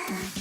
ラ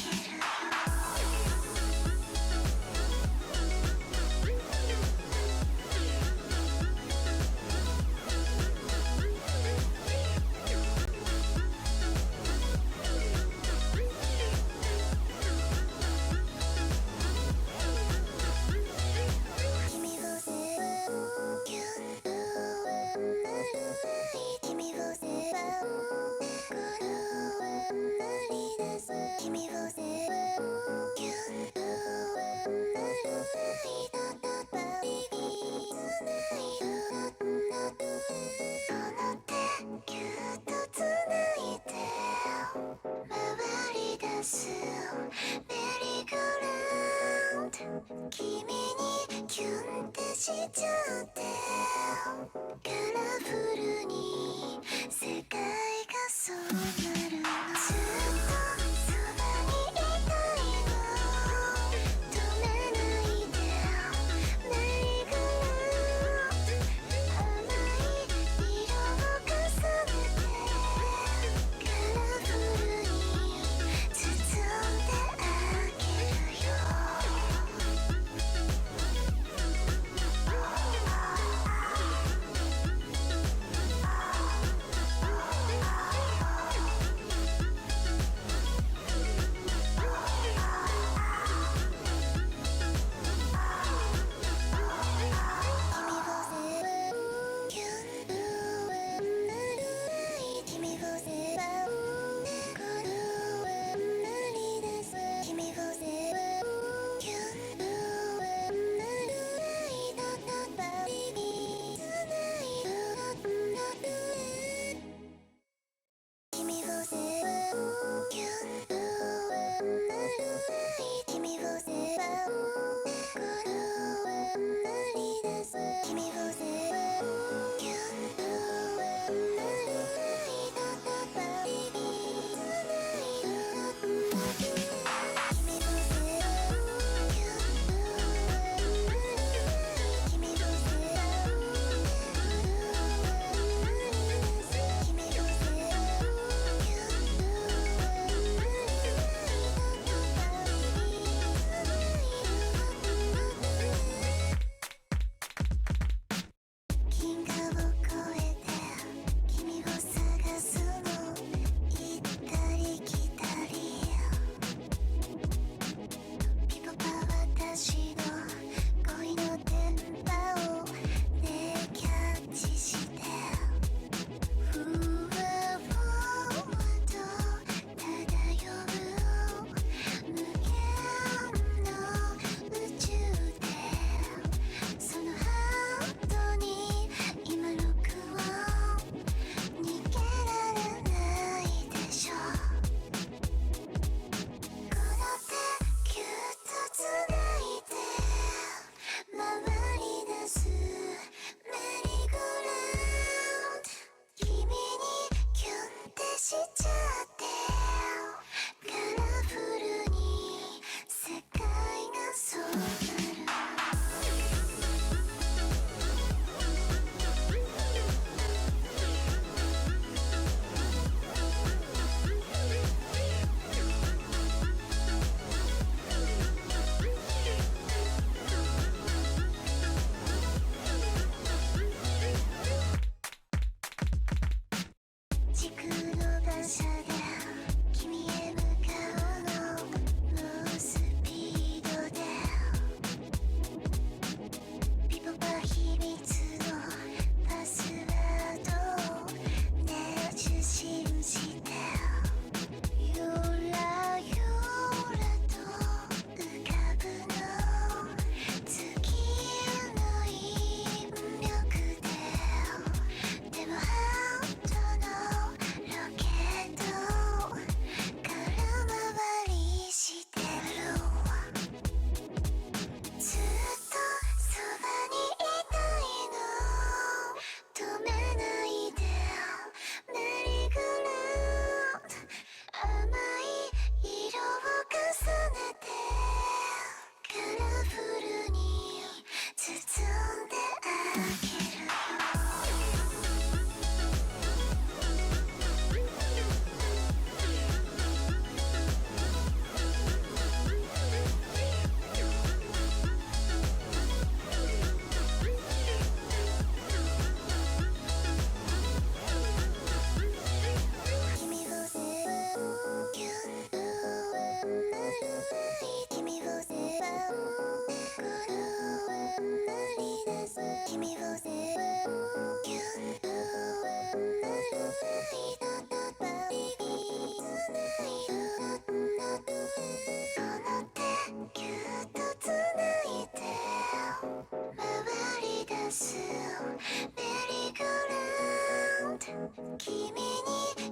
君に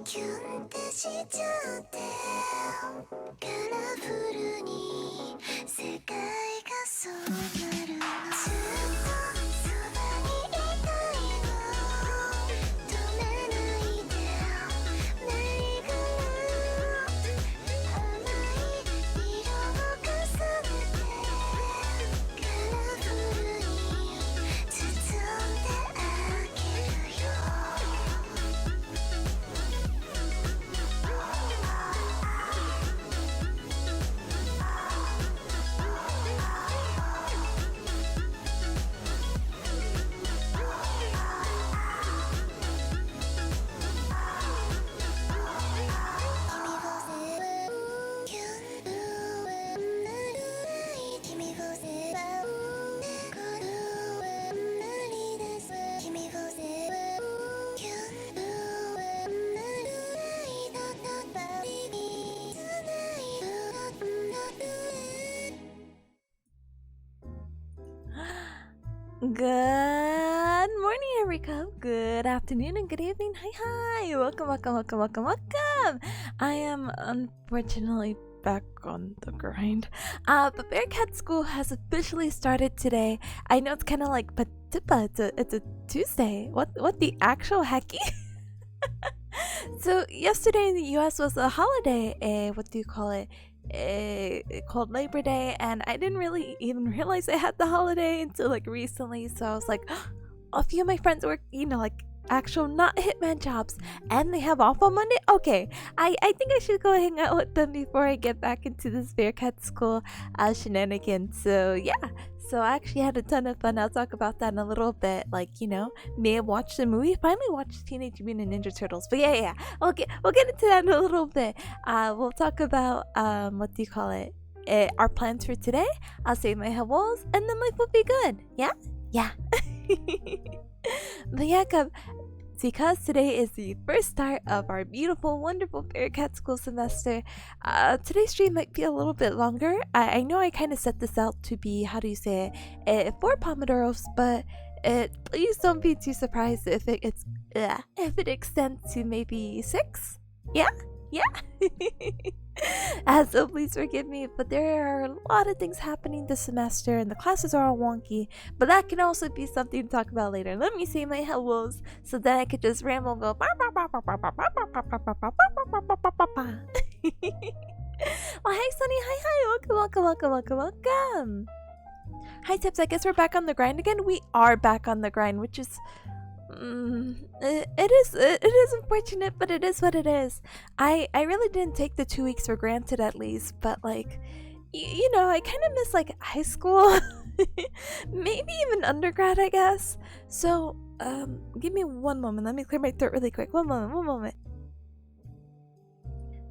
キュンってしちゃってカラフルに世界がそうなるのずっとそばにいたいの止めないでメリーゴー甘い色を重ねてカラフルに包んであげるよGood morning, Eureka. Good afternoon and good evening. Hi. Welcome. I am unfortunately back on the grind. But Bearcat school has officially started today. I know it's kind of like, but Tippa, it's a Tuesday. What the actual hecky? So yesterday in the U.S. was a holiday. What do you call it? Called Labor Day, and I didn't really even realize I had the holiday until like recently. So I was like, a few of my friends work, like actual not hitman jobs, and they have off on Monday. Okay, I think I should go hang out with them before I get back into this Bearcat school shenanigans. So yeah. So I actually had a ton of fun. I'll talk about that in a little bit. May have watched the movie. Finally watched Teenage Mutant Ninja Turtles. But yeah. We'll get into that in a little bit. We'll talk about what do you call it? Our plans for today. I'll say my hellos, and then life will be good. Yeah. But yeah, because today is the first start of our beautiful, wonderful Bearcat school semester, today's stream might be a little bit longer. I know I kind of set this out to be, how do you say it, 4 Pomodoros, but please don't be too surprised if it extends to maybe 6. Yeah. So please forgive me, but there are a lot of things happening this semester and the classes are all wonky, but that can also be something to talk about later. Let me say my hellos so that I could just ramble and go well, hey Sunny, hi, welcome. Hi Tips, I guess we're back on the grind again. We are back on the grind, which is it is unfortunate, but it is what it is. I really didn't take the 2 weeks for granted, at least, but like I kind of miss like high school. Maybe even undergrad, I guess. So give me one moment, let me clear my throat really quick. One moment.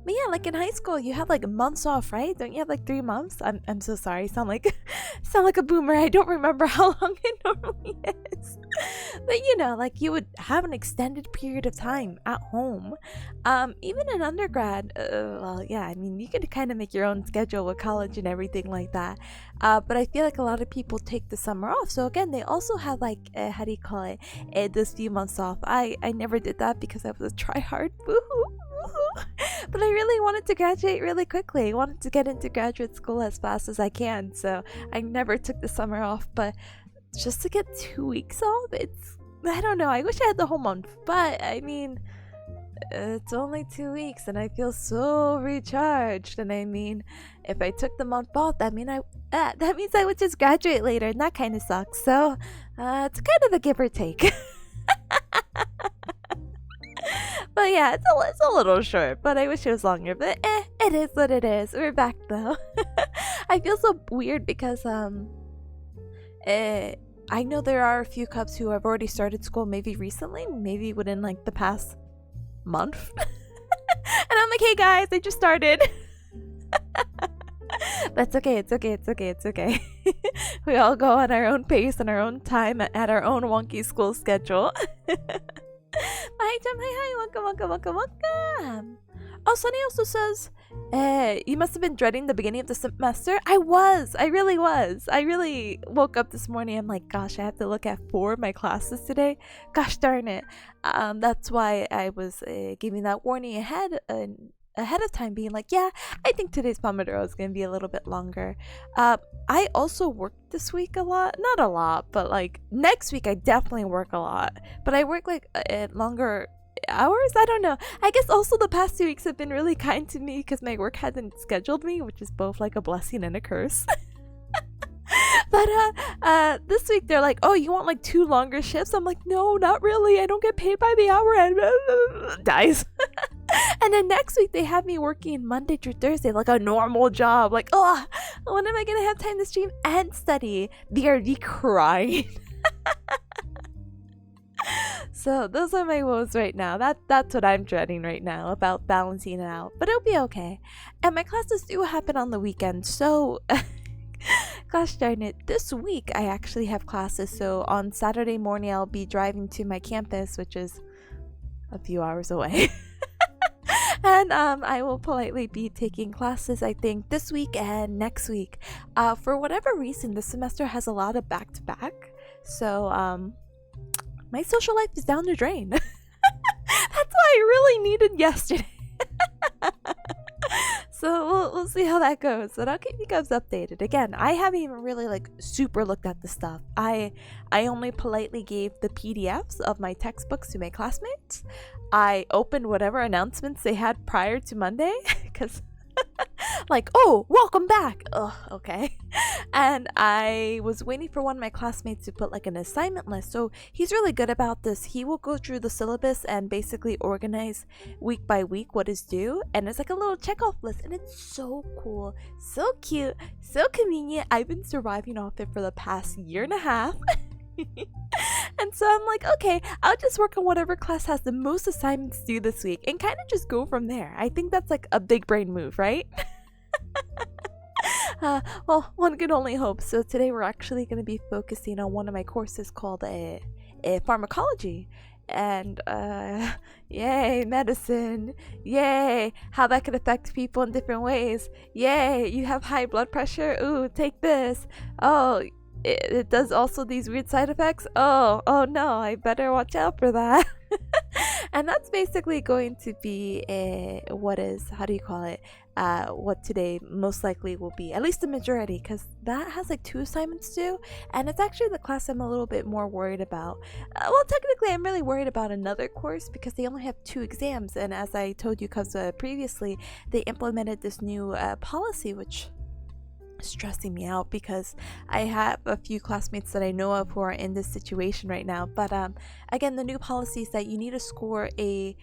But yeah, like in high school, you have like months off, right? Don't you have like 3 months? I'm so sorry. Sound like a boomer. I don't remember how long it normally is. But like you would have an extended period of time at home. Even in undergrad, well, yeah, I mean, you can kind of make your own schedule with college and everything like that. But I feel like a lot of people take the summer off. So again, they also have like, how do you call it? This few months off. I never did that because I was a tryhard. Woohoo! But I really wanted to graduate really quickly. I wanted to get into graduate school as fast as I can, so I never took the summer off. But just to get 2 weeks off, I don't know, I wish I had the whole month, but I mean, it's only 2 weeks and I feel so recharged. And I mean, if I took the month off, that means I would just graduate later, and that kind of sucks. So it's kind of a give or take. But yeah, it's a little short, but I wish it was longer. But it is what it is. We're back though. I feel so weird because I know there are a few cubs who have already started school, maybe recently, maybe within like the past month. And I'm like, hey guys, I just started. That's okay. It's okay. We all go on our own pace and our own time at our own wonky school schedule. Hi, Jam. Hi. Welcome. Oh, Sunny also says, you must have been dreading the beginning of the semester. I was. I really was. I really woke up this morning. I'm like, gosh, I have to look at 4 of my classes today. Gosh darn it. That's why I was giving that warning ahead of time, being like, yeah, I think today's Pomodoro is going to be a little bit longer. I also worked this week a lot. Not a lot, but like next week I definitely work a lot. But I work like longer hours. I don't know. I guess also the past 2 weeks have been really kind to me because my work hasn't scheduled me, which is both like a blessing and a curse. But this week they're like, oh, you want like 2 longer shifts? I'm like, no, not really. I don't get paid by the hour, and dies. And then next week they have me working Monday through Thursday like a normal job. Like, oh, when am I gonna have time to stream and study? BRD crying. So those are my woes right now. That's what I'm dreading right now about balancing it out. But it'll be okay. And my classes do happen on the weekend, so gosh darn it. This week I actually have classes, so on Saturday morning I'll be driving to my campus, which is a few hours away. And I will politely be taking classes, I think, this week and next week. For whatever reason, this semester has a lot of back-to-back. So, my social life is down the drain. That's what I really needed yesterday. So we'll see how that goes. But I'll keep you guys updated. Again, I haven't even really like super looked at the stuff. I only politely gave the PDFs of my textbooks to my classmates. I opened whatever announcements they had prior to Monday because like, oh, welcome back. Oh, okay. And I was waiting for one of my classmates to put like an assignment list. So he's really good about this. He will go through the syllabus and basically organize week by week what is due. And it's like a little checkoff list. And it's so cool, so cute, so convenient. I've been surviving off it for the past 1.5 years. And so I'm like, okay, I'll just work on whatever class has the most assignments due this week and kind of just go from there. I think that's like a big brain move, right? Well, one can only hope. So today we're actually going to be focusing on one of my courses called a pharmacology. And yay, medicine, yay, how that could affect people in different ways. Yay, you have high blood pressure, ooh, take this. Oh, it does also these weird side effects. Oh no, I better watch out for that. And that's basically going to be what today most likely will be, at least the majority, because that has like 2 assignments due, and it's actually the class I'm a little bit more worried about. Well, technically I'm really worried about another course because they only have 2 exams, and as I told you previously, they implemented this new policy, which stressing me out because I have a few classmates that I know of who are in this situation right now. But again, the new policy is that you need to score a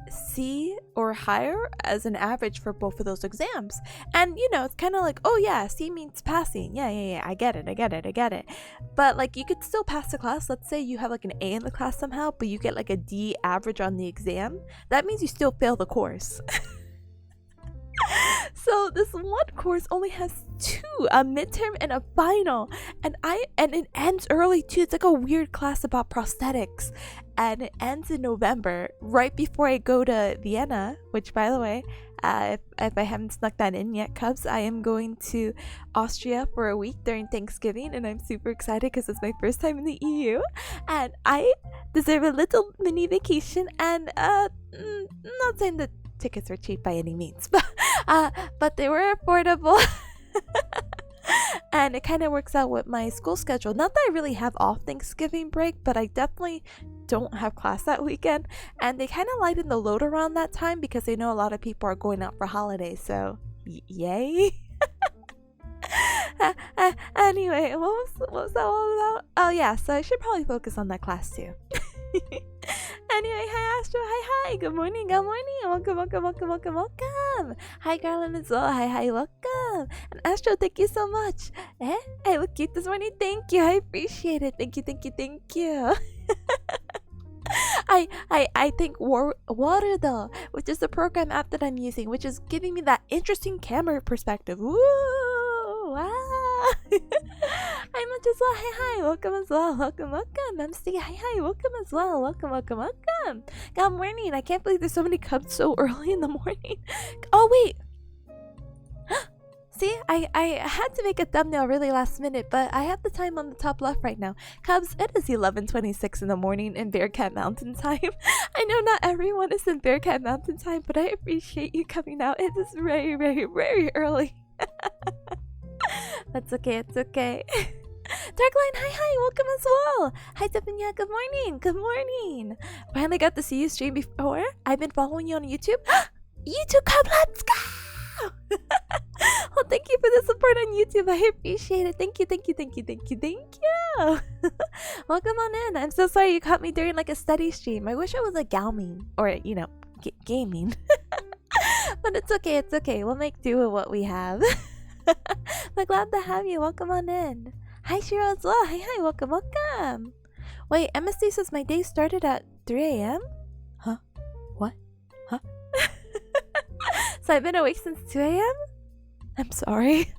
C or higher as an average for both of those exams. And you know, it's kind of like, oh yeah, C means passing. Yeah, I get it. But like, you could still pass the class. Let's say you have like an A in the class somehow, but you get like a D average on the exam. That means you still fail the course. So this one course only has 2, a midterm and a final, and it ends early too. It's like a weird class about prosthetics, and it ends in November, right before I go to Vienna, which, by the way, if I haven't snuck that in yet, Cubs, I am going to Austria for a week during Thanksgiving, and I'm super excited because it's my first time in the EU, and I deserve a little mini vacation. And not saying that tickets were cheap by any means, but they were affordable. And it kind of works out with my school schedule. Not that I really have off Thanksgiving break, but I definitely don't have class that weekend, and they kind of lighten the load around that time because they know a lot of people are going out for holidays, so yay. Anyway, what was that all about? Oh yeah, so I should probably focus on that class too. Anyway, hi Astro, hi, good morning, welcome. Hi Garland as well, hi, welcome. And Astro, thank you so much. I look cute this morning, thank you, I appreciate it, thank you. I think Water, which is the program app that I'm using, which is giving me that interesting camera perspective. Woo! Wow! I'm much as well. Hi, welcome as well. Welcome. I'm Steve. Hi, welcome as well. Welcome. Good morning. I can't believe there's so many cubs so early in the morning. Oh, wait. See, I had to make a thumbnail really last minute, but I have the time on the top left right now. Cubs, it is 11:26 in the morning in Bearcat Mountain Time. I know not everyone is in Bearcat Mountain Time, but I appreciate you coming out. It is very, very, very early. That's okay, it's okay. Darkline, hi, welcome as well. Hi, Tipanya, good morning. Finally got to see you stream before. I've been following you on YouTube. YouTube Cub, let's go! Well, thank you for the support on YouTube. I appreciate it. Thank you. Welcome on in. I'm so sorry you caught me during like a study stream. I wish I was like gaming or gaming. But it's okay. We'll make do with what we have. We're glad to have you. Welcome on in. Hi, Shiro as well. Hi, welcome. Wait, MSD says my day started at 3 a.m? Huh? What? Huh? So I've been awake since 2 a.m? I'm sorry.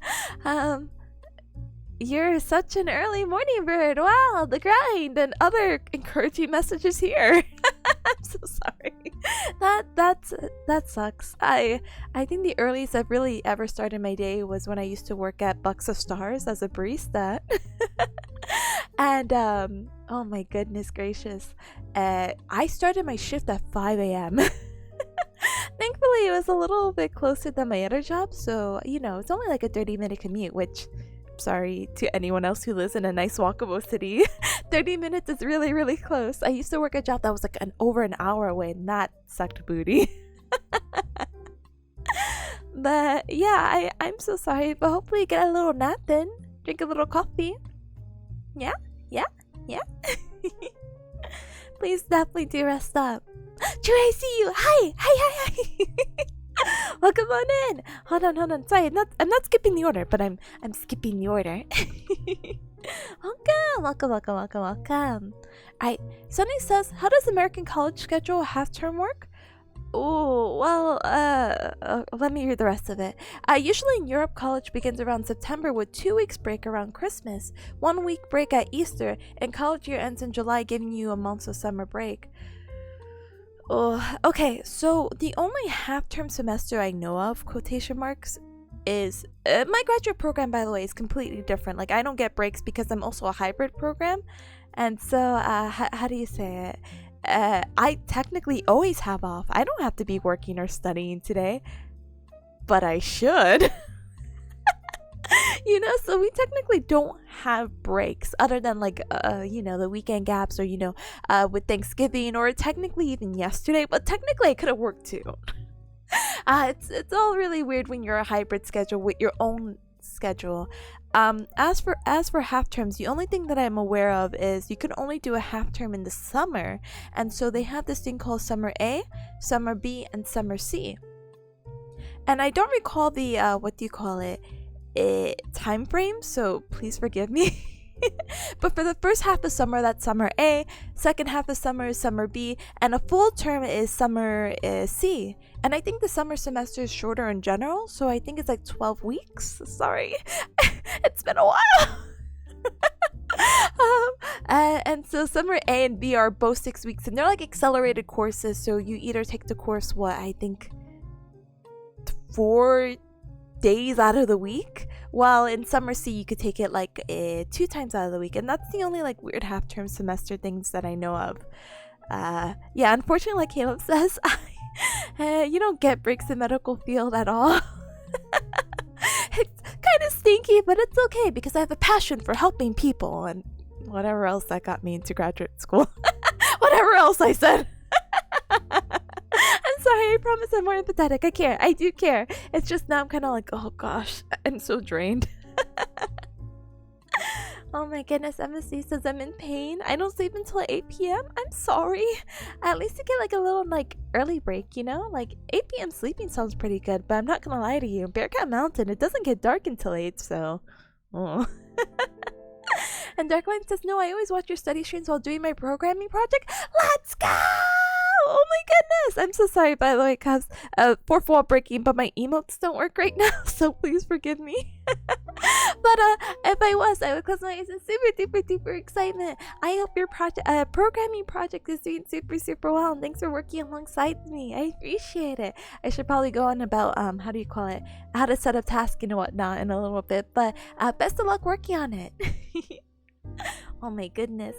You're such an early morning bird. Wow, the grind and other encouraging messages here. I'm so sorry. That sucks. I think the earliest I've really ever started my day was when I used to work at Bucks of Stars as a barista. And oh my goodness gracious. I started my shift at 5 a.m. Thankfully, it was a little bit closer than my other job, so, it's only like a 30-minute commute, which, sorry to anyone else who lives in a nice walkable city. 30 minutes is really, really close. I used to work a job that was like over an hour away, and that sucked booty. But, yeah, I'm so sorry, but hopefully you get a little nap in, drink a little coffee. Yeah. Please definitely do rest up. True, I see you. Hi. Welcome on in. Hold on. Sorry, I'm not skipping the order, but I'm skipping the order. Welcome. Alright, Sunny says, how does American college schedule a half-term work? Oh, well, let me read the rest of it. Usually in Europe, college begins around September with 2 weeks break around Christmas, 1 week break at Easter, and college year ends in July, giving you a month of summer break. Oh, okay, so the only half-term semester I know of, quotation marks, is my graduate program, by the way, is completely different. Like, I don't get breaks because I'm also a hybrid program, and so how do you say it? I technically always have off. I don't have to be working or studying today, but I should. So we technically don't have breaks other than like the weekend gaps, or with Thanksgiving, or technically even yesterday, but technically I could have worked too. It's all really weird when you're a hybrid schedule with your own schedule. As for half terms, the only thing that I'm aware of is you can only do a half term in the summer, and so they have this thing called summer A, summer B, and summer C. And I don't recall the time frame, so please forgive me. But for the first half of summer, that's summer A, second half of summer is summer B, and a full term is summer C. And I think the summer semester is shorter in general, so I think it's like 12 weeks. Sorry. It's been a while. And so summer A and B are both 6 weeks, and they're like accelerated courses, so you either take the course, I think 4 days out of the week, while in summer C you could take it like 2 times out of the week. And that's the only like weird half-term semester things that I know of. Yeah, unfortunately, like Caleb says, you don't get breaks in medical field at all. It's kind of stinky, but it's okay because I have a passion for helping people and whatever else that got me into graduate school. Whatever else I said. I'm sorry, I promise I'm more empathetic. I care. I do care. It's just now I'm kind of like, oh gosh, I'm so drained. Oh my goodness, MSC says I'm in pain. I don't sleep until 8 p.m. I'm sorry. At least you get like a little like early break, Like 8 p.m. sleeping sounds pretty good, but I'm not gonna lie to you. Bearcat Mountain, it doesn't get dark until 8, so... Oh. And Darkline says, no, I always watch your study streams while doing my programming project. Let's go! Oh my goodness! I'm so sorry, by the way, cuz fourth wall breaking, but my emotes don't work right now, so please forgive me. But if I would close my eyes in super excitement. I hope your programming project is doing super well, and thanks for working alongside me. I appreciate it. I should probably go on about how do you call it, how to set up tasks and whatnot in a little bit. But best of luck working on it. Oh my goodness.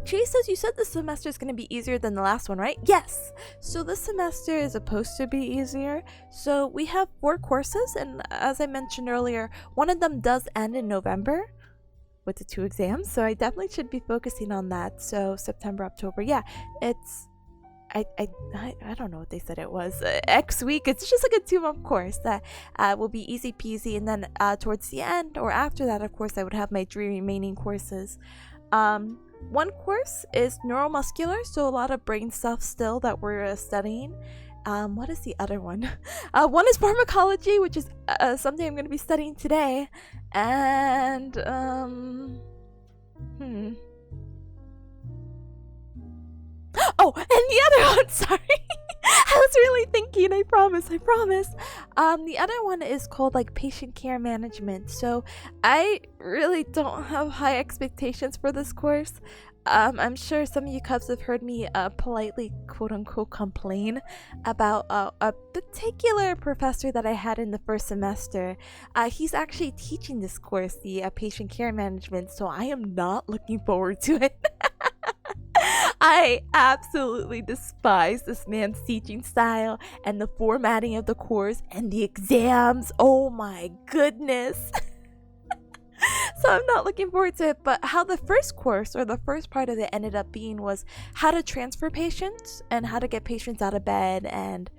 Chase says you said this semester is going to be easier than the last one, right? Yes. So this semester is supposed to be easier. So we have 4 courses, and as I mentioned earlier, one of them does end in November with the 2 exams. So I definitely should be focusing on that. So September, October. Yeah, it's I don't know what they said it was. X week. It's just like a 2-month course that will be easy peasy, and then towards the end or after that, of course, I would have my 3 remaining courses. One course is neuromuscular, so a lot of brain stuff still that we're studying. What is the other one? One is pharmacology, which is something I'm going to be studying today. And Oh, and the other one, sorry. I was really thinking, I promise. The other one is called like patient care management. So I really don't have high expectations for this course. I'm sure some of you cubs have heard me politely quote unquote complain about a particular professor that I had in the first semester. He's actually teaching this course, the patient care management, so I am not looking forward to it. I absolutely despise this man's teaching style and the formatting of the course and the exams. Oh my goodness. So I'm not looking forward to it. But how the first course or the first part of it ended up being was how to transfer patients and how to get patients out of bed and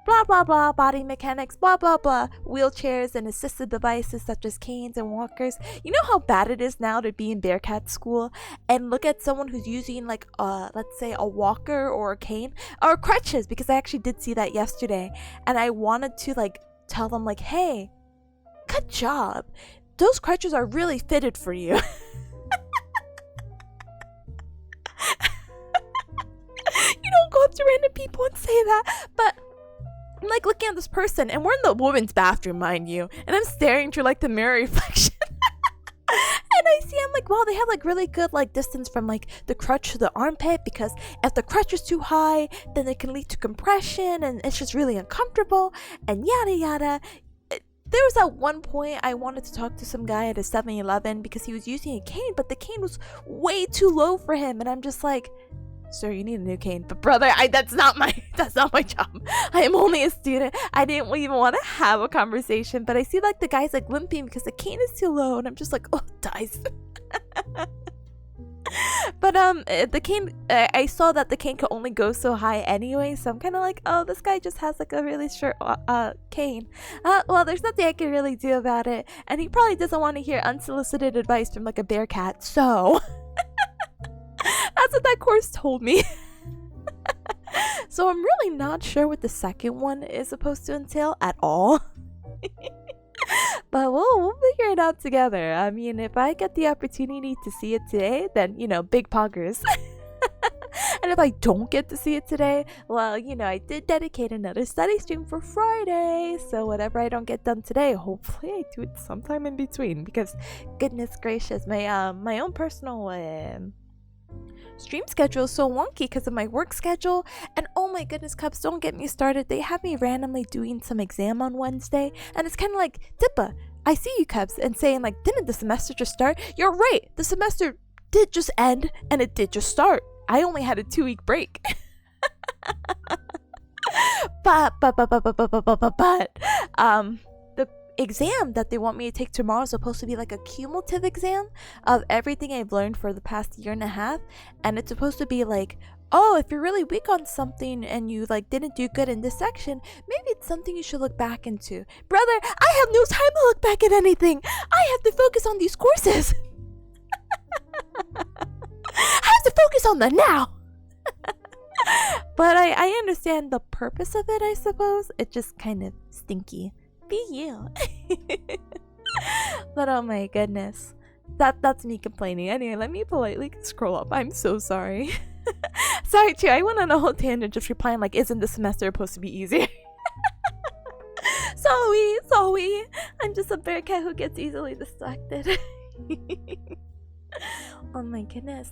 blah blah blah, body mechanics, blah blah blah, wheelchairs and assisted devices such as canes and walkers. You know how bad it is now to be in Bearcat school and look at someone who's using like let's say a walker or a cane or crutches, because I actually did see that yesterday, and I wanted to like tell them like, hey, good job, those crutches are really fitted for you. You don't go up to random people and say that. But I'm like looking at this person, and we're in the women's bathroom, mind you, and I'm staring through like the mirror reflection. And I see, I'm like, wow, they have like really good like distance from like the crutch to the armpit, because if the crutch is too high, then it can lead to compression and it's just really uncomfortable and yada yada. There was at one point I wanted to talk to some guy at a 7-Eleven because he was using a cane, but the cane was way too low for him, and I'm just like, sir, you need a new cane. But brother, that's not my job. I am only a student. I didn't even want to have a conversation, but I see like the guy's like limping because the cane is too low, and I'm just like, oh, dice. But the cane, I saw that the cane could only go so high anyway, so I'm kind of like, oh, this guy just has like a really short cane. Well, there's nothing I can really do about it, and he probably doesn't want to hear unsolicited advice from like a Bearcat, so that's what that course told me. So I'm really not sure what the second one is supposed to entail at all. But we'll figure it out together. I mean, if I get the opportunity to see it today, then, you know, big poggers. And if I don't get to see it today, well, you know, I did dedicate another study stream for Friday. So whatever I don't get done today, hopefully I do it sometime in between. Because goodness gracious, my own personal stream schedule is so wonky because of my work schedule. And oh my goodness, cubs, don't get me started. They have me randomly doing some exam on Wednesday, and it's kind of like, Tippa, I see you, cubs, and saying like, didn't the semester just start? You're right, the semester did just end, and it did just start. I only had a 2-week break. But the exam that they want me to take tomorrow is supposed to be like a cumulative exam of everything I've learned for the past 1.5 years, and it's supposed to be like, oh, if you're really weak on something and you like didn't do good in this section, maybe it's something you should look back into. Brother, I have no time to look back at anything. I have to focus on these courses. I have to focus on the now. But I understand the purpose of it, I suppose. It's just kind of stinky. Be you. But oh my goodness, that's me complaining. Anyway, let me politely scroll up. I'm so sorry. Sorry too, I went on a whole tangent just replying like, isn't the semester supposed to be easier? Sorry. I'm just a bearcat who gets easily distracted. Oh my goodness.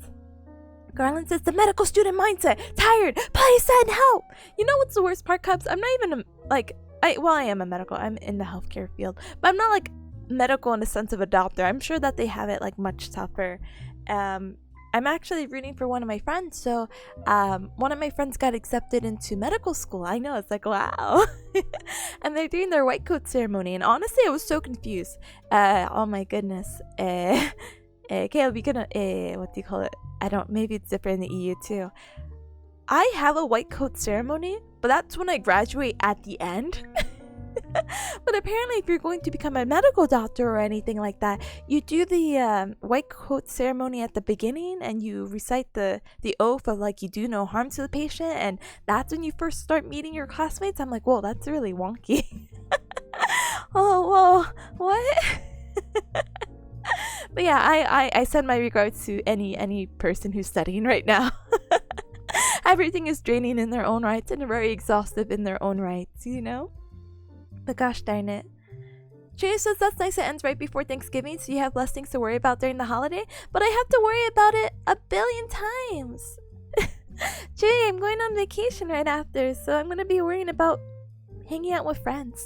Garland says the medical student mindset. Tired. Please send help. You know what's the worst part, Cubs? I'm not even I am a medical. I'm in the healthcare field, but I'm not like medical in the sense of a doctor. I'm sure that they have it like much tougher. I'm actually rooting for one of my friends. So one of my friends got accepted into medical school. I know, it's like, wow. And they're doing their white coat ceremony. And honestly, I was so confused. Oh my goodness. Caleb, you gonna, what do you call it? Maybe it's different in the EU too. I have a white coat ceremony, but that's when I graduate at the end. But apparently if you're going to become a medical doctor or anything like that, you do the white coat ceremony at the beginning and you recite the oath of like you do no harm to the patient, and that's when you first start meeting your classmates. I'm like, whoa, that's really wonky. Oh, whoa, what? But yeah, I send my regards to any person who's studying right now. Everything is draining in their own rights and very exhaustive in their own rights, you know? But gosh darn it. Jay says that's nice it ends right before Thanksgiving, so you have less things to worry about during the holiday. But I have to worry about it a billion times. Jay, I'm going on vacation right after, so I'm going to be worrying about hanging out with friends.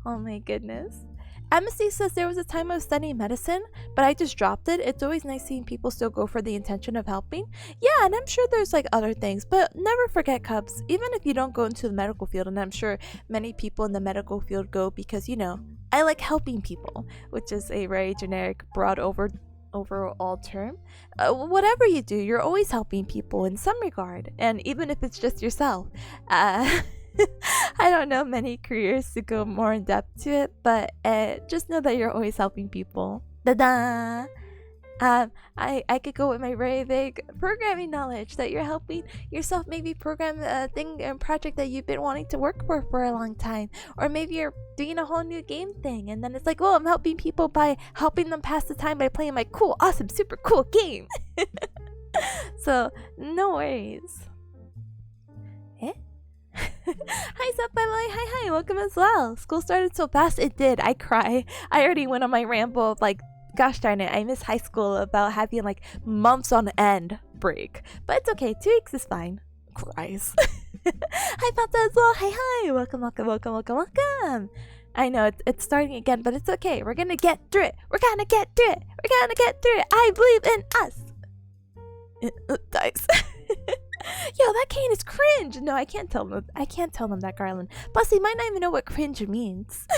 Oh my goodness. Amnesty says there was a time I was studying medicine, but I just dropped it. It's always nice seeing people still go for the intention of helping. Yeah, and I'm sure there's like other things, but never forget, Cubs, even if you don't go into the medical field, and I'm sure many people in the medical field go because, you know, I like helping people, which is a very generic, broad overall term. Whatever you do, you're always helping people in some regard, and even if it's just yourself. I don't know many careers to go more in depth to it, but just know that you're always helping people. Da-da! I could go with my very vague programming knowledge that you're helping yourself maybe program a thing and project that you've been wanting to work for a long time, or maybe you're doing a whole new game thing, and then it's like, oh, I'm helping people by helping them pass the time by playing my cool, awesome, super cool game. So no worries. Hi Sup, by the way. Hi, welcome as well. School started so fast, it did. I cry. I already went on my ramble of like, gosh darn it, I miss high school about having like months on end break. But it's okay, 2 weeks is fine. Cries. Hi Papa as well. Hi, welcome. I know it's starting again, but it's okay. We're gonna get through it. I believe in us. Dice. Yo, that cane is cringe. No, I can't tell them that, Garland. Plus, he might not even know what cringe means.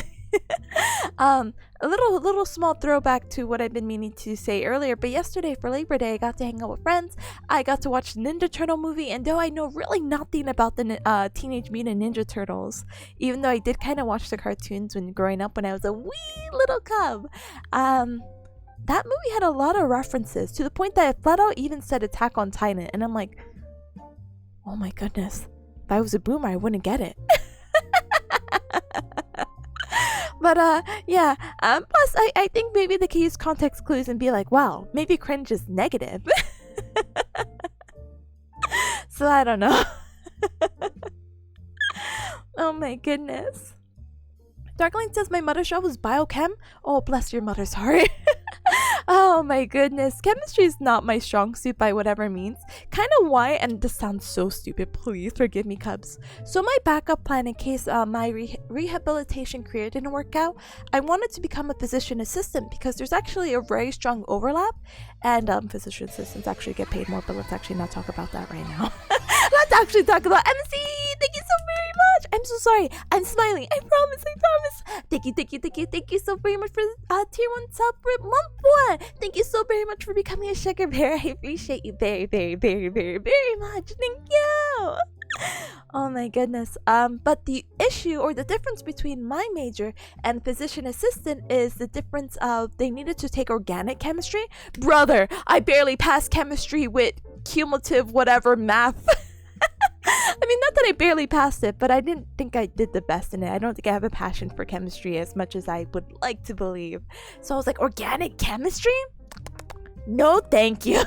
A little small throwback to what I've been meaning to say earlier, but yesterday for Labor Day I got to hang out with friends. I got to watch the Ninja Turtle movie, and though I know really nothing about the Teenage Mutant Ninja Turtles, even though I did kind of watch the cartoons when growing up when I was a wee little cub, that movie had a lot of references to the point that it flat out even said Attack on Titan, and I'm like, oh my goodness, if I was a boomer I wouldn't get it. But yeah, plus I think maybe they can use context clues and be like, wow, maybe cringe is negative. So I don't know. Oh my goodness. Darkling says my mother's job was biochem. Oh, bless your mother's heart. Oh my goodness. Chemistry is not my strong suit by whatever means. Kind of why, and this sounds so stupid, please forgive me, Cubs. So my backup plan in case my rehabilitation career didn't work out, I wanted to become a physician assistant because there's actually a very strong overlap, and physician assistants actually get paid more, but let's actually not talk about that right now. Let's actually talk about MC. Thank you so very much. I'm so sorry. I'm smiling. I promise. Thank you so very much for tier 1 sub for month 1. Thank you so very much for becoming a sugar bear. I appreciate you very much. Thank you. Oh my goodness. But the issue or the difference between my major and physician assistant is the difference of they needed to take organic chemistry. Brother, I barely passed chemistry with cumulative whatever math. I mean, not that I barely passed it, but I didn't think I did the best in it. I don't think I have a passion for chemistry as much as I would like to believe. So I was like, organic chemistry? No, thank you.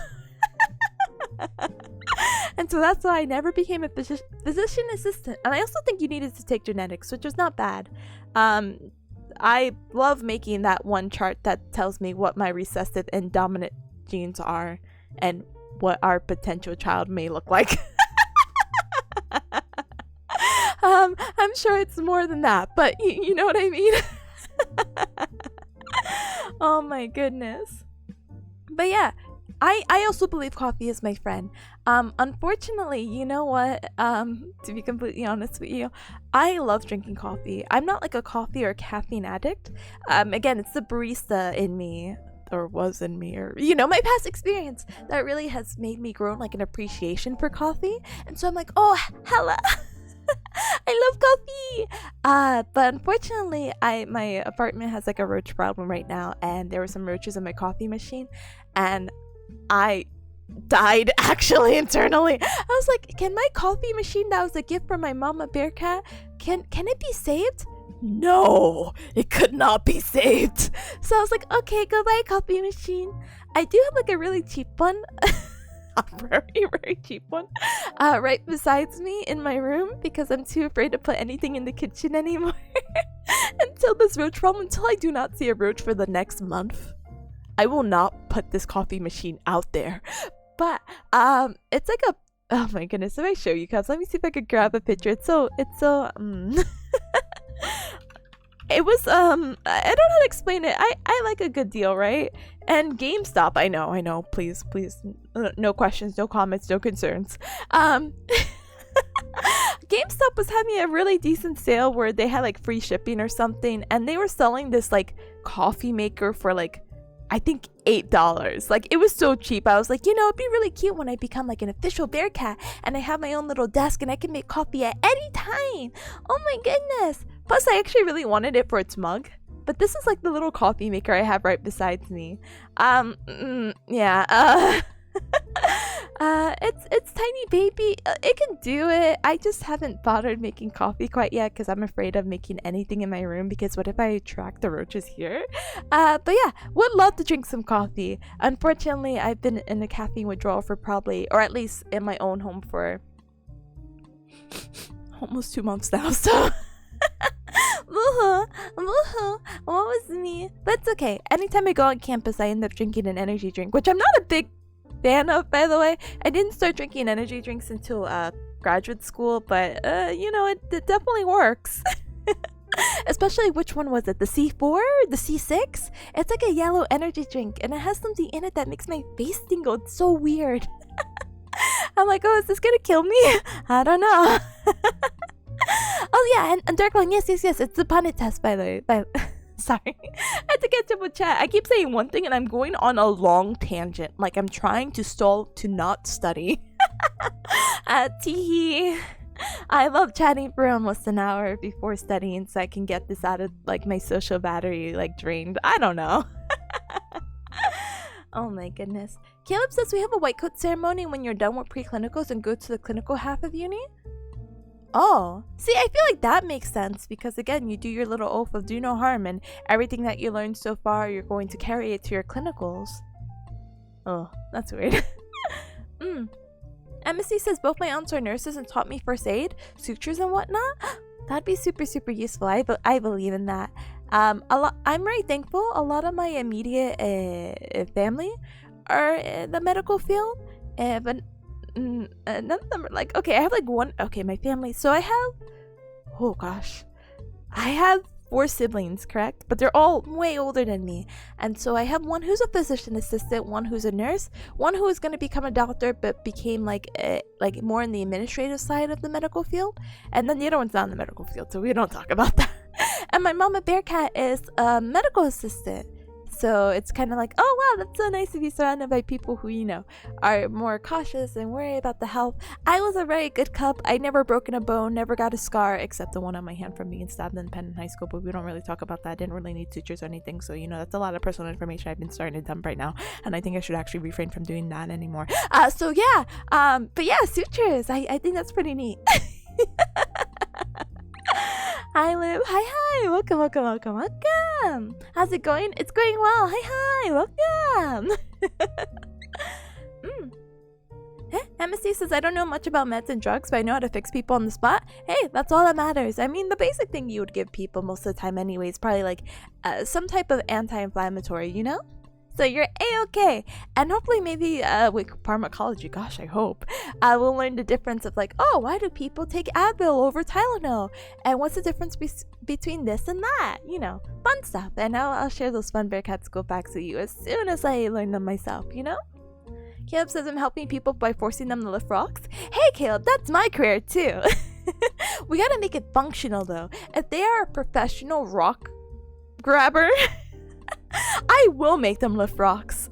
And so that's why I never became a physician assistant. And I also think you needed to take genetics, which was not bad. I love making that one chart that tells me what my recessive and dominant genes are and what our potential child may look like. I'm sure it's more than that, but you know what I mean? Oh my goodness. But yeah, I also believe coffee is my friend. Unfortunately, you know what? To be completely honest with you, I love drinking coffee. I'm not like a coffee or caffeine addict. Again, it's the barista in me, or was in me, or my past experience that really has made me grow like an appreciation for coffee. And so I'm like, oh, hella. I love coffee. But unfortunately, my apartment has like a roach problem right now, and there were some roaches in my coffee machine, and I died actually internally. I was like, can my coffee machine that was a gift from my mama Bearcat, can it be saved? No, it could not be saved. So I was like, okay, goodbye coffee machine. I do have like a really cheap one. A very, very cheap one right besides me in my room, because I'm too afraid to put anything in the kitchen anymore until this roach problem, until I do not see a roach for the next month. I will not put this coffee machine out there. But it's like a, oh my goodness, if I show you guys, let me see if I could grab a picture. It's so it was I don't know how to explain it. I like a good deal, right? And GameStop, I know, please, no questions, no comments, no concerns. GameStop was having a really decent sale where they had like free shipping or something, and they were selling this like coffee maker for like, I think $8. Like, it was so cheap. I was like, it'd be really cute when I become like an official Bearcat and I have my own little desk and I can make coffee at any time. Oh my goodness. Plus, I actually really wanted it for its mug. But this is like the little coffee maker I have right beside me. Yeah. It's tiny baby. It can do it. I just haven't bothered making coffee quite yet because I'm afraid of making anything in my room, because what if I attract the roaches here? But yeah, would love to drink some coffee. Unfortunately, I've been in a caffeine withdrawal for probably, or at least in my own home, for almost 2 months now, so what was me? But it's okay. Anytime I go on campus, I end up drinking an energy drink, which I'm not a big fan of, by the way. I didn't start drinking energy drinks until graduate school, but it definitely works. Especially, which one was it? The C4? The C6? It's like a yellow energy drink, and it has something in it that makes my face tingle. It's so weird. I'm like, oh, is this gonna kill me? I don't know. Oh yeah, and Darkling, yes, it's the punnet test, by the way. Sorry, I had to catch up with chat. I keep saying one thing and I'm going on a long tangent, like I'm trying to stall to not study. Teehee. I love chatting for almost an hour before studying so I can get this out of like my social battery like drained. I don't know. Oh my goodness. Caleb says we have a white coat ceremony when you're done with preclinicals and go to the clinical half of uni. Oh, see, I feel like that makes sense, because again, you do your little oath of do no harm, and everything that you learned so far, you're going to carry it to your clinicals. Oh, that's weird. MSC says both my aunts are nurses and taught me first aid, sutures and whatnot. That'd be super, super useful. I believe in that. I'm very thankful. A lot of my immediate family are in the medical field, but none of them are like, okay, I have like one, okay, my family, so I have 4 siblings, correct? But they're all way older than me. And so I have one who's a physician assistant, one who's a nurse, one who is going to become a doctor but became like more in the administrative side of the medical field, and then the other one's not in the medical field, so we don't talk about that. And my mama Bearcat is a medical assistant. So it's kind of like, oh wow, that's so nice to be surrounded by people who, are more cautious and worry about the health. I was a very good cub. I never broken a bone, never got a scar, except the one on my hand from being stabbed in pen in high school, but we don't really talk about that. I didn't really need sutures or anything, so that's a lot of personal information I've been starting to dump right now, and I think I should actually refrain from doing that anymore. So yeah, but yeah, sutures, I think that's pretty neat. Hi Liv, hi, welcome. How's it going? It's going well. Hi, welcome. MSC says, I don't know much about meds and drugs, but I know how to fix people on the spot. Hey, that's all that matters. I mean, the basic thing you would give people most of the time anyway is probably like some type of anti-inflammatory, you know? So you're A-okay. And hopefully maybe with pharmacology, gosh, I hope, we'll learn the difference of like, oh, why do people take Advil over Tylenol? And what's the difference between this and that? You know, fun stuff. And I'll share those fun Bearcat school facts with you as soon as I learn them myself, you know? Caleb says I'm helping people by forcing them to lift rocks. Hey, Caleb, that's my career too. We gotta make it functional though. If they are a professional rock grabber, I will make them lift rocks.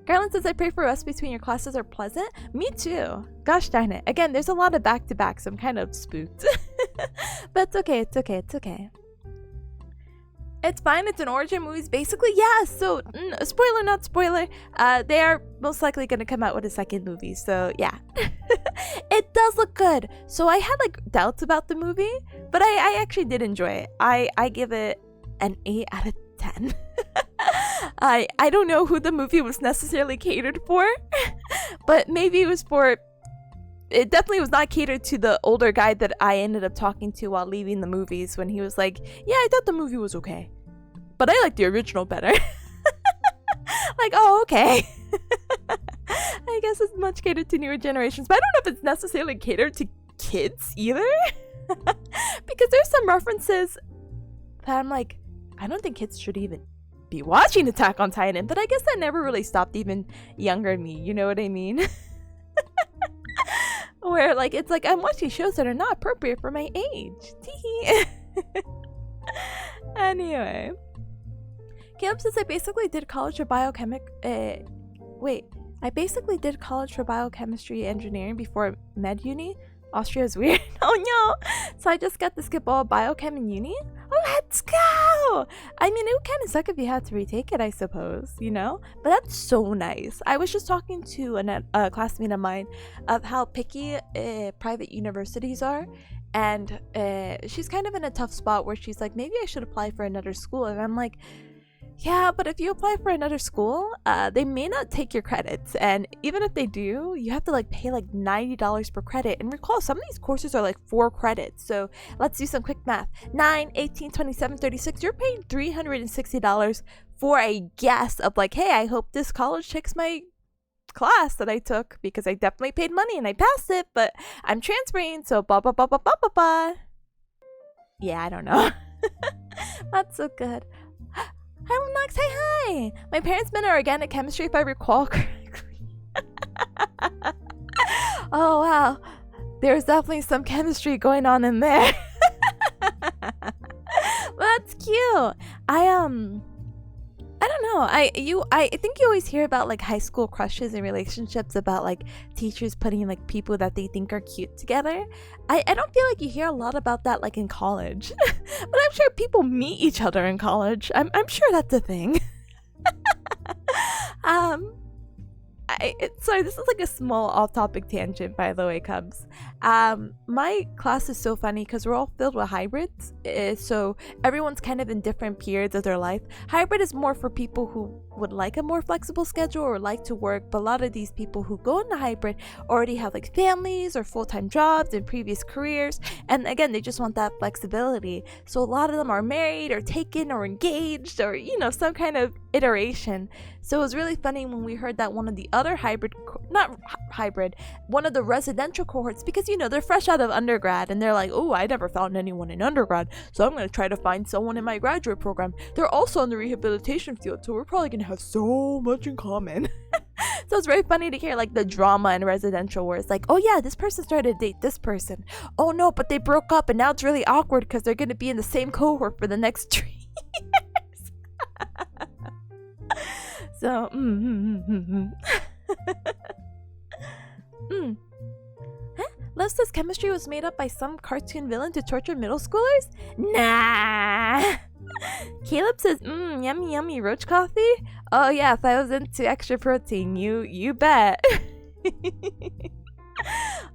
Garland says I pray for rest between your classes are pleasant. Me too. Gosh darn it. Again, there's a lot of back-to-back, so I'm kind of spooked. But it's okay, it's okay, it's okay. It's fine, it's an origin movies basically. Yeah, so spoiler not spoiler, they are most likely going to come out with a second movie, so yeah. It does look good. So I had like doubts about the movie, but I actually did enjoy it. I give it an 8 out of 10. I don't know who the movie was necessarily catered for, but maybe it was for, it definitely was not catered to the older guy that I ended up talking to while leaving the movies when he was like, yeah, I thought the movie was okay, but I like the original better. Like, oh, okay. I guess it's much catered to newer generations, but I don't know if it's necessarily catered to kids either. Because there's some references that I'm like, I don't think kids should even be watching Attack on Titan, but I guess that never really stopped even younger me, you know what I mean? Where like it's like I'm watching shows that are not appropriate for my age. Teehee. Anyway, Caleb says I basically did college for I basically did college for biochemistry engineering before med uni. Austria's weird. Oh no! So I just got to skip all biochem in uni? Oh, let's go! I mean, it would kind of suck if you had to retake it, I suppose, you know? But that's so nice. I was just talking to a classmate of mine of how picky private universities are. And she's kind of in a tough spot where she's like, maybe I should apply for another school. And I'm like, yeah, but if you apply for another school, they may not take your credits. And even if they do, you have to like pay like $90 per credit. And recall, some of these courses are like 4 credits. So let's do some quick math. 9, 18, 27, 36. You're paying $360 for a guess of like, hey, I hope this college takes my class that I took because I definitely paid money and I passed it, but I'm transferring, so blah blah blah blah blah blah blah. Yeah, I don't know. That's so good. Hi, Nox. Hey, hi. My parents meant organic chemistry, if I recall correctly. Oh wow, there's definitely some chemistry going on in there. That's cute. I don't know. I think you always hear about like high school crushes and relationships about like teachers putting like people that they think are cute together. I don't feel like you hear a lot about that like in college. But I'm sure people meet each other in college. I'm sure that's a thing. Sorry, this is like a small off-topic tangent, by the way, Cubs. My class is so funny because we're all filled with hybrids, so everyone's kind of in different periods of their life. Hybrid is more for people who would like a more flexible schedule or like to work, but a lot of these people who go into hybrid already have like families or full-time jobs and previous careers, and again, they just want that flexibility. So a lot of them are married or taken or engaged or, you know, some kind of iteration. So it was really funny when we heard that one of the other one of the residential cohorts, because, you know, they're fresh out of undergrad and they're like, oh, I never found anyone in undergrad, so I'm going to try to find someone in my graduate program. They're also in the rehabilitation field, so we're probably going to have so much in common. So it's very funny to hear like the drama in residential where it's like, oh yeah, this person started to date this person. Oh no, but they broke up and now it's really awkward because they're going to be in the same cohort for the next 3 years. So, Love says chemistry was made up by some cartoon villain to torture middle schoolers? Nah. Caleb says, yummy yummy roach coffee? Oh yeah, if I was into extra protein, you bet.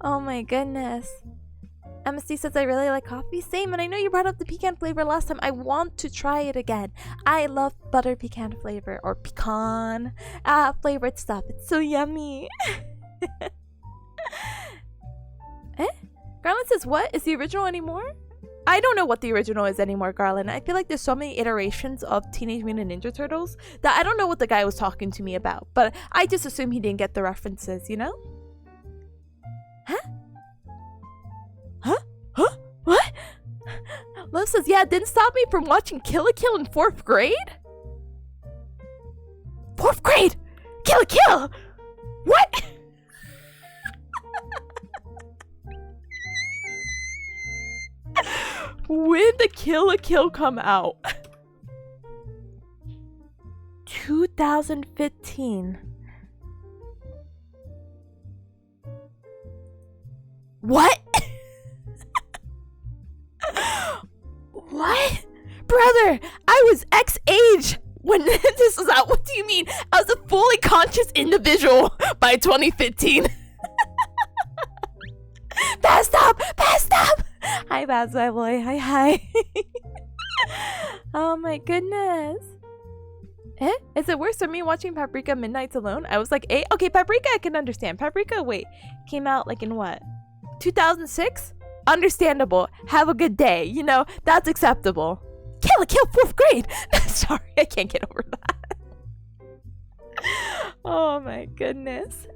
Oh my goodness. MSD says I really like coffee. Same, and I know you brought up the pecan flavor last time. I want to try it again. I love butter pecan flavor or pecan flavored stuff. It's so yummy. Garland says, what? Is the original anymore? I don't know what the original is anymore, Garland. I feel like there's so many iterations of Teenage Mutant Ninja Turtles that I don't know what the guy was talking to me about. But I just assume he didn't get the references, you know? Huh? What? Love says, yeah, it didn't stop me from watching Kill la Kill in 4th grade? 4th grade? Kill la Kill? What? When did Kill la Kill come out? 2015. What? What? Brother, I was X age when this was out. What do you mean? I was a fully conscious individual by 2015. Fast up! Fast up! Hi, Baz, my boy. Hi. Oh my goodness. Is it worse for me watching Paprika Midnights alone? I was like 8. Okay, Paprika I can understand. Paprika, wait, came out like in what? 2006? Understandable. Have a good day. You know, that's acceptable. Kill la Kill 4th grade. Sorry, I can't get over that. Oh my goodness.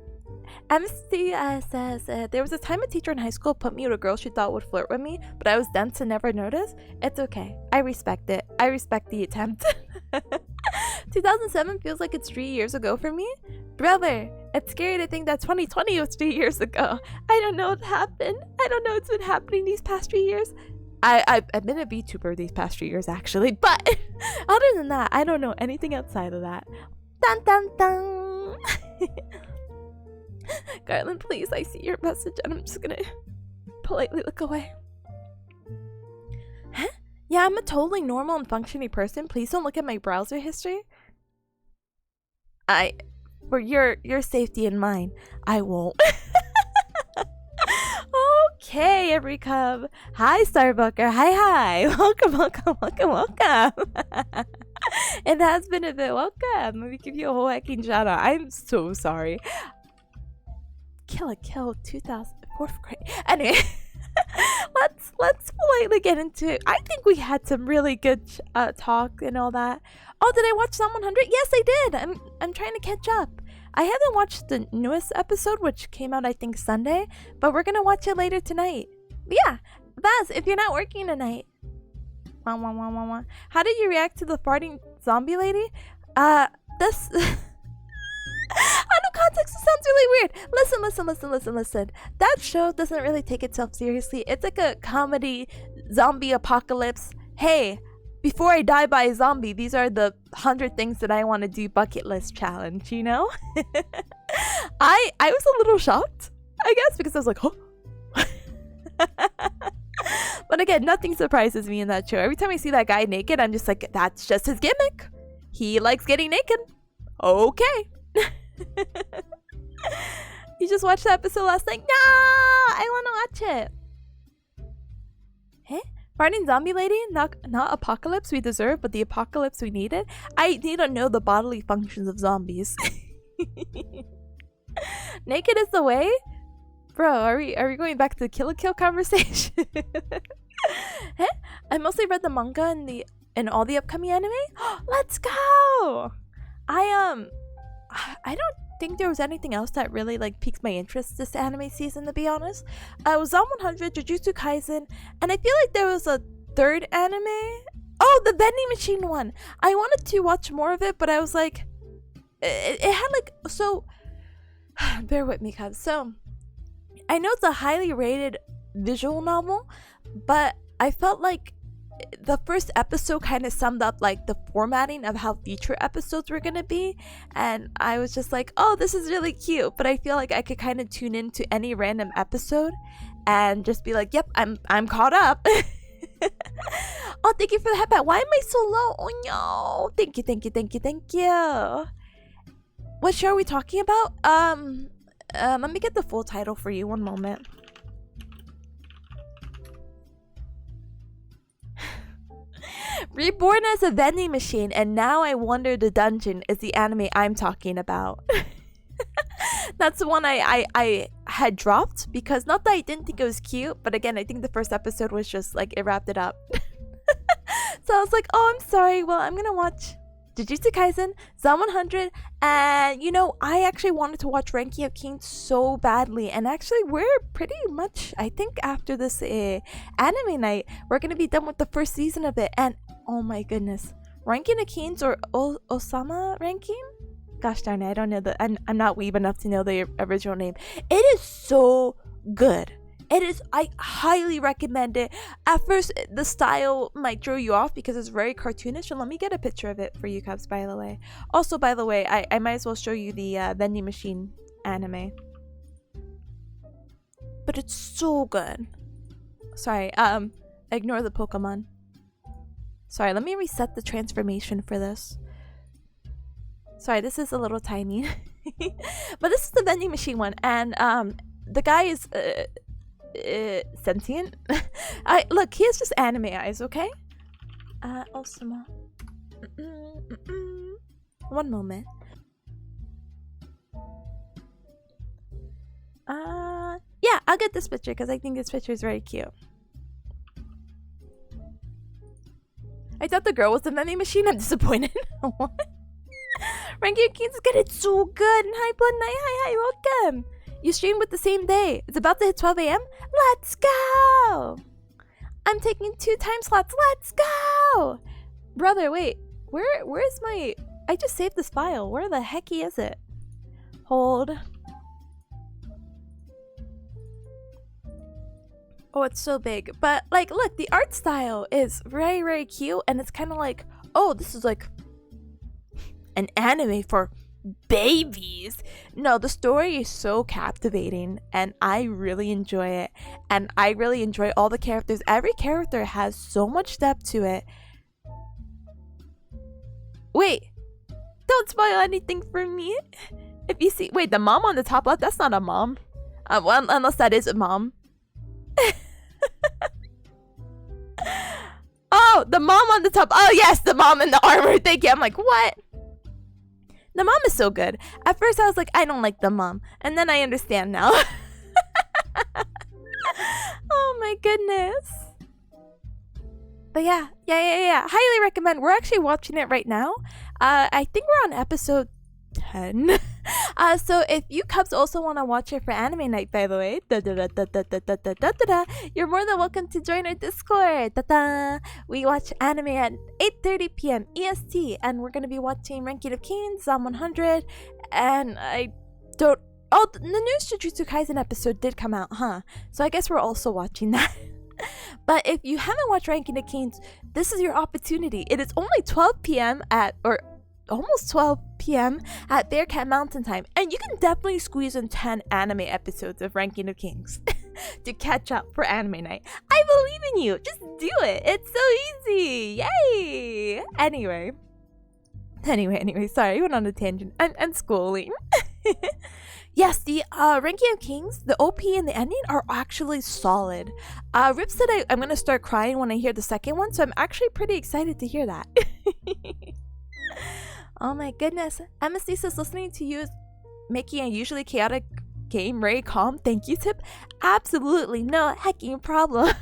MC says, there was a time a teacher in high school put me with a girl she thought would flirt with me, but I was dense and never noticed. It's okay. I respect it. I respect the attempt. 2007 feels like it's 3 years ago for me. Brother, it's scary to think that 2020 was 3 years ago. I don't know what happened. I don't know what's been happening these past 3 years. I've been a VTuber these past 3 years, actually, but other than that, I don't know anything outside of that. Dun dun dun! Garland, please, I see your message and I'm just gonna politely look away. Huh? Yeah, I'm a totally normal and functioning person. Please don't look at my browser history. For your safety and mine, I won't. Okay, every cub. Hi, Starbucker. Hi. Welcome. It has been a bit. Welcome. Let me give you a whole hecking shout out. I'm so sorry. Kill la Kill 4th grade. Anyway, let's politely get into it. I think we had some really good talk and all that. Oh, did I watch Psalm 100? Yes, I did. I'm trying to catch up. I haven't watched the newest episode, which came out I think Sunday, but we're gonna watch it later tonight. But yeah, Baz, if you're not working tonight, how did you react to the farting zombie lady? This. Out of context, it sounds really weird. Listen. That show doesn't really take itself seriously. It's like a comedy zombie apocalypse. Hey, before I die by a zombie, these are the 100 things that I want to do bucket list challenge, you know? I was a little shocked, I guess, because I was like, huh? But again, nothing surprises me in that show. Every time I see that guy naked, I'm just like, that's just his gimmick. He likes getting naked. Okay. You just watched the episode last night? No, I want to watch it. Hey, farting zombie lady, not apocalypse we deserve, but the apocalypse we needed. I need to know the bodily functions of zombies. Naked is the way, bro. Are we going back to the Kill la Kill conversation? Hey, I mostly read the manga and all the upcoming anime. Let's go. I don't think there was anything else that really like piqued my interest this anime season, to be honest. I was on 100, Jujutsu Kaisen, and I feel like there was a third anime. Oh, the vending machine one. I wanted to watch more of it, but I was like, it had like, so bear with me, cuz. So I know it's a highly rated visual novel, but I felt like the first episode kind of summed up like the formatting of how future episodes were gonna be, and I was just like, oh, this is really cute. But I feel like I could kind of tune into any random episode and just be like, yep, I'm caught up. Oh, thank you for the headband. Why am I so low? Oh no, thank you. What show are we talking about? Let me get the full title for you. One moment. Reborn as a vending machine, and now I wonder the dungeon is the anime I'm talking about. That's the one I had dropped because not that I didn't think it was cute, but again, I think the first episode was just like it wrapped it up. So I was like, oh, I'm sorry. Well, I'm gonna watch Jujutsu Kaisen, Zom 100, and I actually wanted to watch Ranking of Kings so badly, and actually we're pretty much, I think after this anime night, we're gonna be done with the first season of it, and oh my goodness, Ranking of Kings or Osama Ranking? Gosh darn it, I don't know I'm not weeb enough to know the original name. It is so good. It is, I highly recommend it. At first, the style might throw you off because it's very cartoonish. And let me get a picture of it for you, Cubs, by the way. Also, by the way, I might as well show you the vending machine anime. But it's so good. Sorry, ignore the Pokemon. Sorry, let me reset the transformation for this. Sorry, this is a little tiny. But this is the vending machine one. And the guy is... sentient. Look, he has just anime eyes, okay? Osama. One moment. Yeah, I'll get this picture because I think this picture is very cute. I thought the girl was the vending machine. I'm disappointed. What? Ranking of Kings is good. It's so good. And hi, Blood Knight. Hi, welcome. You streamed with the same day. It's about to hit 12 a.m. Let's go! I'm taking 2 time slots. Let's go! Brother, wait. Where's my... I just saved this file. Where the hecky is it? Hold. Oh, it's so big. But, like, look, the art style is very, very cute. And it's kind of like, oh, this is like an anime for babies. No, the story is so captivating and I really enjoy it, and I really enjoy all the characters. Every character has so much depth to it. Wait, don't spoil anything for me. If you see, wait, the mom on the top left, that's not a mom. Well, unless that is a mom. Oh, the mom on the top. Oh yes, the mom in the armor. Thank you. I'm like, what? The mom is so good. At first I was like, I don't like the mom. And then I understand now. Oh my goodness. But yeah. Highly recommend. We're actually watching it right now. I think we're on episode 10. So if you Cubs also want to watch it for anime night, by the way, you're more than welcome to join our Discord. We watch anime at 8:30 p.m. EST, and we're gonna be watching Ranking of Kings, Zom 100, and I don't. Oh, the new Jujutsu Kaisen episode did come out, huh? So I guess we're also watching that. But if you haven't watched Ranking of Kings, this is your opportunity. It is only 12 p.m. or almost 12 p.m. at Bearcat Mountain Time, and you can definitely squeeze in 10 anime episodes of Ranking of Kings to catch up for anime night. I believe in you. Just do it. It's so easy. Yay! Anyway, sorry, I went on a tangent. I'm schooling. Yes, the Ranking of Kings, the OP and the ending are actually solid. Rip said I'm gonna start crying when I hear the second one, so I'm actually pretty excited to hear that. Oh my goodness. MSD says listening to you is making a usually chaotic game very calm. Thank you, Tip. Absolutely no hecking problem.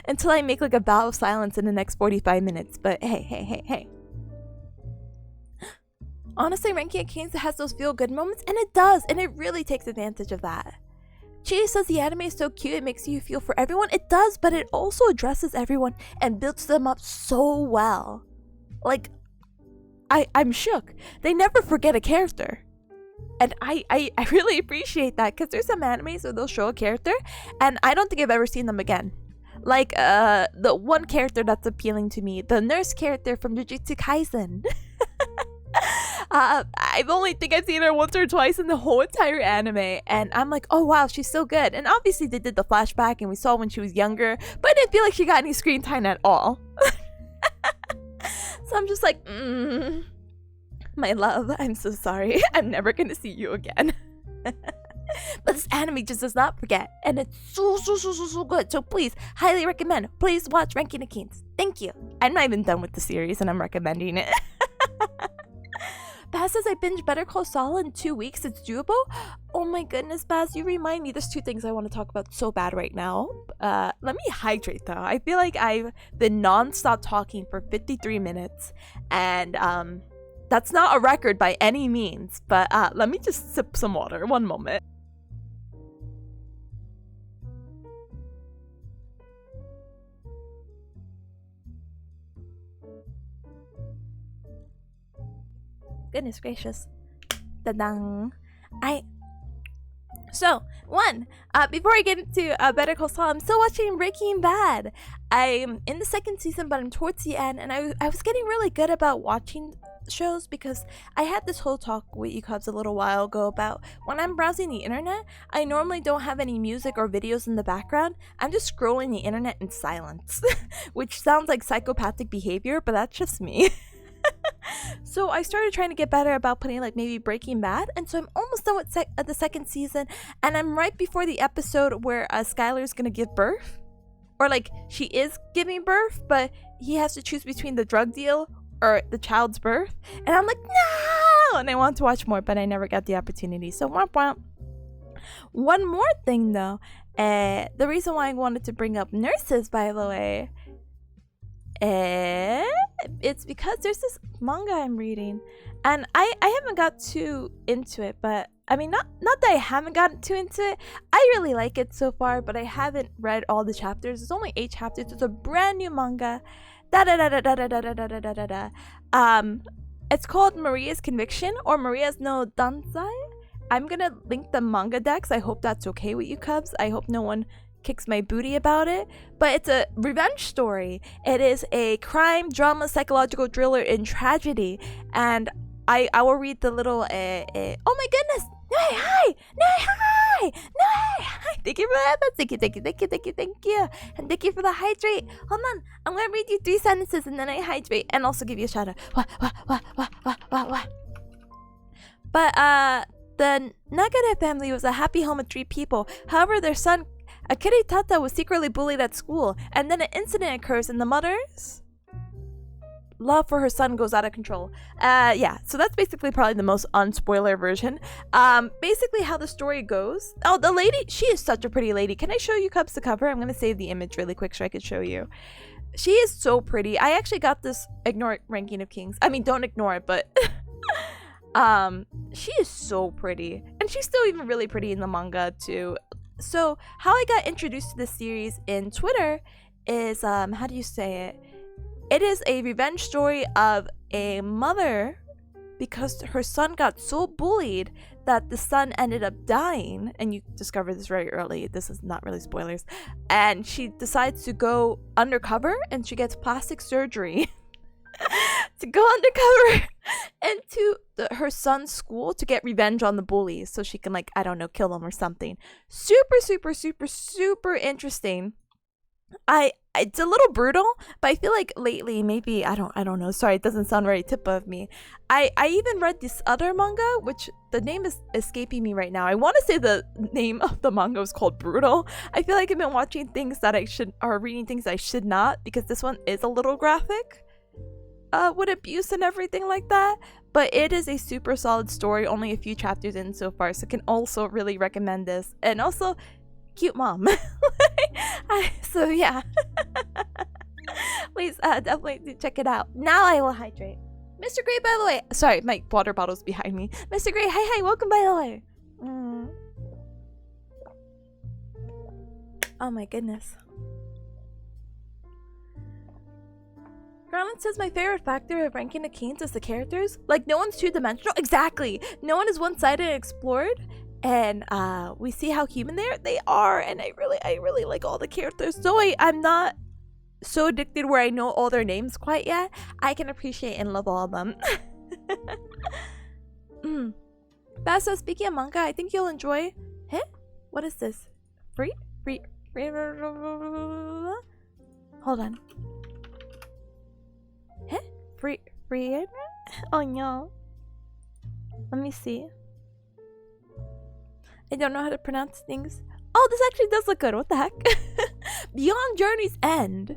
Until I make like a vow of silence in the next 45 minutes. But hey. Honestly, Ranking of Kings has those feel-good moments, and it does, and it really takes advantage of that. Chi says the anime is so cute, it makes you feel for everyone. It does, but it also addresses everyone and builds them up so well. Like, I'm shook. They never forget a character. And I really appreciate that, because there's some animes where they'll show a character, and I don't think I've ever seen them again. Like, the one character that's appealing to me, the nurse character from Jujutsu Kaisen. I only think I've seen her once or twice in the whole entire anime, and I'm like, oh wow, she's so good. And obviously they did the flashback and we saw when she was younger, but I didn't feel like she got any screen time at all. So I'm just like, my love, I'm so sorry. I'm never gonna see you again. But this anime just does not forget, and it's so good. So please, highly recommend. Please watch Ranking the Kings. Thank you. I'm not even done with the series, and I'm recommending it. Baz says I binge Better Call Saul in 2 weeks. It's doable. Oh my goodness, Baz, you remind me. There's 2 things I want to talk about so bad right now. Let me hydrate though. I feel like I've been non-stop talking for 53 minutes, and that's not a record by any means. But let me just sip some water. One moment. Goodness gracious. Da-dang. Before I get into Better Call Saul, I'm still watching Breaking Bad. I'm in the 2nd season, but I'm towards the end, and I was getting really good about watching shows because I had this whole talk with you cubs a little while ago about when I'm browsing the internet, I normally don't have any music or videos in the background. I'm just scrolling the internet in silence, which sounds like psychopathic behavior, but that's just me. So I started trying to get better about putting like maybe Breaking Bad, and so I'm almost done with the 2nd season, and I'm right before the episode where Skylar's gonna give birth, or like she is giving birth, but he has to choose between the drug deal or the child's birth, and I'm like, no, and I want to watch more, but I never got the opportunity. So womp womp. One more thing though, the reason why I wanted to bring up nurses, by the way, it's because there's this manga I'm reading, and I haven't got too into it, but I mean, not that I haven't gotten too into it. I really like it so far, but I haven't read all the chapters. It's only 8 chapters. It's a brand new manga. It's called Maria's Conviction, or Maria's no Dansai. I'm gonna link the manga decks. I hope that's okay with you cubs. I hope no one kicks my booty about it, but it's a revenge story. It is a crime drama psychological thriller in tragedy, and I will read the little oh my goodness, hi, thank you for that, thank you, and thank you for the hydrate. Hold on, I'm gonna read you 3 sentences and then I hydrate and also give you a shout out. What. But the Nagare family was a happy home of 3 people. However, their son Akiri Tata was secretly bullied at school, and then an incident occurs and the mother's love for her son goes out of control. So that's basically probably the most unspoiler version. Basically how the story goes. Oh, the lady, she is such a pretty lady. Can I show you cubs the cover? I'm gonna save the image really quick so I could show you. She is so pretty. I actually got this, ignore Ranking of Kings. I mean, don't ignore it, but she is so pretty, and she's still even really pretty in the manga too. So how I got introduced to this series in Twitter is how do you say it? It is a revenge story of a mother because her son got so bullied that the son ended up dying, and you discover this very early. This is not really spoilers. And she decides to go undercover, and she gets plastic surgery to go undercover into her son's school to get revenge on the bullies so she can, like, I don't know, kill them or something. Super interesting. It's a little brutal, but I feel like lately maybe I don't know. Sorry, it doesn't sound very tip of me. I even read this other manga, which the name is escaping me right now. I want to say the name of the manga is called Brutal. I feel like I've been watching things that I should, or reading things I should not, because this one is a little graphic, with abuse and everything like that. But it is a super solid story, only a few chapters in so far, so can also really recommend this. And also, cute mom. So yeah. Please definitely do check it out. Now I will hydrate. Mr. Gray, by the way. Sorry, my water bottle's behind me. Mr. Gray, hi, welcome by the way. Oh my goodness. Garland says my favorite factor of Ranking the Kings is the characters. Like, no one's two-dimensional. Exactly. No one is one-sided and explored. And we see how human they are, and I really like all the characters. So I'm not so addicted where I know all their names quite yet. I can appreciate and love all of them. Basa, speaking of manga, I think you'll enjoy. Huh? What is this? Free? Hold on. Huh? Free? Oh no. Let me see. I don't know how to pronounce things. Oh, this actually does look good. What the heck? Beyond Journey's End.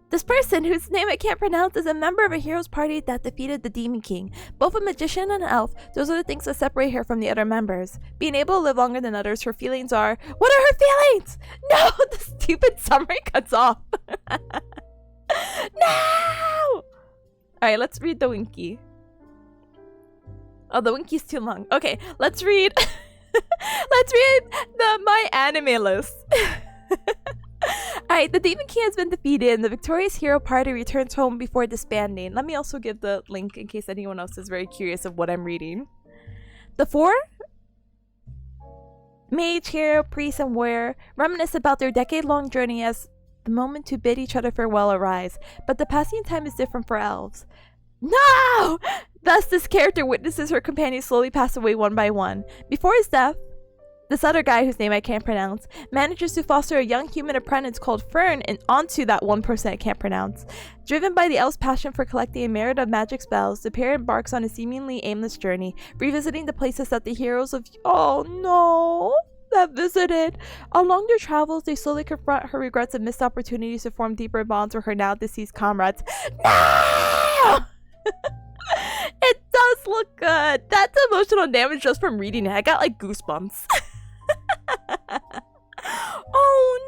This person, whose name I can't pronounce, is a member of a hero's party that defeated the Demon King. Both a magician and an elf, those are the things that separate her from the other members. Being able to live longer than others, her feelings are... What are her feelings? No! The stupid summary cuts off. No! Alright, let's read the Winky. Oh, the Winky's too long. Okay, let's read... let's read my anime list. Alright, the Demon King has been defeated and the victorious hero party returns home before disbanding. Let me also give the link in case anyone else is very curious of what I'm reading. The four mage, hero, priest, and warrior reminisce about their decade-long journey as the moment to bid each other farewell arrives. But the passing time is different for elves. No! Thus, this character witnesses her companions slowly pass away one by one. Before his death, this other guy, whose name I can't pronounce, manages to foster a young human apprentice called Fern and onto that one person I can't pronounce. Driven by the elf's passion for collecting a myriad of magic spells, the pair embarks on a seemingly aimless journey, revisiting the places that the heroes of have visited. Along their travels, they slowly confront her regrets and missed opportunities to form deeper bonds with her now deceased comrades. No! It does look good. That's emotional damage just from reading it. I got like goosebumps. Oh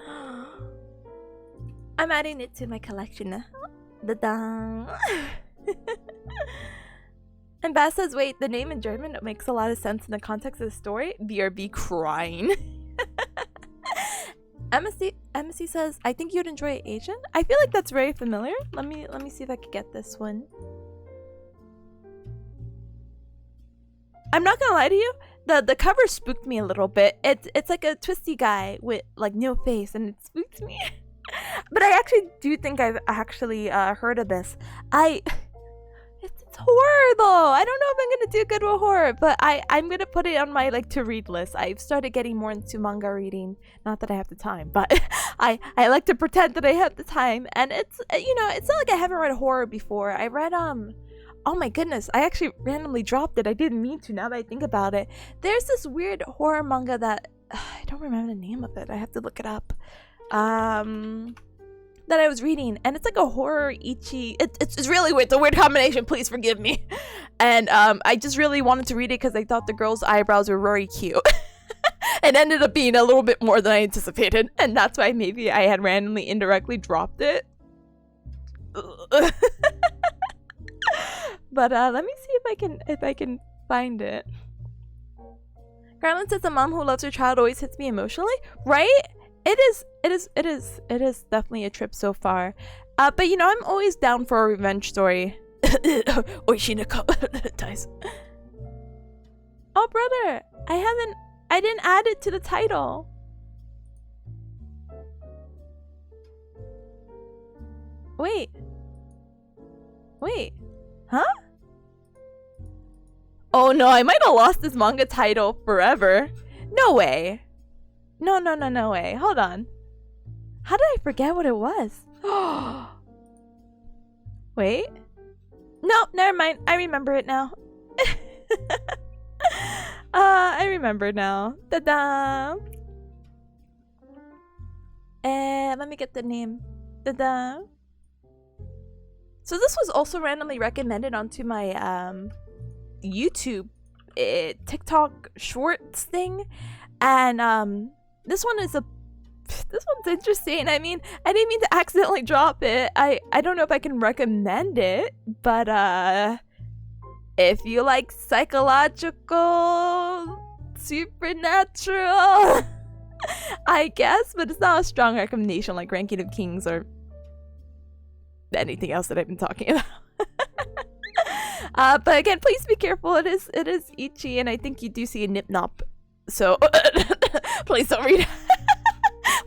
no! I'm adding it to my collection. Da-da. And Bass says, wait, the name in German makes a lot of sense in the context of the story. BRB crying. MSC says, I think you'd enjoy Asian. I feel like that's very familiar. Let me see if I can get this one. I'm not gonna lie to you, the cover spooked me a little bit. It's like a twisty guy with like no face, and it spooked me. But I actually do think I've actually heard of this. It's horror though. I don't know if I'm gonna do good with horror, but I'm gonna put it on my like to read list. I've started getting more into manga reading. Not that I have the time, but I like to pretend that I have the time. And it's it's not like I haven't read horror before. I read oh my goodness, I actually randomly dropped it. I didn't mean to now that I think about it. There's this weird horror manga that I don't remember the name of it. I have to look it up. That I was reading, and it's like a horror ichi. It's really weird. It's a weird combination. Please forgive me. And I just really wanted to read it because I thought the girl's eyebrows were very cute. It ended up being a little bit more than I anticipated, and that's why maybe I had randomly indirectly dropped it. But let me see if I can find it. Garland says, a mom who loves her child always hits me emotionally, right? It is definitely a trip so far. But I'm always down for a revenge story. Oishinako dies. Oh brother, I didn't add it to the title. Wait, huh? Oh no, I might have lost this manga title forever. No way. No way. Hold on. How did I forget what it was? Wait. No, never mind. I remember it now. I remember now. Ta-da! Let me get the name. Ta-da! So this was also randomly recommended onto my YouTube TikTok shorts thing. And this one's interesting. I mean, I didn't mean to accidentally drop it. I don't know if I can recommend it, but if you like psychological, supernatural, I guess, but it's not a strong recommendation like Ranking of Kings or anything else that I've been talking about. But again, please be careful. It is itchy, and I think you do see a nip nop. So please don't read.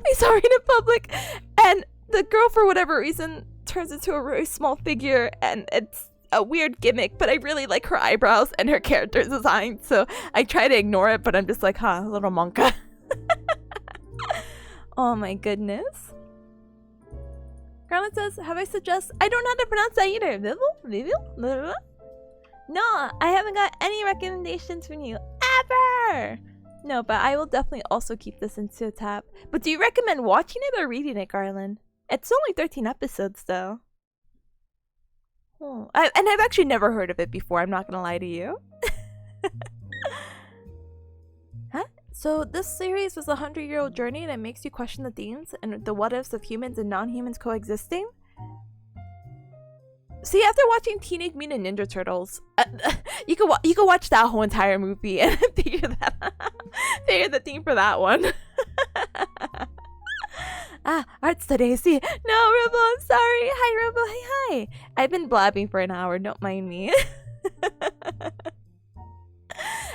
Please don't read in public. And the girl, for whatever reason, turns into a really small figure, and it's a weird gimmick. But I really like her eyebrows and her character design, so I try to ignore it. But I'm just like, huh, little monka. Oh my goodness. Grandma says, have I suggest? I don't know how to pronounce that either. No, I haven't got any recommendations from you ever. No, but I will definitely also keep this into a tab. But do you recommend watching it or reading it, Garland? It's only 13 episodes, though. Oh, and I've actually never heard of it before. I'm not gonna lie to you. Huh? So this series was a 100-year-old journey, and it makes you question the themes and the what-ifs of humans and non-humans coexisting. See, after watching Teenage Mutant Ninja Turtles, you could watch that whole entire movie and figure the theme for that one. Art study. See, no, Robo, I'm sorry. Hi, Robo. Hi. I've been blabbing for an hour. Don't mind me.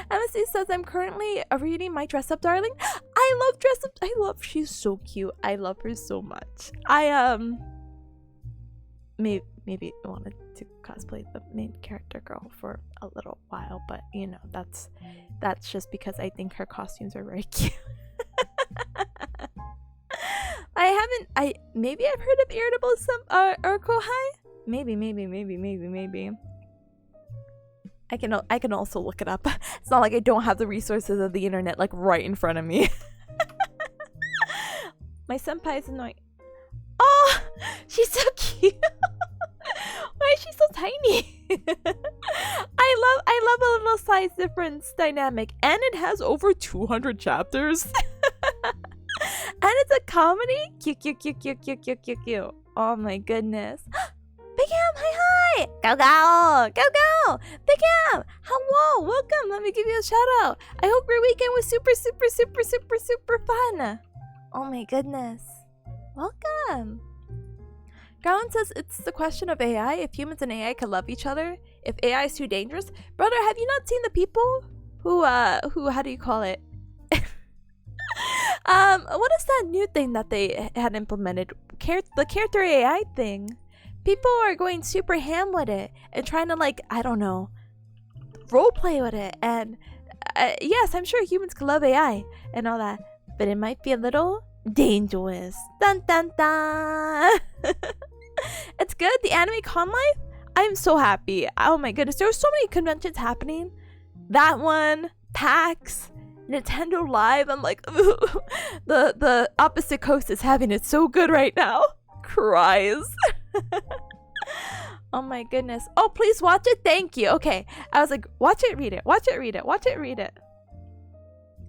MSC says I'm currently reading My Dress Up Darling. I love Dress Up. She's so cute. I love her so much. Maybe wanted to cosplay the main character girl for a little while, but you know, that's just because I think her costumes are very cute. Maybe I've heard of Irritable or Kohai. Maybe. I can also look it up. It's not like I don't have the resources of the internet like right in front of me. My senpai is annoying. Oh, she's so cute. Why is she so tiny? I love a little size difference dynamic, and it has over 200 chapters. And it's a comedy. Cute. Oh my goodness. Big Am, hi. Go. Big Am, hello, welcome. Let me give you a shout out. I hope your weekend was super fun. Oh my goodness. Welcome. Garland says it's the question of AI. If humans and AI could love each other, if AI is too dangerous. Brother, have you not seen the people who how do you call it? What is that new thing that they had implemented? The character AI thing. People are going super ham with it and trying to, like, I don't know, roleplay with it. And yes, I'm sure humans could love AI and all that, but it might be a little dangerous. Dun dun dun. It's good. The anime con life, I'm so happy. Oh my goodness, there were so many conventions happening. That one, PAX, Nintendo Live. I'm like, the opposite coast is having it so good right now. Cries. Oh my goodness. Oh, please watch it. Thank you. Okay, I was like, watch it, read it.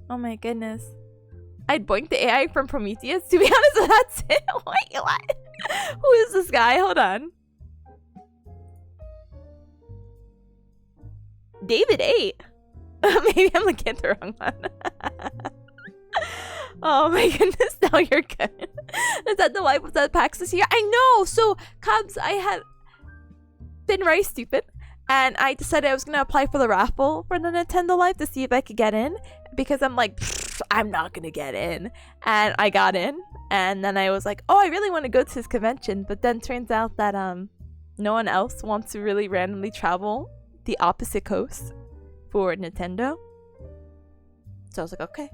Oh my goodness. I'd boink the AI from Prometheus. To be honest, that's it. Wait, what? Who is this guy? Hold on. David 8. Maybe I'm looking at the wrong one. Oh my goodness, now you're good. Is that the life of that PAX this year? I know! So, Cubs, I had been very stupid, and I decided I was going to apply for the raffle for the Nintendo Live to see if I could get in, because I'm like, I'm not going to get in. And I got in, and then I was like, oh, I really want to go to this convention, but then turns out that no one else wants to really randomly travel the opposite coast for Nintendo. So I was like, okay.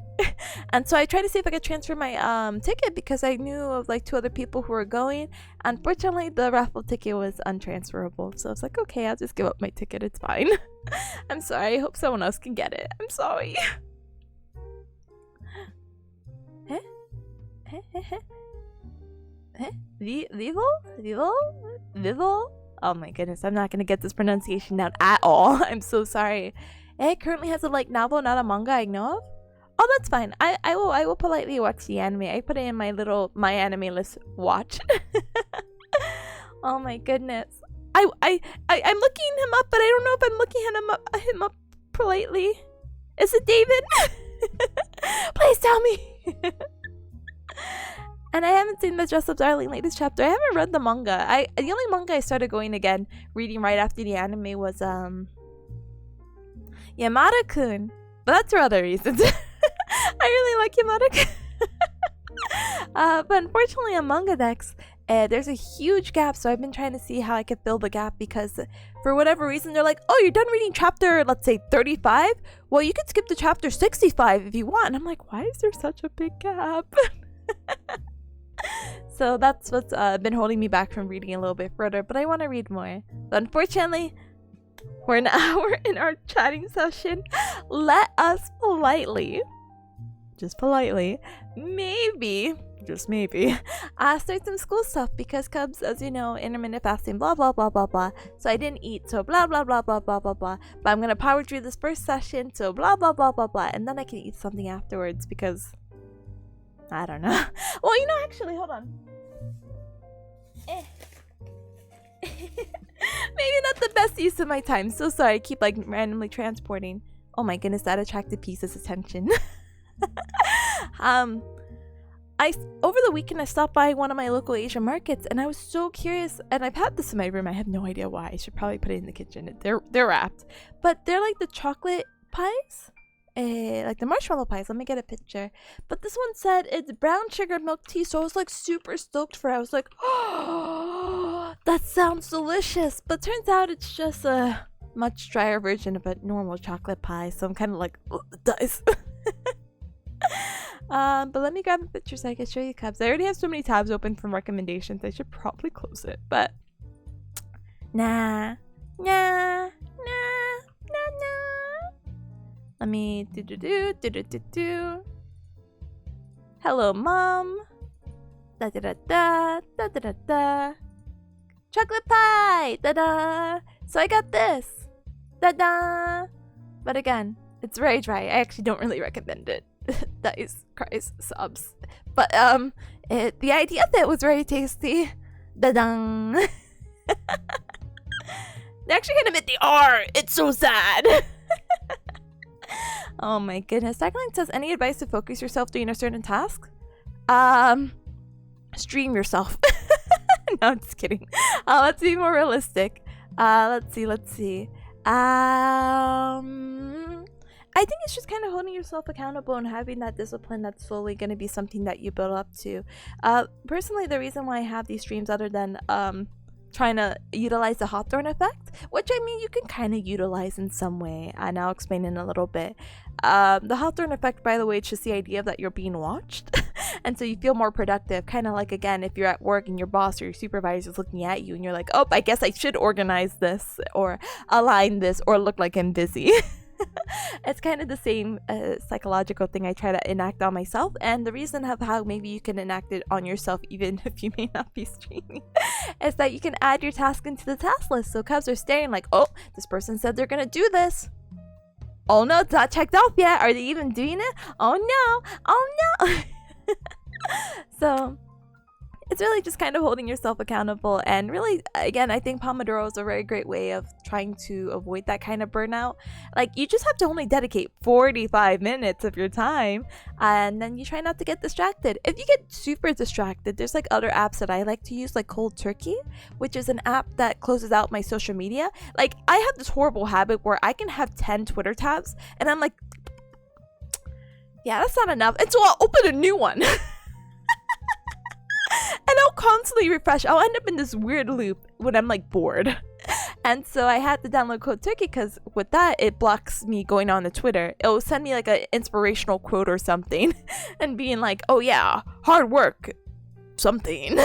And so I tried to see if I could transfer my ticket because I knew of like 2 other people who were going. Unfortunately, the raffle ticket was untransferable. So I was like, okay, I'll just give up my ticket. It's fine. I'm sorry. I hope someone else can get it. I'm sorry. Vivo? Oh my goodness. I'm not going to get this pronunciation down at all. I'm so sorry. It currently has a like novel, not a manga I know of. Oh, that's fine. I will politely watch the anime. I put it in my little my anime list watch. Oh my goodness. I'm looking him up, but I don't know if I'm looking him up politely. Is it David? Please tell me. And I haven't seen the Dress Up Darling latest chapter. I haven't read the manga. The only manga I started reading right after the anime was Yamada-kun, but that's for other reasons. I really like Yamada-kun. But unfortunately on Manga Dex, there's a huge gap, so I've been trying to see how I can fill the gap because for whatever reason they're like, oh, you're done reading chapter, let's say 35? Well, you could skip to chapter 65 if you want. And I'm like, why is there such a big gap? So that's what's been holding me back from reading a little bit further, but I want to read more. But unfortunately, We're an hour in our chatting session. Let us politely, just politely, maybe, just maybe, start some school stuff because Cubs, as you know, intermittent fasting, blah, blah, blah, blah, blah. So I didn't eat, so blah, blah, blah, blah, blah, blah, blah. But I'm going to power through this first session, so blah, blah, blah, blah, blah. And then I can eat something afterwards because, I don't know. Well, you know, actually, hold on. Maybe not the best use of my time. So sorry, I keep like randomly transporting. Oh my goodness, that attracted Pisa's attention. Over the weekend I stopped by one of my local Asian markets and I was so curious, and I've had this in my room. I have no idea why. I should probably put it in the kitchen. They're wrapped, but they're like the chocolate pies, like the marshmallow pies. Let me get a picture. But this one said it's brown sugar milk tea, so I was like super stoked for it. I was like, oh, that sounds delicious. But turns out it's just a much drier version of a normal chocolate pie, so I'm kind of like, oh, it dies. But let me grab a picture so I can show you Cubs. I already have so many tabs open from recommendations. I should probably close it, but nah. Let me do. Hello, mom. Da da da da da da da da. Chocolate pie. Da da. So I got this. Da da. But again, it's very dry. I actually don't really recommend it. Dies, cries, sobs. But the idea of it was very tasty. Da-dang. They actually kind of hit the R. It's so sad. Oh my goodness. Tackling says, any advice to focus yourself doing a certain task? Stream yourself. No, I'm just kidding. Let's be more realistic. Let's see. I think it's just kind of holding yourself accountable and having that discipline that's slowly going to be something that you build up to. Personally, the reason why I have these streams, other than trying to utilize the Hawthorne effect, which I mean you can kind of utilize in some way, and I'll explain in a little bit. The Hawthorne effect, by the way, it's just the idea that you're being watched and so you feel more productive. Kind of like, again, if you're at work and your boss or your supervisor is looking at you and you're like, oh, I guess I should organize this or align this or look like I'm busy. It's kind of the same psychological thing I try to enact on myself, and the reason of how maybe you can enact it on yourself even if you may not be streaming is that you can add your task into the task list. So Cubs are staring like, oh, this person said they're gonna do this. Oh no, it's not checked off yet. Are they even doing it? Oh no. So it's really just kind of holding yourself accountable, and really, again, I think Pomodoro is a very great way of trying to avoid that kind of burnout. Like, you just have to only dedicate 45 minutes of your time, and then you try not to get distracted. If you get super distracted, there's like other apps that I like to use, like Cold Turkey, which is an app that closes out my social media. Like, I have this horrible habit where I can have 10 Twitter tabs, and I'm like, yeah, that's not enough, and so I'll open a new one. And I'll constantly refresh. I'll end up in this weird loop when I'm like bored. And so I had to download Code Turkey because with that, it blocks me going on to Twitter. It'll send me like an inspirational quote or something and being like, oh yeah, hard work, something.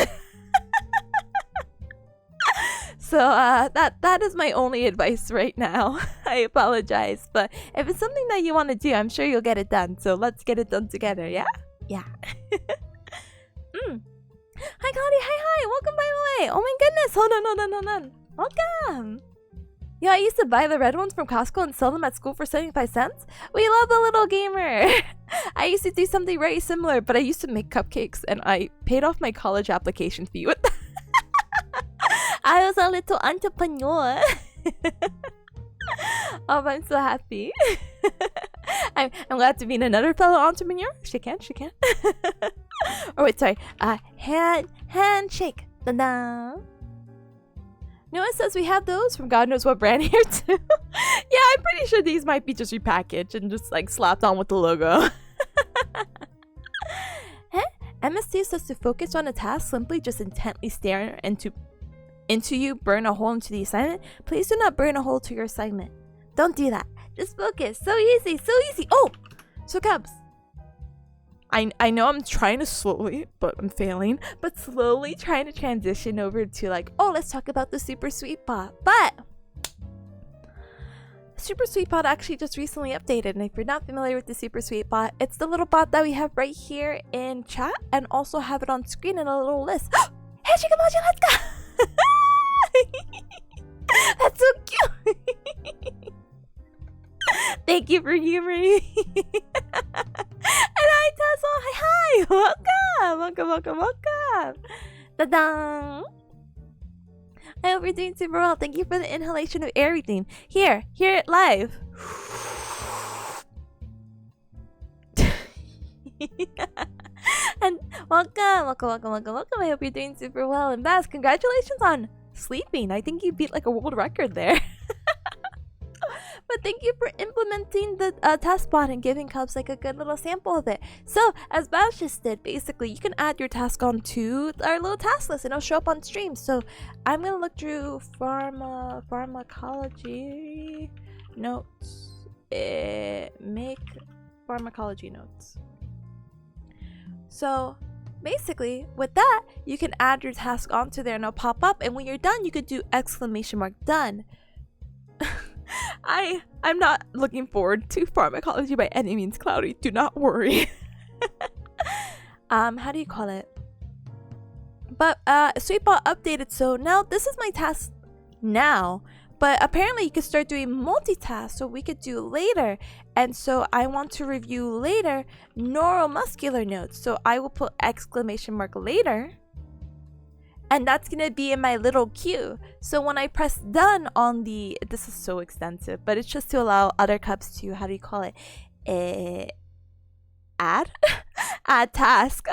So that is my only advice right now. I apologize. But if it's something that you want to do, I'm sure you'll get it done. So let's get it done together, yeah? Yeah. Hi Claudia, hi, welcome by the way. Oh my goodness, hold on. Welcome. Yeah, I used to buy the red ones from Costco and sell them at school for 75 cents. We love the little gamer. I used to do something very similar, but I used to make cupcakes and I paid off my college application fee with that. I was a little entrepreneur. Oh, I'm so happy. I'm glad to meet another fellow entrepreneur. She can. Oh wait, sorry. Handshake. Da-da. Noah says we have those from God knows what brand here too. Yeah, I'm pretty sure these might be just repackaged and just like slapped on with the logo. MST says to focus on a task, simply just intently stare into you, burn a hole into the assignment. Please do not burn a hole to your assignment. Don't do that. Just focus. So easy. Oh! So Cubs, I know I'm trying to slowly, but I'm failing, but slowly trying to transition over to like, oh, let's talk about the super sweet pot. But Super Sweet Bot actually just recently updated, and if you're not familiar with the Super Sweet Bot, it's the little bot that we have right here in chat, and also have it on screen in a little list. Hey, Shikamaji, let's go! That's so cute! Thank you for humoring me. And hi, Tassel! Hi! Welcome! Ta-da! I hope you're doing super well. Thank you for the inhalation of everything. Hear it live. And welcome. I hope you're doing super well. And Bass, congratulations on sleeping. I think you beat like a world record there. But thank you for implementing the task bot and giving Cubs like a good little sample of it. So, as Bash just did, basically, you can add your task onto our little task list and it'll show up on stream. So, I'm going to look through pharmacology notes. Make pharmacology notes. So, basically, with that, you can add your task onto there and it'll pop up. And when you're done, you could do ! Done. I'm not looking forward to pharmacology by any means, Cloudy. Do not worry. How do you call it? But Sweetbot updated, so now this is my task now. But apparently you could start doing multitask, so we could do later. And so I want to review later neuromuscular notes. So I will put ! later. And that's gonna be in my little queue. So when I press done on the, this is so extensive, but it's just to allow other cups to, how do you call it? Add task.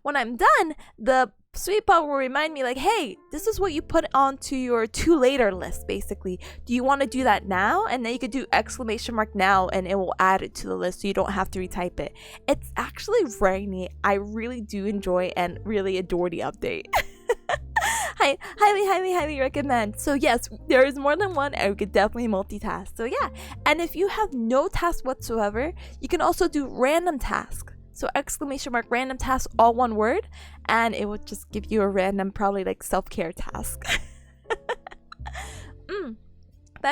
When I'm done, the Sweetbot will remind me like, hey, this is what you put onto your to later list, basically. Do you want to do that now? And then you could do ! now and it will add it to the list so you don't have to retype it. It's actually very neat. I really do enjoy and really adore the update. Highly recommend. So yes, there is more than one and we could definitely multitask. So yeah, and if you have no task whatsoever, you can also do random task. So ! Random task, all one word, and it will just give you a random, probably like self-care task.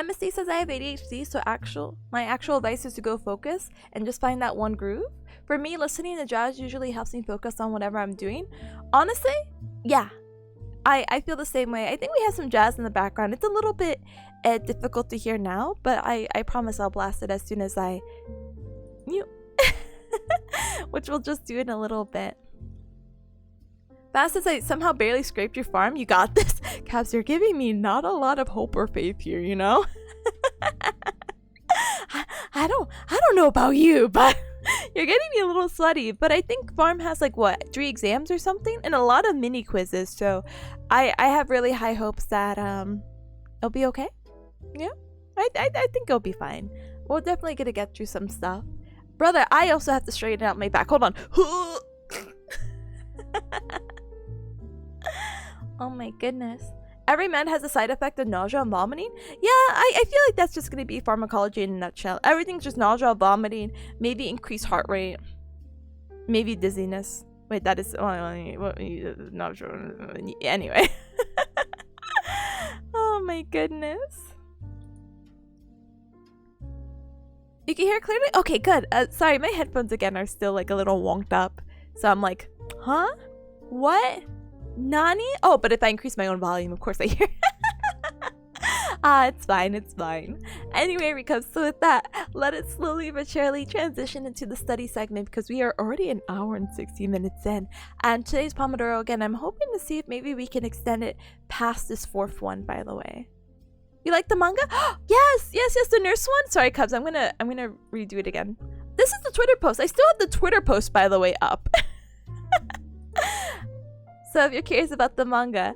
Misty says I have ADHD, so my actual advice is to go focus and just find that one groove. For me, listening to jazz usually helps me focus on whatever I'm doing. Honestly, yeah. I feel the same way. I think we have some jazz in the background. It's a little bit difficult to hear now, but I promise I'll blast it as soon as I mute. Which we'll just do in a little bit. Fast as I somehow barely scraped your farm, you got this. Cabs, you're giving me not a lot of hope or faith here, you know? I don't know about you, but you're getting me a little sweaty. But I think farm has like what, 3 exams or something, and a lot of mini quizzes. So I have really high hopes that it'll be okay. Yeah, I think it'll be fine. We're definitely gonna get through some stuff. Brother, I also have to straighten out my back. Hold on. Oh my goodness. Every man has a side effect of nausea and vomiting? Yeah, I feel like that's just going to be pharmacology in a nutshell. Everything's just nausea, vomiting, maybe increased heart rate, maybe dizziness. Wait, that is... not sure. Anyway. Oh my goodness. You can hear clearly? Okay, good. Sorry, my headphones again are still like a little wonked up. So I'm like, huh? What? Nani? Oh, but if I increase my own volume, of course I hear. It's fine. Anyway, Rico, so with that, let it slowly but surely transition into the study segment because we are already an hour and 60 minutes in. And today's Pomodoro, again, I'm hoping to see if maybe we can extend it past this 4th one, by the way. You like the manga? Yes, the nurse one. Sorry, Cubs, I'm gonna redo it again. This is the Twitter post. I still have the Twitter post, by the way, up. So if you're curious about the manga,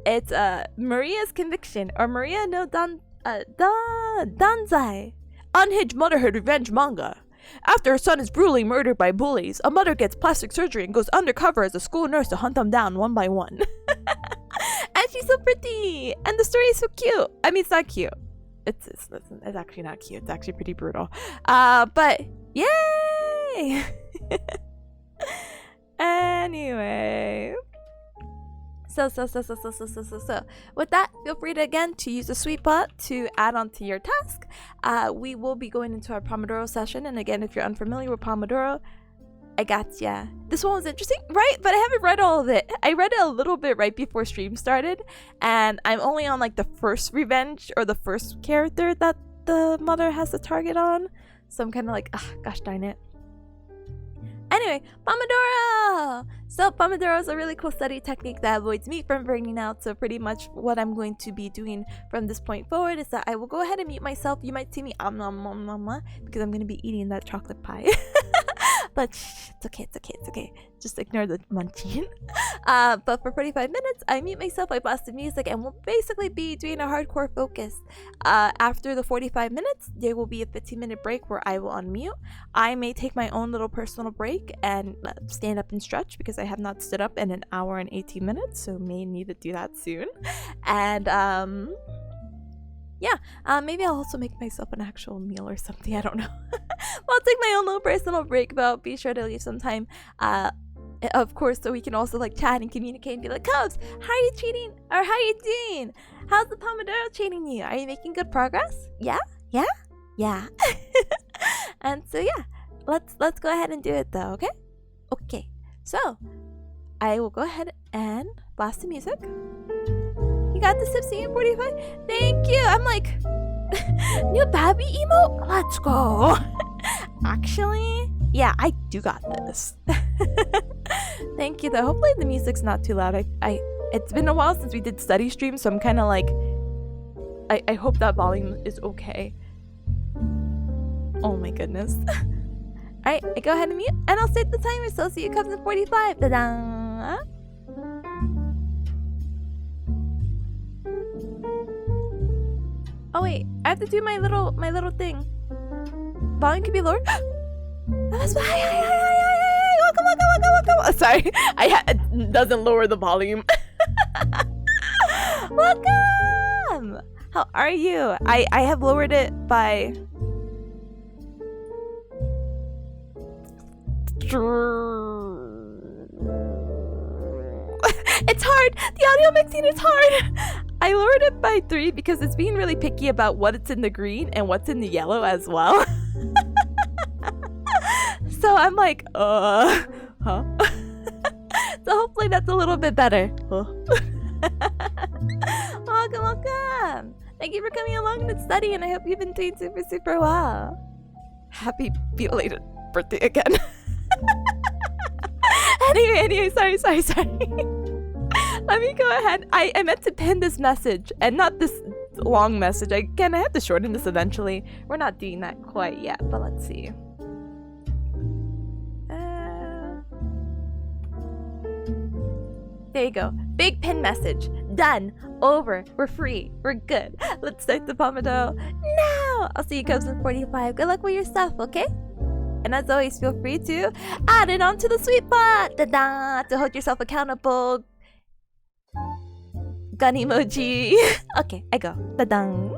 it's Maria's Conviction, or Maria no Danzai, unhinged motherhood revenge manga. After her son is brutally murdered by bullies, a mother gets plastic surgery and goes undercover as a school nurse to hunt them down one by one. And she's so pretty, and the story is so cute. I mean, it's not cute. It's actually not cute. It's actually pretty brutal. But yay! Anyway. So. With that, feel free to again to use the sweet spot to add on to your task. We will be going into our Pomodoro session, and again, if you're unfamiliar with Pomodoro, I gotcha. This one was interesting, right? But I haven't read all of it. I read it a little bit right before stream started, and I'm only on like the first revenge or the first character that the mother has the target on. So I'm kind of like, gosh darn it. Anyway, Pomodoro! So Pomodoro is a really cool study technique that avoids me from burning out. So pretty much what I'm going to be doing from this point forward is that I will go ahead and mute myself. You might see me because I'm going to be eating that chocolate pie. But shh, it's okay. Just ignore the munching. But for 45 minutes, I mute myself, I blast the music, and we'll basically be doing a hardcore focus. After the 45 minutes, there will be a 15-minute break where I will unmute. I may take my own little personal break and stand up and stretch because I have not stood up in an hour and 18 minutes, so may need to do that soon. And maybe I'll also make myself an actual meal or something. I don't know. I'll take my own little personal break, but I'll be sure to leave some time, of course, so we can also like chat and communicate and be like, Cubs, how are you treating, or how are you doing? How's the Pomodoro treating you? Are you making good progress? Yeah. And so yeah, let's go ahead and do it though. Okay. So I will go ahead and blast the music. You got the Sipsy in 45? Thank you. I'm like, new Babby emote? Let's go. Actually, yeah, I do got this. Thank you though. Hopefully the music's not too loud. It's been a while since we did study streams, so I'm kind of like, I hope that volume is okay. Oh my goodness. Alright, I go ahead and mute, and I'll set the timer so see it comes in 45. Ta-da! Oh wait, I have to do my little thing. Volume can be lowered. Welcome. Sorry, it doesn't lower the volume. Welcome. How are you? I have lowered it by. It's hard. The audio mixing is hard. I lowered it by 3 because it's being really picky about what's in the green and what's in the yellow as well. So I'm like, huh? So hopefully that's a little bit better. Welcome. Thank you for coming along and studying, and I hope you've been doing super well. Happy belated birthday again. Anyway, sorry. Let me go ahead. I meant to pin this message and not this long message. I have to shorten this eventually. We're not doing that quite yet, but let's see. There you go. Big pin message. Done. Over. We're free. We're good. Let's start the Pomodoro now. I'll see you guys in 45. Good luck with your stuff, okay? And as always, feel free to add it onto the sweet spot. Da-da, to hold yourself accountable. Gun emoji. Okay, I go. Da-dang.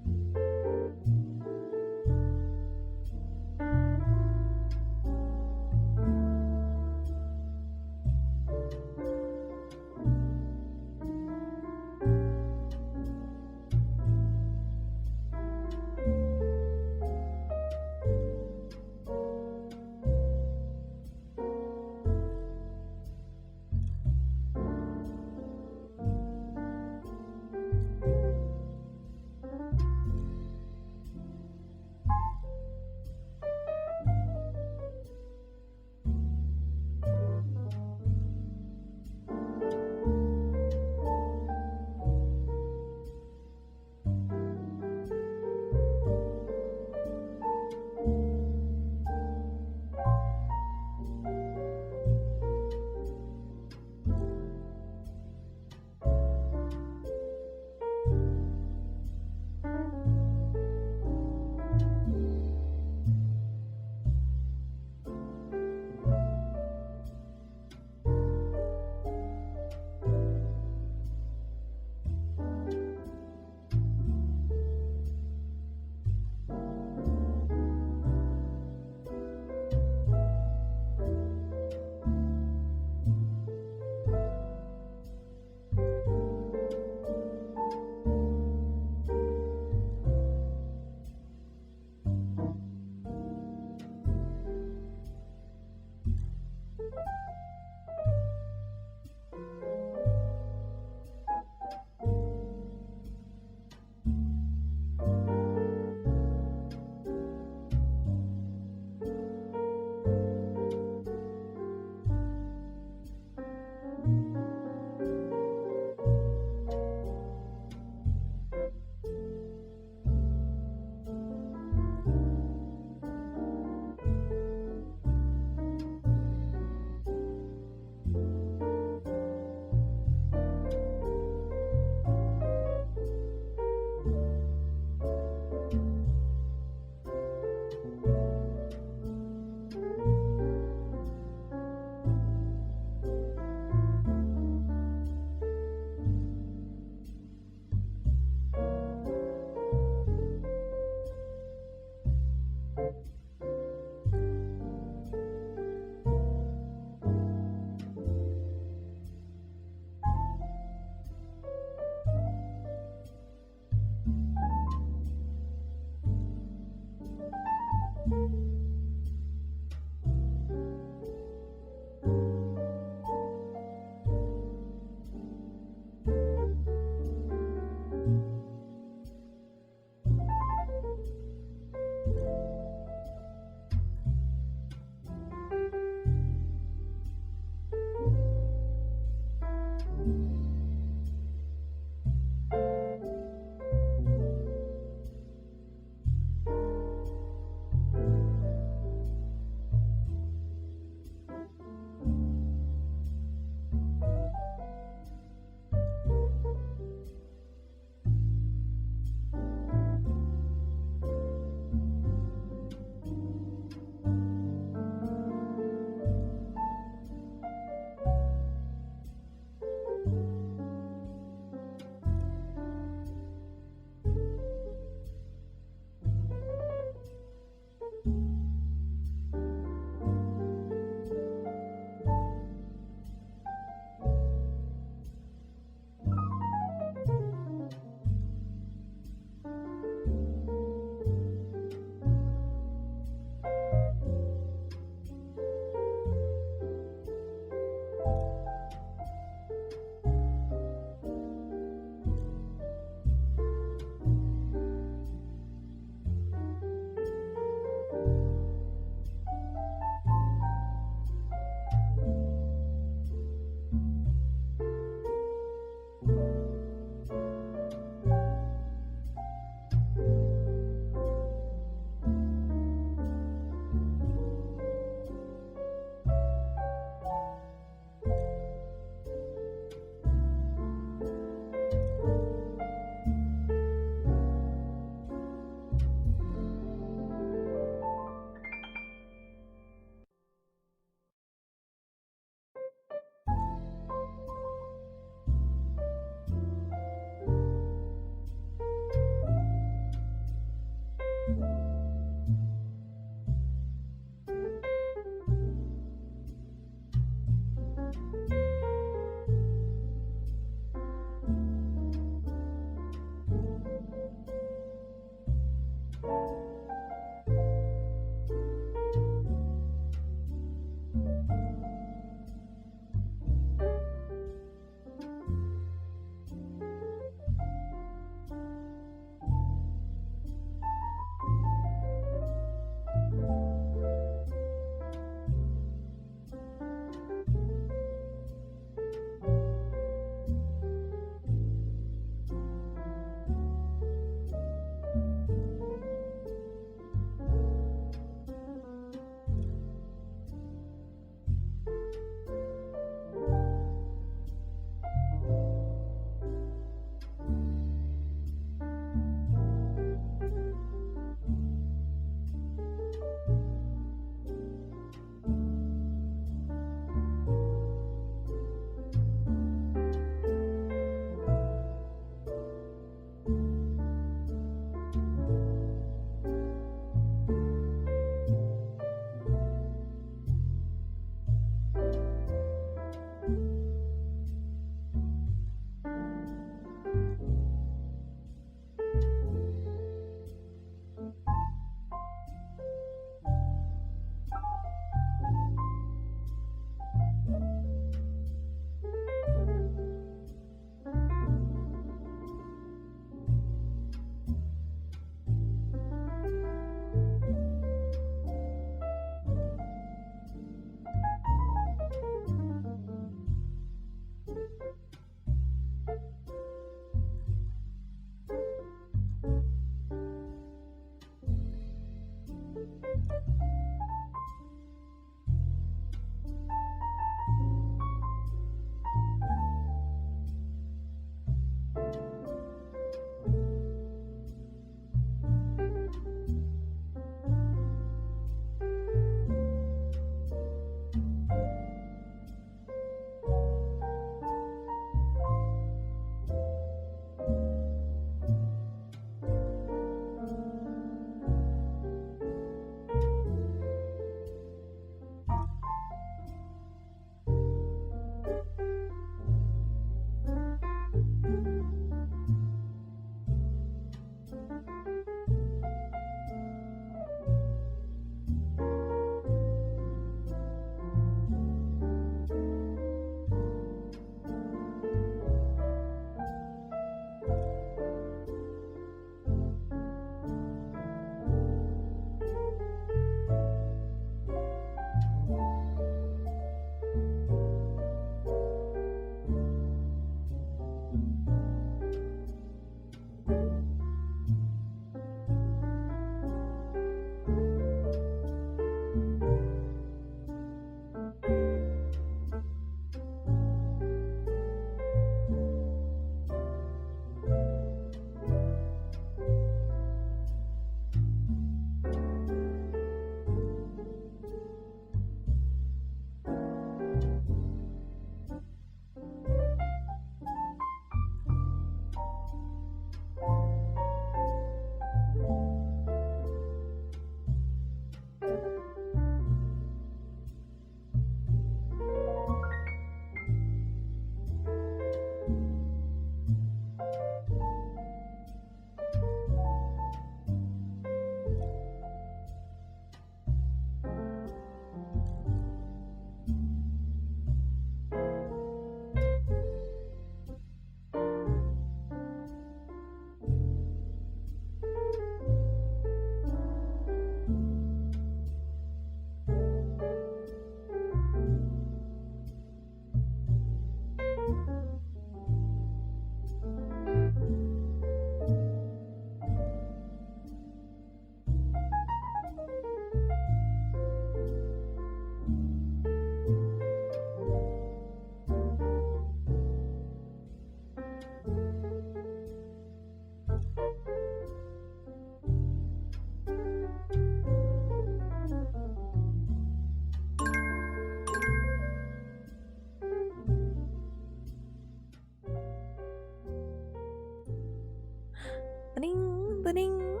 Ding.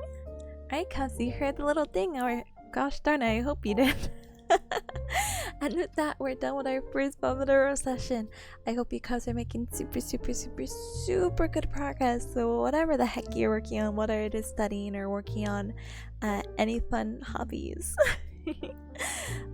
Alright, Cubs, you heard the little thing, or gosh darn it, I hope you did. And with that, we're done with our first Pomodoro session. I hope you Cubs are making super good progress. So whatever the heck you're working on, whether it is studying or working on any fun hobbies.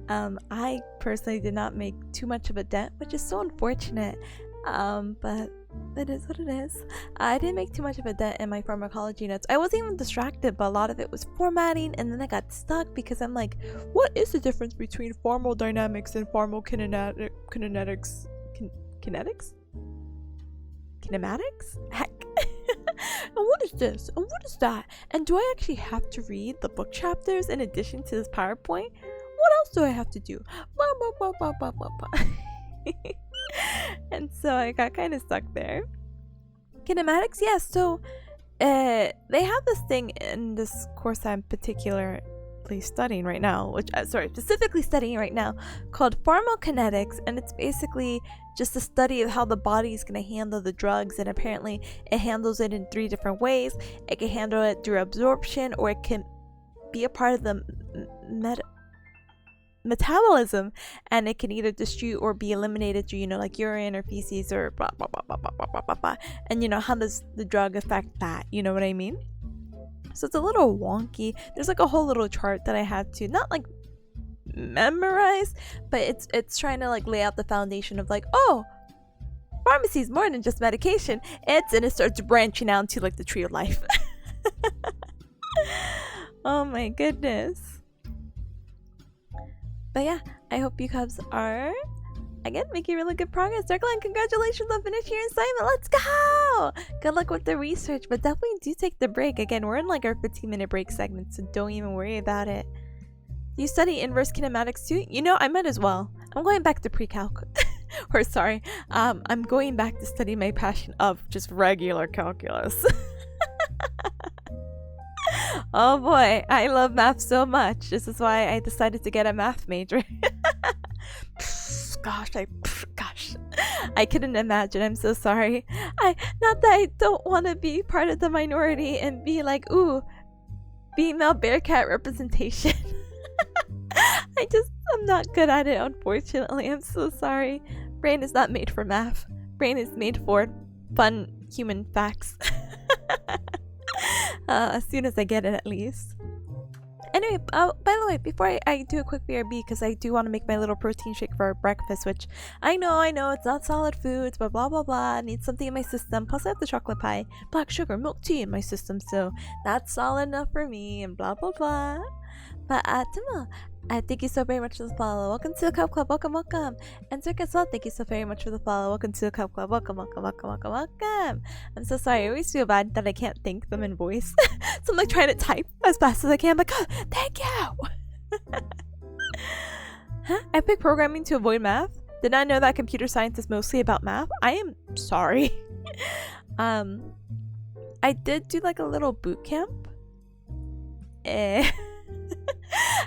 I personally did not make too much of a dent, which is so unfortunate. But it is what it is. I didn't make too much of a dent in my pharmacology notes. I wasn't even distracted, but a lot of it was formatting, and then I got stuck because I'm like, what is the difference between pharmacodynamics and pharmacokinetics? Kinetics? Kinematics? Heck. And what is this? And what is that? And do I actually have to read the book chapters in addition to this PowerPoint? What else do I have to do? And so I got kind of stuck there. Kinematics, yes. Yeah, so they have this thing in this course I'm particularly studying right now, specifically studying right now, called pharmacokinetics, and it's basically just a study of how the body is going to handle the drugs, and apparently it handles it in 3 different ways. It can handle it through absorption, or it can be a part of the metabolism, and it can either distribute or be eliminated through, like urine or feces or blah blah blah blah blah blah blah blah. And how does the drug affect that? You know what I mean? So it's a little wonky. There's like a whole little chart that I had to not like memorize, but it's trying to like lay out the foundation of like, oh, pharmacy is more than just medication. And it starts branching out to like the tree of life. Oh my goodness. But yeah, I hope you Cubs are, again, making really good progress. Darkline, congratulations on finishing your assignment. Let's go! Good luck with the research, but definitely do take the break. Again, we're in like our 15-minute break segment, so don't even worry about it. Do you study inverse kinematics too? I might as well. I'm going back to pre-calc. Or sorry, I'm going back to study my passion of just regular calculus. Oh boy, I love math so much. This is why I decided to get a math major. Gosh, I couldn't imagine. I'm so sorry. Not that I don't want to be part of the minority and be like, ooh, female Bearcat representation. I'm not good at it, unfortunately. I'm so sorry. Brain is not made for math. Brain is made for fun human facts. As soon as I get it, at least. Anyway, by the way, before I do a quick BRB, because I do want to make my little protein shake for breakfast, which I know it's not solid foods, but blah blah blah. I need something in my system. Plus, I have the chocolate pie, black sugar, milk tea in my system, so that's solid enough for me. And blah blah blah. But Timo, thank you so very much for the follow. Welcome to the Cub Club. Welcome. And Cirque as well, thank you so very much for the follow. Welcome to the Cub Club. Welcome. I'm so sorry. I always feel bad that I can't thank them in voice. So I'm like trying to type as fast as I can. But thank you. Huh? I picked programming to avoid math. Did not know that computer science is mostly about math. I am sorry. I did do like a little boot camp.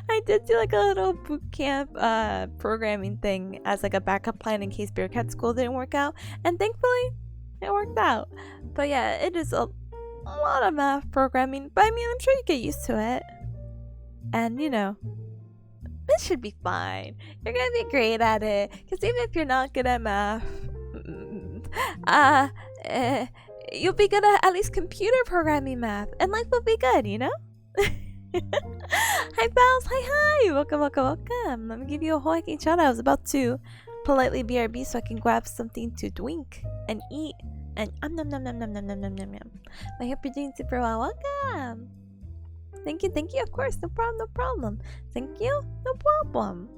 I did do like a little boot camp programming thing as like a backup plan in case Bearcat school didn't work out, and thankfully it worked out. But yeah, it is a lot of math programming, but I mean, I'm sure you get used to it, and this should be fine. You're gonna be great at it, because even if you're not good at math, you'll be good at least computer programming math, and life will be good, Hi pals, hi, welcome. Let me give you a whole hecking shout out. I was about to politely BRB so I can grab something to drink and eat and nom. I hope you're doing super well. Welcome. Thank you, of course, no problem. Thank you, no problem.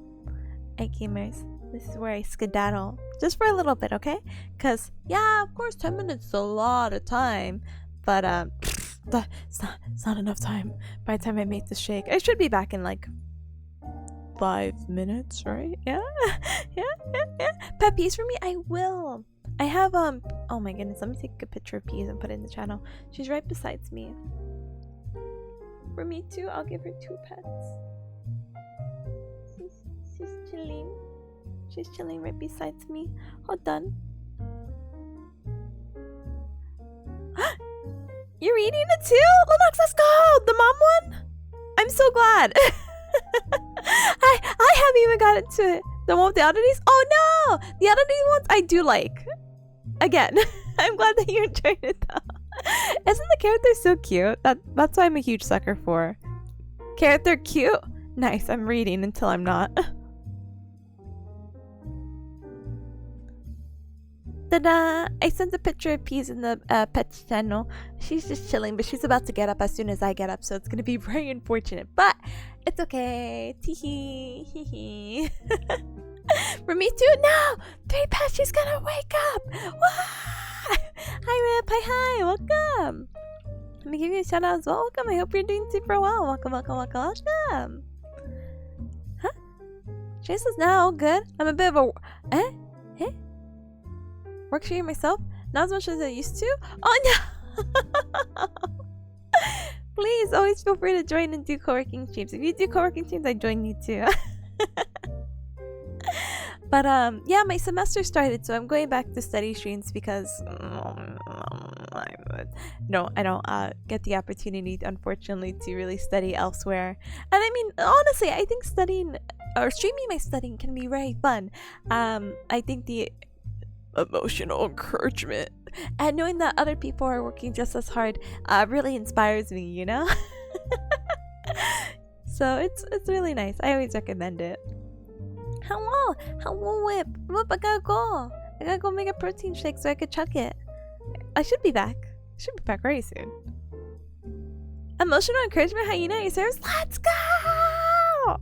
Alright gamers, this is where I skedaddle just for a little bit, okay? Cause yeah, of course 10 minutes is a lot of time, but it's not enough time. By the time I make this shake, I should be back in like 5 minutes, right? Yeah. Pet peas for me, I will. I have oh my goodness, let me take a picture of Peas and put it in the channel. She's right beside me. For me too, I'll give her 2 pets. She's chilling right beside me. Hold on. You're reading it too? Lennox, let's go! The mom one? I'm so glad. I haven't even got into it. The one with the oddities? Oh no! The oddity ones I do like. Again, I'm glad that you enjoyed it though. Isn't the character so cute? That's what I'm a huge sucker for. Character cute? Nice, I'm reading until I'm not. Ta-da! I sent a picture of Peas in the pet channel. She's just chilling, but she's about to get up as soon as I get up, so it's gonna be very unfortunate. But it's okay. Teehee. Hee. For me too? No! 3 pets, she's gonna wake up! Wah! Hi, Rip. Hi. Welcome. Let me give you a shout out as well. Welcome. I hope you're doing super well. Welcome. Huh? Chase is now good. I'm a bit of a... Work streaming myself? Not as much as I used to? Oh no! Please, always feel free to join and do co-working streams. If you do co-working streams, I join you too. But yeah, my semester started, so I'm going back to study streams because I don't get the opportunity, unfortunately, to really study elsewhere. And I mean, honestly, I think studying or streaming my studying can be very fun. I think the emotional encouragement and knowing that other people are working just as hard really inspires me, you know. So it's really nice. I always recommend it. Hello, Whip. I gotta go make a protein shake so I could chuck it. I should be back very soon. Emotional encouragement, hyena, you serious? Let's go!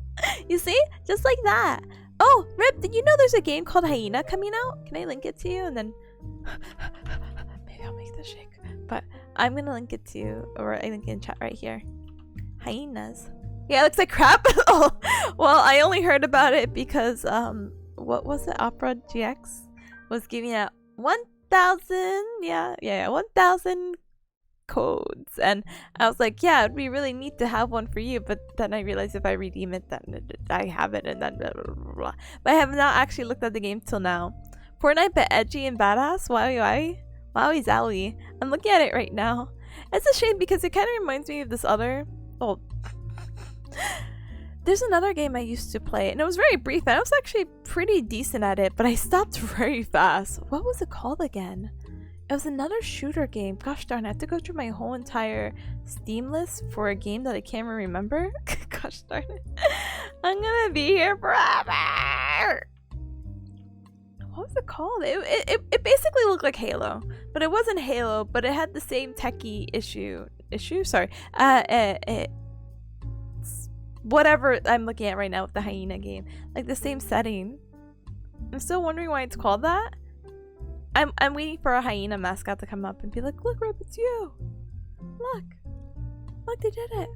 You see, just like that. Oh, Rip, did you know there's a game called Hyena coming out? Can I link it to you? And then maybe I'll make the shake. But I'm gonna link it to you, or I link it in chat right here. Hyenas. Yeah, it looks like crap. Oh, well, I only heard about it because what was it? Opera GX was giving out 1,000. Yeah, 1,000 codes, and I was like, yeah, it'd be really neat to have one for you, but then I realized if I redeem it, then I have it, and then blah, blah, blah, blah. But I have not actually looked at the game till now. Fortnite, but edgy and badass. Wowie zowie. I'm looking at it right now. It's a shame because it kind of reminds me of this other. Oh, there's another game I used to play, and it was very brief, and I was actually pretty decent at it, but I stopped very fast. What was it called again? It was another shooter game. Gosh darn, I have to go through my whole entire Steam list for a game that I can't even remember. Gosh darn it. I'm gonna be here forever! What was it called? It basically looked like Halo. But it wasn't Halo, but it had the same techie issue? Sorry. Whatever I'm looking at right now with the hyena game. Like the same setting. I'm still wondering why it's called that. I'm waiting for a hyena mascot to come up and be like, look, Rip, it's you. Look, they did it.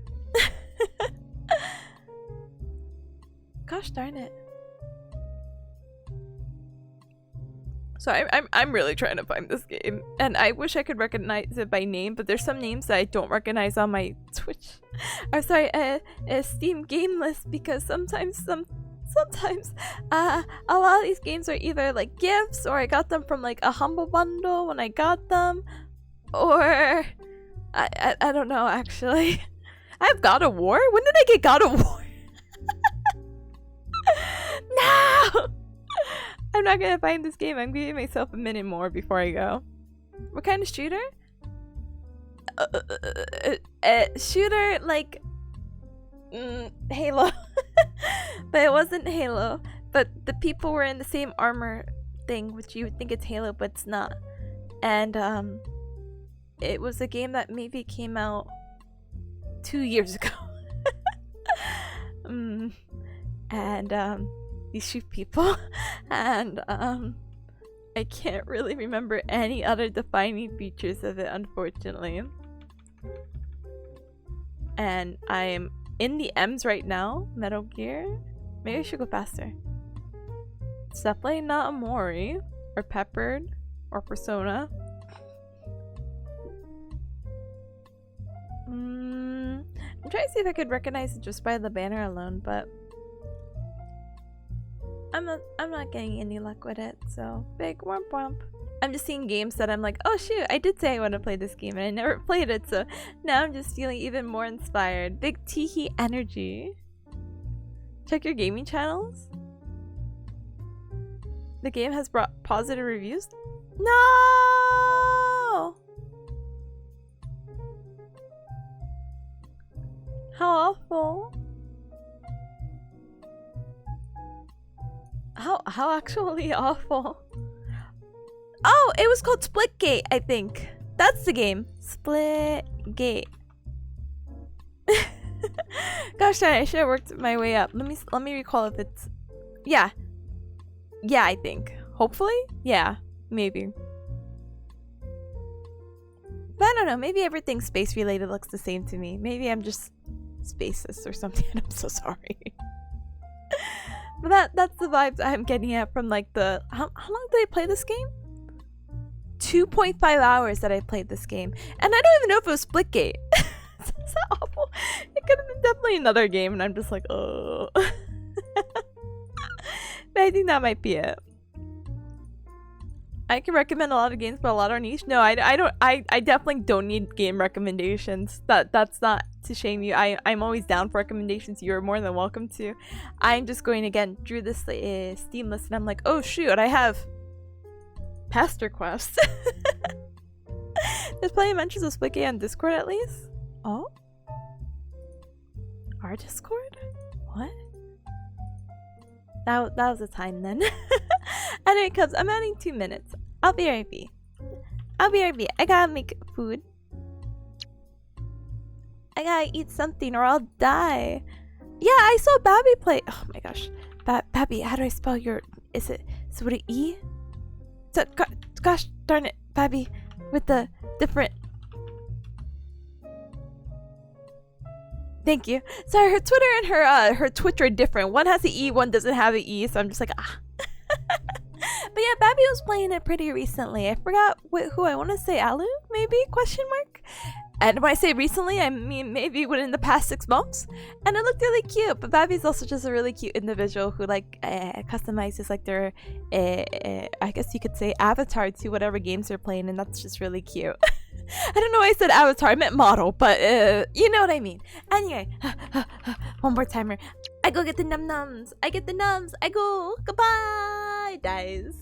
Gosh darn it. So I'm really trying to find this game, and I wish I could recognize it by name, but there's some names that I don't recognize on my Twitch. I'm sorry, Steam game list, because sometimes a lot of these games are either like gifts, or I got them from like a humble bundle when I got them, or I don't know actually. I have God of War? When did I get God of War? No! I'm not gonna find this game. I'm giving myself a minute more before I go. What kind of shooter? Shooter like Halo. But it wasn't Halo. But the people were in the same armor thing, which you would think it's Halo, but it's not. And it was a game that maybe came out 2 years ago. And you shoot people, and I can't really remember any other defining features of it, unfortunately. And I'm in the M's right now. Metal Gear. Maybe I should go faster. It's definitely not Amori or Peppered or Persona. I'm trying to see if I could recognize it just by the banner alone, but I'm not getting any luck with it, so big womp womp. I'm just seeing games that I'm like, oh shoot, I did say I want to play this game and I never played it, so now I'm just feeling even more inspired. Big teehee energy. Check your gaming channels. The game has brought positive reviews? No! How awful. How actually awful. Oh, it was called Splitgate, I think. That's the game. Splitgate. Gosh darn it, I should have worked my way up. Let me recall if it's... Yeah. Yeah, I think. Hopefully? Yeah. Maybe. But I don't know, maybe everything space related looks the same to me. Maybe I'm just spacist or something. I'm so sorry. But that's the vibes I'm getting at from like the... How long did I play this game? 2.5 hours that I played this game. And I don't even know if it was Splitgate. Is that awful? It could have been definitely another game and I'm just like, oh. But I think that might be it. I can recommend a lot of games, but a lot are niche. No, I definitely don't need game recommendations. That's not to shame you. I'm always down for recommendations. You're more than welcome to. I'm just going again through this Steam list, and I'm like, oh shoot, I have past requests. There's plenty of mentions of Splitgate on Discord at least. Oh, our Discord? What? That was a time then. Anyway, cubs, I'm adding 2 minutes. I'll be right back. I gotta make food. I gotta eat something or I'll die. Yeah, I saw Babby play. Oh my gosh. Babby, how do I spell your... Is it with an E? So, gosh darn it, Babby. With the different... Thank you. Sorry, her Twitter and her Twitch are different. One has an E, one doesn't have an E, so I'm just like, ah. But yeah, Babby was playing it pretty recently. I forgot who I want to say. Alu, maybe? Question mark. And when I say recently, I mean maybe within the past 6 months. And it looked really cute. But Babby's also just a really cute individual who like customizes like their, I guess you could say, avatar to whatever games they're playing, and that's just really cute. I don't know why I said avatar. I meant model, but you know what I mean. Anyway, one more timer. I go get the num-nums. I get the nums. I go. Goodbye, guys.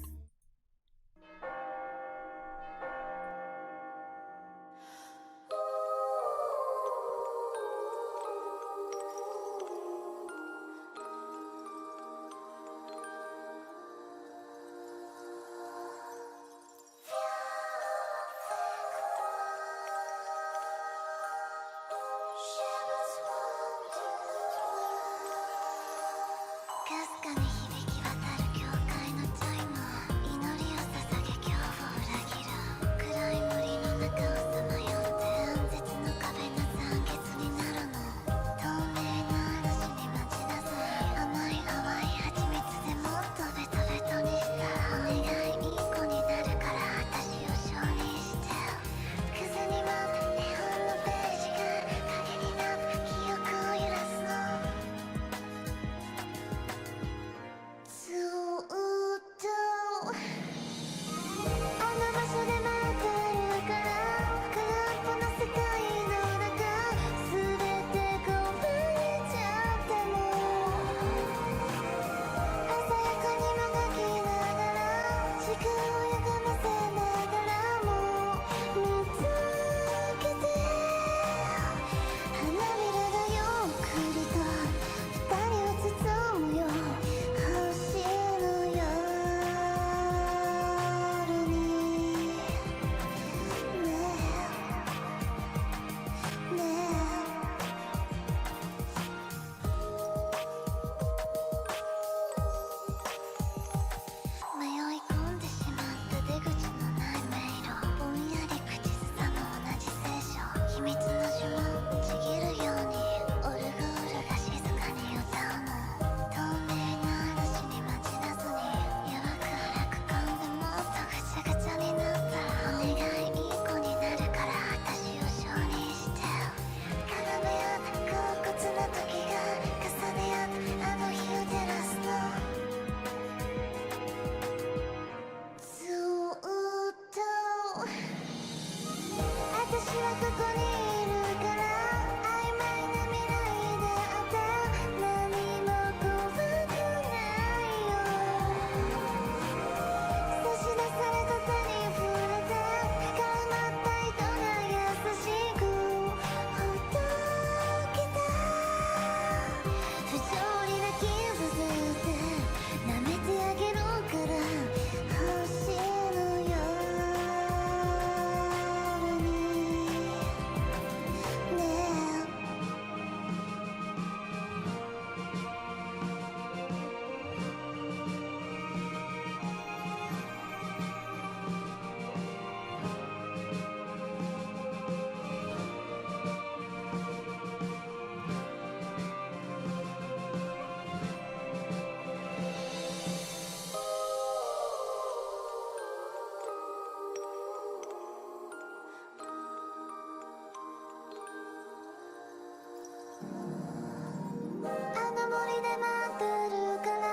で待ってるから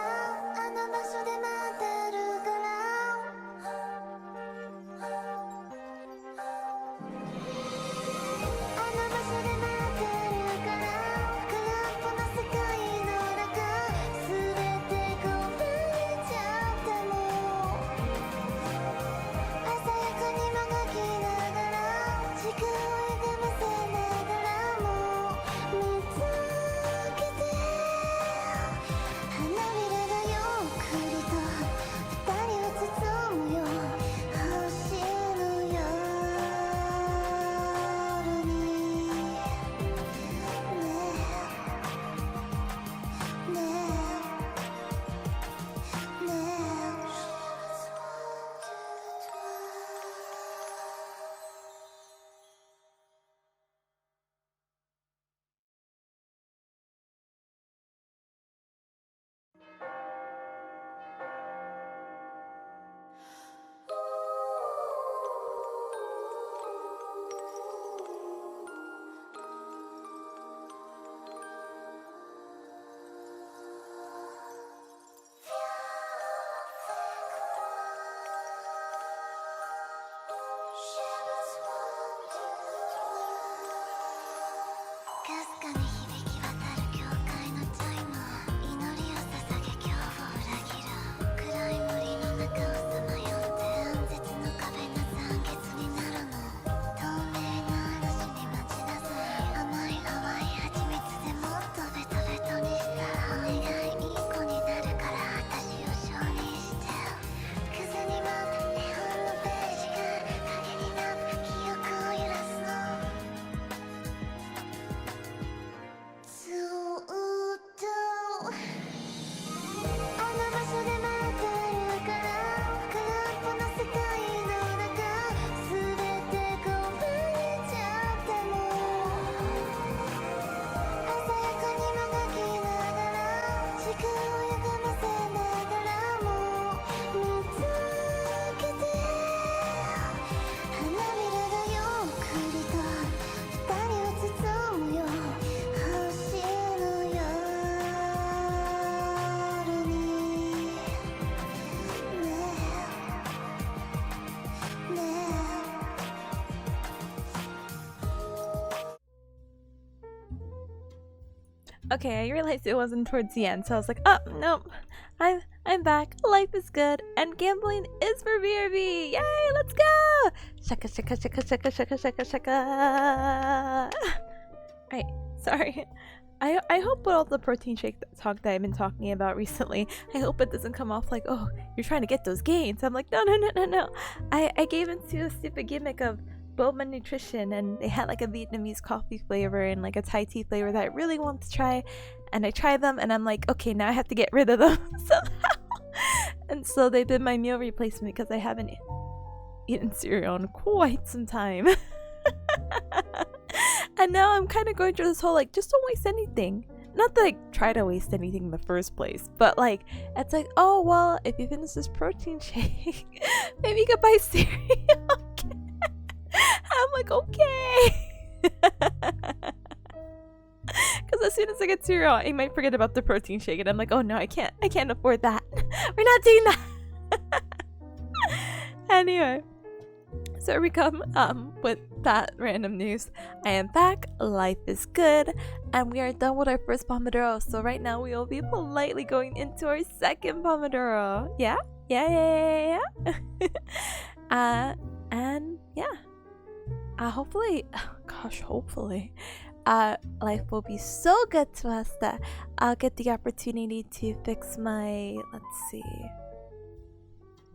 あの場所で待ってるからあの場所で待ってるから空っぽの世界の中全てこぼれちゃっても鮮やかにもがきながら時間を歪ませながらも見つけて花びらがゆっくりと二人を包むよ星の夜にねえねえねえかすかに響き渡る教会のチャイム祈りを捧げ恐怖を裏切る暗い森の中をさまよって暗絶の壁が酸欠になるの透明な嵐に待ちなさい甘い淡い蜂蜜でもっとベトベトにしたお願いいい子になるから私を承認してクズに舞った絵本のページが影になって記憶を揺らすのずーっとあの場所で待ってるから空っぽの世界の中全てこぼれちゃっても鮮やかにもがきながら時間を歪ませながらも見つけて花びらがゆっくりと二人を包むよ星の夜にねえねえOkay, I realized it wasn't towards the end, so I was like, oh no, I'm back. Life is good, and gambling is for BRB. Yay, let's go! Shaka shaka shaka shaka shaka shaka shaka. Right, sorry. I hope with all the protein shake talk that I've been talking about recently, I hope it doesn't come off like, oh, you're trying to get those gains. I'm like, no. I gave into a stupid gimmick of boba nutrition, and they had like a Vietnamese coffee flavor and like a Thai tea flavor that I really want to try, and I tried them and I'm like, okay, now I have to get rid of them somehow. And so they've been my meal replacement because I haven't eaten cereal in quite some time. And now I'm kind of going through this whole like, just don't waste anything. Not that I try to waste anything in the first place, but like, it's like, oh well, if you finish this protein shake, maybe you could buy cereal. I'm like, okay. Because as soon as I get cereal, I might forget about the protein shake, and I'm like, oh no, I can't afford that. We're not doing that. Anyway, so we come with that random news. I am back, life is good, and we are done with our first Pomodoro. So right now we will be politely going into our second Pomodoro. Yeah. And yeah. Hopefully, life will be so good to us that I'll get the opportunity to fix my, let's see.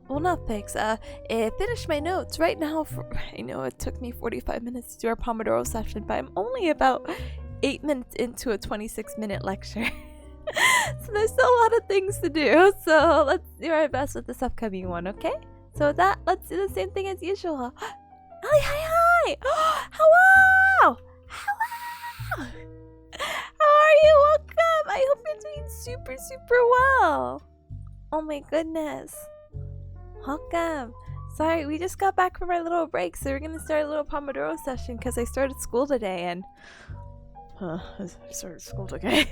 Well, not fix, finish my notes. Right now, I know it took me 45 minutes to do our Pomodoro session, but I'm only about 8 minutes into a 26-minute lecture. So there's still a lot of things to do, so let's do our best with this upcoming one, okay? So with that, let's do the same thing as usual. Hi! Hello! How are you? Welcome! I hope you're doing super well. Oh my goodness. Welcome. Sorry, we just got back from our little break, so we're gonna start a little Pomodoro session because I started school today, and I started school today.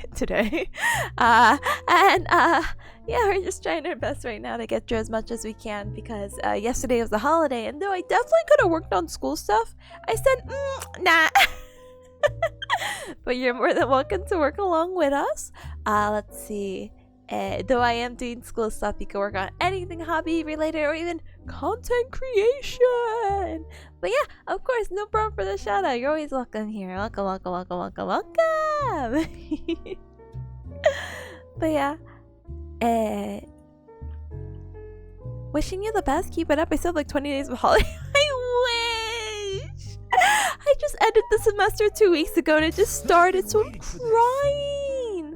Yeah, we're just trying our best right now to get through as much as we can because yesterday was a holiday, and though I definitely could have worked on school stuff, I said, nah. But you're more than welcome to work along with us. Let's see. Though I am doing school stuff, you can work on anything hobby related or even content creation. But yeah, of course, no problem for the shout out. You're always welcome here. Welcome. But yeah, wishing you the best. Keep it up. I still have like 20 days of holiday. I wish. I just ended the semester 2 weeks ago and it just started, so I'm crying.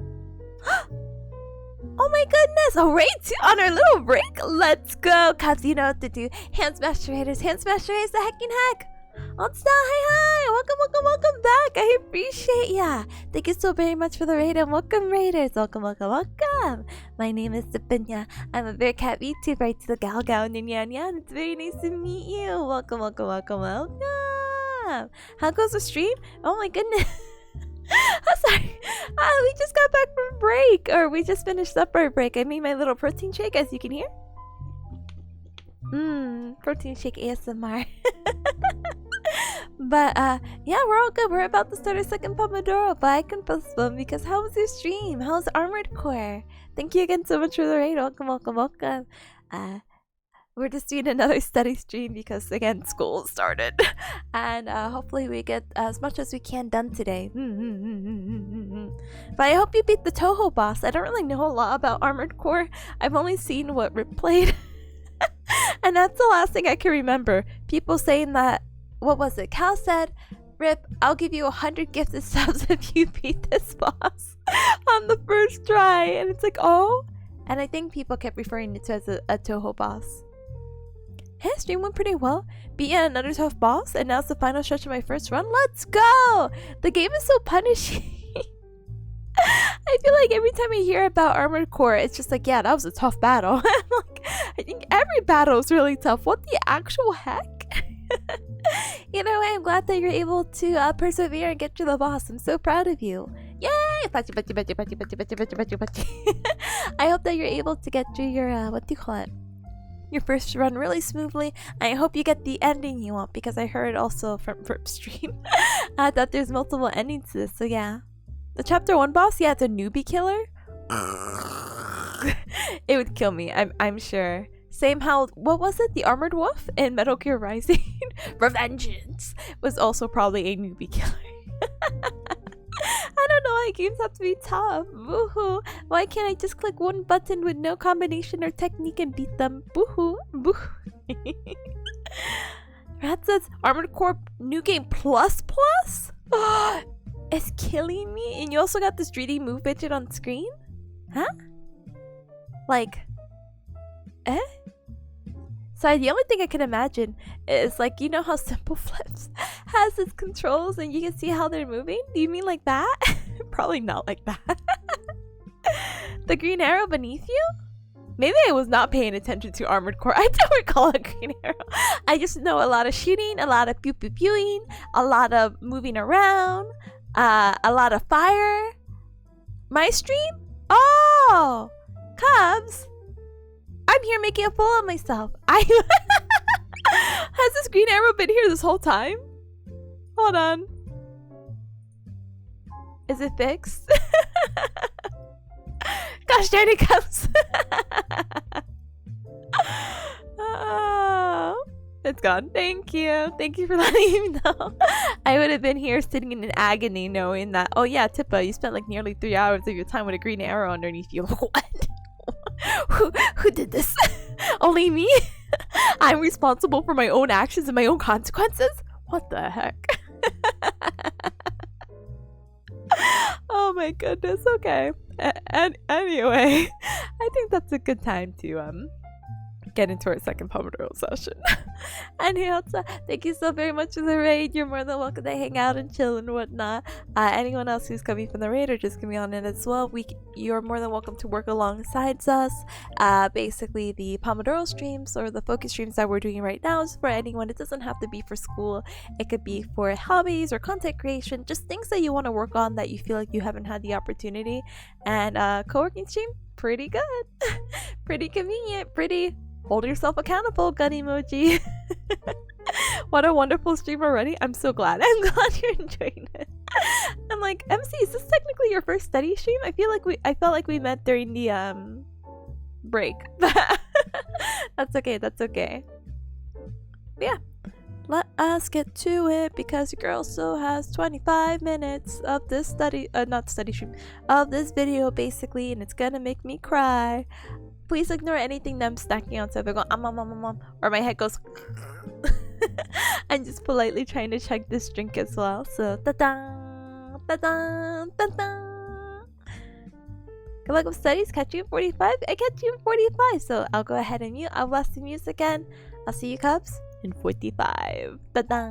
Oh my goodness, a raid 2 on our little break? Let's go, cuz you know what to do. Hand smash raiders, the hecking heck. On style, hi, welcome back. I appreciate ya. Thank you so very much for the raid and welcome raiders. Welcome. My name is Tipanya. I'm a Bearcat VTuber to the Gal and it's very nice to meet you. Welcome. How goes the stream? Oh my goodness. I'm sorry. We just got back from break, or we just finished up our break. I made my little protein shake, as you can hear. Protein shake ASMR. But yeah, we're all good. We're about to start our second Pomodoro, but I can postpone because how was your stream? How's Armored Core? Thank you again so much for the raid. Welcome. We're just doing another study stream because again school started, and hopefully we get as much as we can done today. But I hope you beat the Toho boss. I don't really know a lot about Armored Core. I've only seen what Rip played, and that's the last thing I can remember. People saying that, what was it? Cal said, "Rip, I'll give you 100 gifted subs if you beat this boss on the first try," and it's like, oh, and I think people kept referring to it as a Toho boss. Hey, stream went pretty well. Beat yet another tough boss, and now it's the final stretch of my first run. Let's go! The game is so punishing. I feel like every time I hear about Armored Core, it's just like, yeah, that was a tough battle. I'm like, I think every battle is really tough. What the actual heck? Either way, I'm glad that you're able to persevere and get to the boss. I'm so proud of you. Yay! Pachi. I hope that you're able to get through your, your first run really smoothly. I hope you get the ending you want, because I heard also from stream that there's multiple endings to this. So yeah, the chapter 1 boss, yeah, it's a newbie killer. It would kill me, I'm sure. Same how, what was it, the Armored Wolf in Metal Gear Rising Revengeance was also probably a newbie killer. I don't know why games have to be tough. Boohoo. Why can't I just click one button with no combination or technique and beat them? Boohoo. Rat says Armored Core New Game Plus? It's killing me. And you also got this 3D move widget on screen? Huh? Like, So the only thing I can imagine is, like, you know how Simple Flips has its controls and you can see how they're moving? Do you mean like that? Probably not like that. The green arrow beneath you? Maybe I was not paying attention to Armored Core. I don't recall a green arrow. I just know a lot of shooting, a lot of pew-pew-pewing, a lot of moving around, a lot of fire. My stream? Oh! Cubs? I'm here making a fool of myself. Has this green arrow been here this whole time? Hold on. Is it fixed? Gosh darn it, Cubs. Oh, it's gone. Thank you. Thank you for letting me know. I would have been here sitting in agony knowing that, oh yeah, Tippa, you spent like nearly 3 hours of your time with a green arrow underneath you. What? Who did this? Only me? I'm responsible for my own actions and my own consequences? What the heck? Oh my goodness, okay. And anyway, I think that's a good time to get into our second Pomodoro session. And Hyotsa, thank you so very much for the raid. You're more than welcome to hang out and chill and whatnot. Anyone else who's coming from the raid or just gonna be on it as well, you're more than welcome to work alongside us. Basically, the Pomodoro streams or the focus streams that we're doing right now is for anyone. It doesn't have to be for school. It could be for hobbies or content creation, just things that you want to work on that you feel like you haven't had the opportunity. And co-working stream, pretty good. Pretty convenient, pretty hold yourself accountable, gun emoji. What a wonderful stream already. I'm so glad. I'm glad you're enjoying it. I'm like, MC, is this technically your first study stream? I felt like we met during the break. That's okay, that's okay. But yeah. Let us get to it because your girl still has 25 minutes of this not study stream, of this video basically, and it's gonna make me cry. Please ignore anything that I'm snacking on, so if I go or my head goes I'm just politely trying to chug this drink as well. So ta-da, ta-da, ta-da. Good luck with studies. Catch you in 45. I catch you in 45, so I'll go ahead and mute. I'll blast the music again. I'll see you cubs in 45. Ta-da.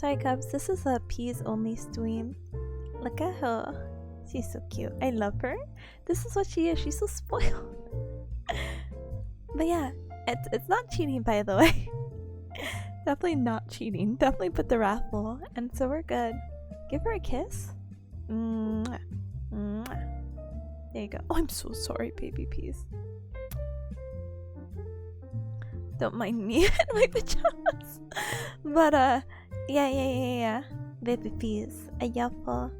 Sorry, Cubs. This is a peas only stream. Look at her. She's so cute. I love her. This is what she is. She's so spoiled. But yeah, it's not cheating, by the way. Definitely not cheating. Definitely put the raffle, and so we're good. Give her a kiss. Mwah. Mwah. There you go. Oh, I'm so sorry, baby peas. Don't mind me in my pajamas. But yeah. Baby peas. Ayapa.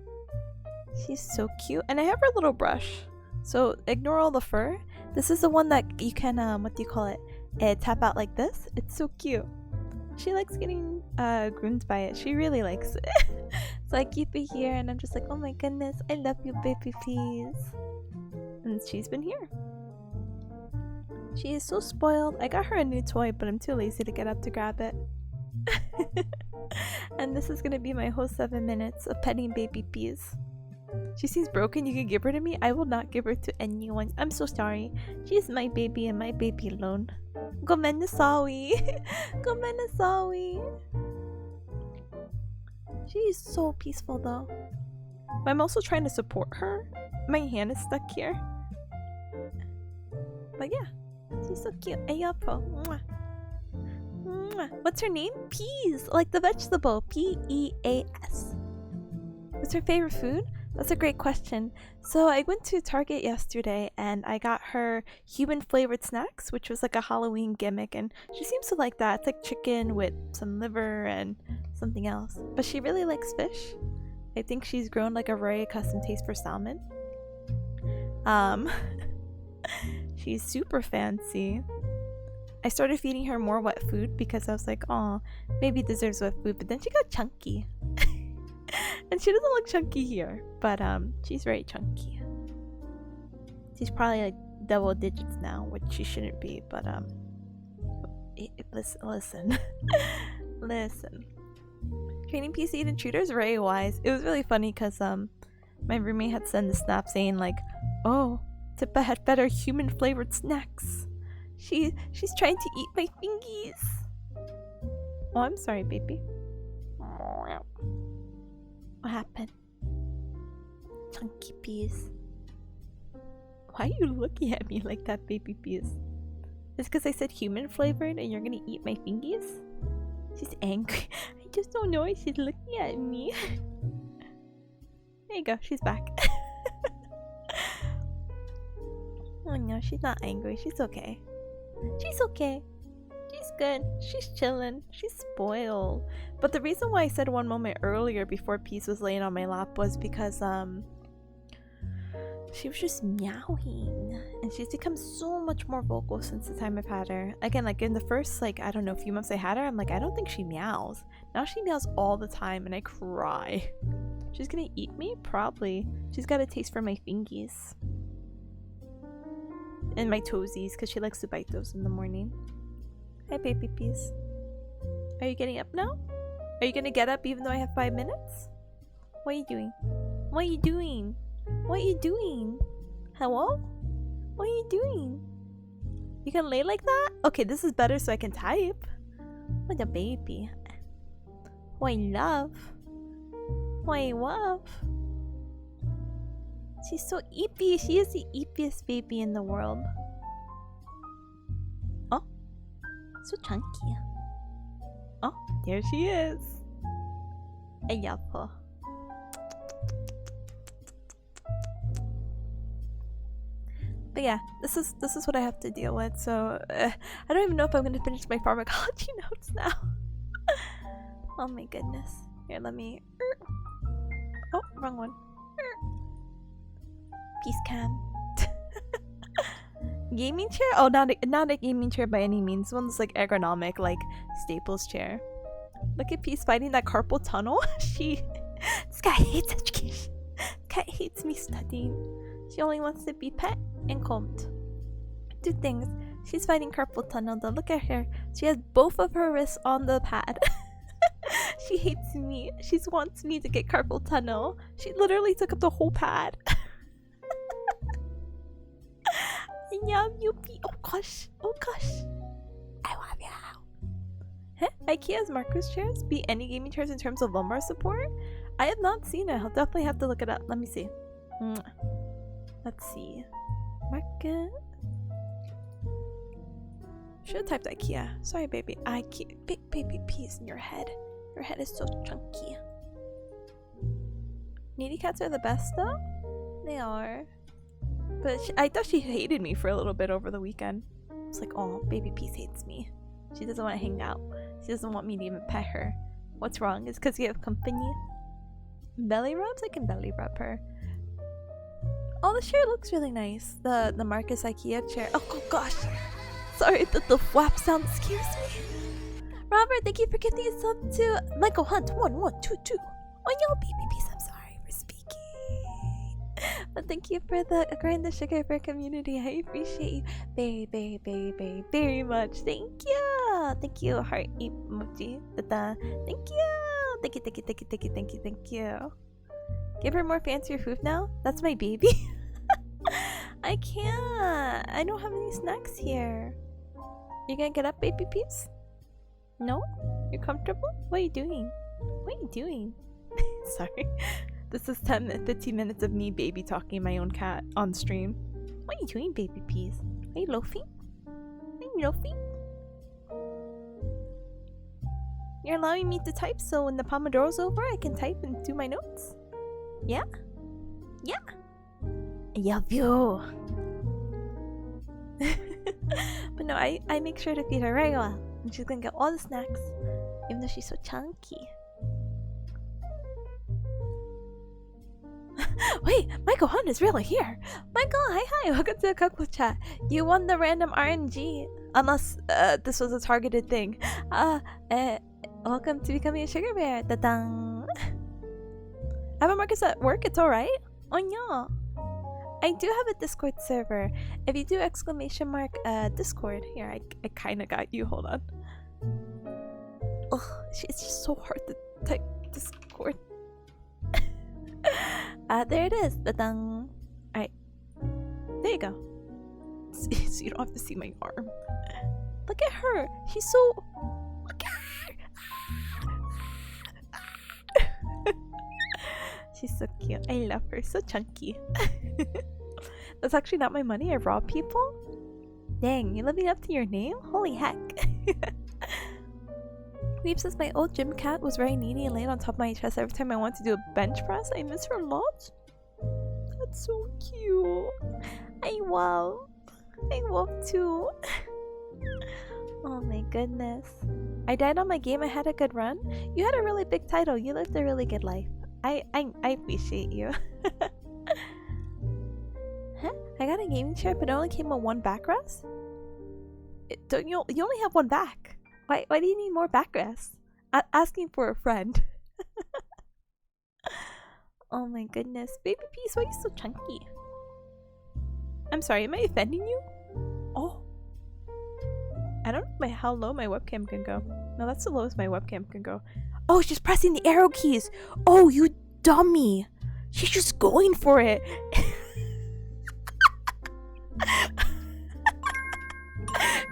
She's so cute, and I have her little brush. So ignore all the fur. This is the one that you can what do you call it? Tap out like this. It's so cute. She likes getting groomed by it. She really likes it. So I keep it here, and I'm just like, oh my goodness, I love you, baby peas. And she's been here. She is so spoiled. I got her a new toy, but I'm too lazy to get up to grab it. And this is gonna be my whole 7 minutes of petting baby peas. She seems broken. You can give her to me. I will not give her to anyone. I'm so sorry. She is my baby and my baby alone. Gomennasawi. Gomennasawi. She is so peaceful though. But I'm also trying to support her. My hand is stuck here. But yeah, she's so cute. Ayapo. Mwah. Mwah. What's her name? Peas, like the vegetable. Peas. What's her favorite food? That's a great question. So I went to Target yesterday and I got her human flavored snacks, which was like a Halloween gimmick, and she seems to like that. It's like chicken with some liver and something else. But she really likes fish. I think she's grown like a very custom taste for salmon. She's super fancy. I started feeding her more wet food because I was like, oh, baby deserves wet food, but then she got chunky. And she doesn't look chunky here, but she's very chunky. She's probably like double digits now, which she shouldn't be, but listen. Listen. Training PC eat intruders, very wise. It was really funny because my roommate had sent a snap saying like, oh, Tippa had better human flavored snacks. She's trying to eat my fingies. Oh, I'm sorry, baby. What happened? Chunky peas. Why are you looking at me like that, baby peas? Is it because I said human flavored and you're gonna eat my fingies? She's angry. I just don't know why she's looking at me. There you go, she's back. Oh no, she's not angry. She's okay. She's okay. She's good. She's chilling. She's spoiled. But the reason why I said one moment earlier before Peace was laying on my lap was because she was just meowing, and she's become so much more vocal since the time I've had her. Again, like in the first like I don't know few months I had her, I'm like I don't think she meows. Now she meows all the time, and I cry. She's gonna eat me? Probably. She's got a taste for my fingies and my toesies because she likes to bite those in the morning. Hi, baby peas. Are you getting up now? Are you gonna get up even though I have 5 minutes? What are you doing? What are you doing? What are you doing? Hello? What are you doing? You can lay like that? Okay, this is better so I can type. What a baby. What I love. What I love. She's so eepy. She is the eepiest baby in the world. Oh, so chunky. Oh, there she is. I love her. But yeah, this is what I have to deal with. So I don't even know if I'm gonna finish my pharmacology notes now. Oh my goodness. Here, let me. Oh, wrong one. Peace cam. Gaming chair? Oh, not a gaming chair by any means. One's like ergonomic, like Staples chair. Look at Peace fighting that carpal tunnel. This guy hates education. This guy hates me studying. She only wants to be pet and combed. Two things. She's fighting carpal tunnel though. Look at her. She has both of her wrists on the pad. She hates me. She wants me to get carpal tunnel. She literally took up the whole pad. Yeah, you. Oh gosh. Oh gosh. I love you. Huh? IKEA's Marcus chairs beat any gaming chairs in terms of lumbar support? I have not seen it. I'll definitely have to look it up. Let me see. Let's see. Marcus. Should have typed IKEA. Sorry, baby. IKEA. Big baby peas in your head. Your head is so chunky. Needy cats are the best, though? They are. But I thought she hated me for a little bit over the weekend. I was like, oh, baby peas hates me. She doesn't want to hang out. She doesn't want me to even pet her. What's wrong? It's because you have company? Belly rubs? I can belly rub her. Oh, the chair looks really nice. The Marcus IKEA chair. Oh gosh. Sorry, the flap sound scares me. Robert, thank you for giving a sub to Michael Hunt 1122. Oh, yo, baby peas, I'm sorry for speaking. But thank you for the grind the sugar bear community. I appreciate you very much. Thank you. Thank you, heart emoji. Thank you. Thank you. Give her more fancier food now? That's my baby. I can't. I don't have any snacks here. You gonna get up, baby peas? No? You're comfortable? What are you doing? What are you doing? Sorry. This is 15 minutes of me baby talking my own cat on stream. What are you doing, baby peas? Are you loafing? Are you loafing? You're allowing me to type so when the Pomodoro's over I can type and do my notes? Yeah? Yeah? I love you. But no, I make sure to feed her very well. And she's gonna get all the snacks. Even though she's so chunky. Wait, Michael Hunt is really here. Michael, hi, welcome to the Cookbook Chat. You won the random RNG. Unless this was a targeted thing. Welcome to becoming a sugar bear. Da-dang. I have a Marcus at work, it's alright. Oh no. I do have a Discord server. If you do exclamation mark Discord. Here, I kinda got you, hold on. Ugh, it's just so hard to type Discord. There it is. Da-dang. Alright. There you go. So you don't have to see my arm. Look at her. She's so... Look at her. She's so cute. I love her. So chunky. That's actually not my money. I rob people? Dang, you living up to your name? Holy heck. Weep says my old gym cat was very needy and laid on top of my chest every time I want to do a bench press. I miss her a lot. That's so cute. I love too. Oh my goodness. I died on my game. I had a good run. You had a really big title. You lived a really good life. I appreciate you. Huh? I got a gaming chair, but it only came with one backrest? You only have one back. Why do you need more backrest? Asking for a friend. Oh my goodness. Baby peas, why are you so chunky? I'm sorry, am I offending you? Oh. I don't know how low my webcam can go. No, that's the lowest my webcam can go. Oh, she's pressing the arrow keys. Oh, you dummy. She's just going for it.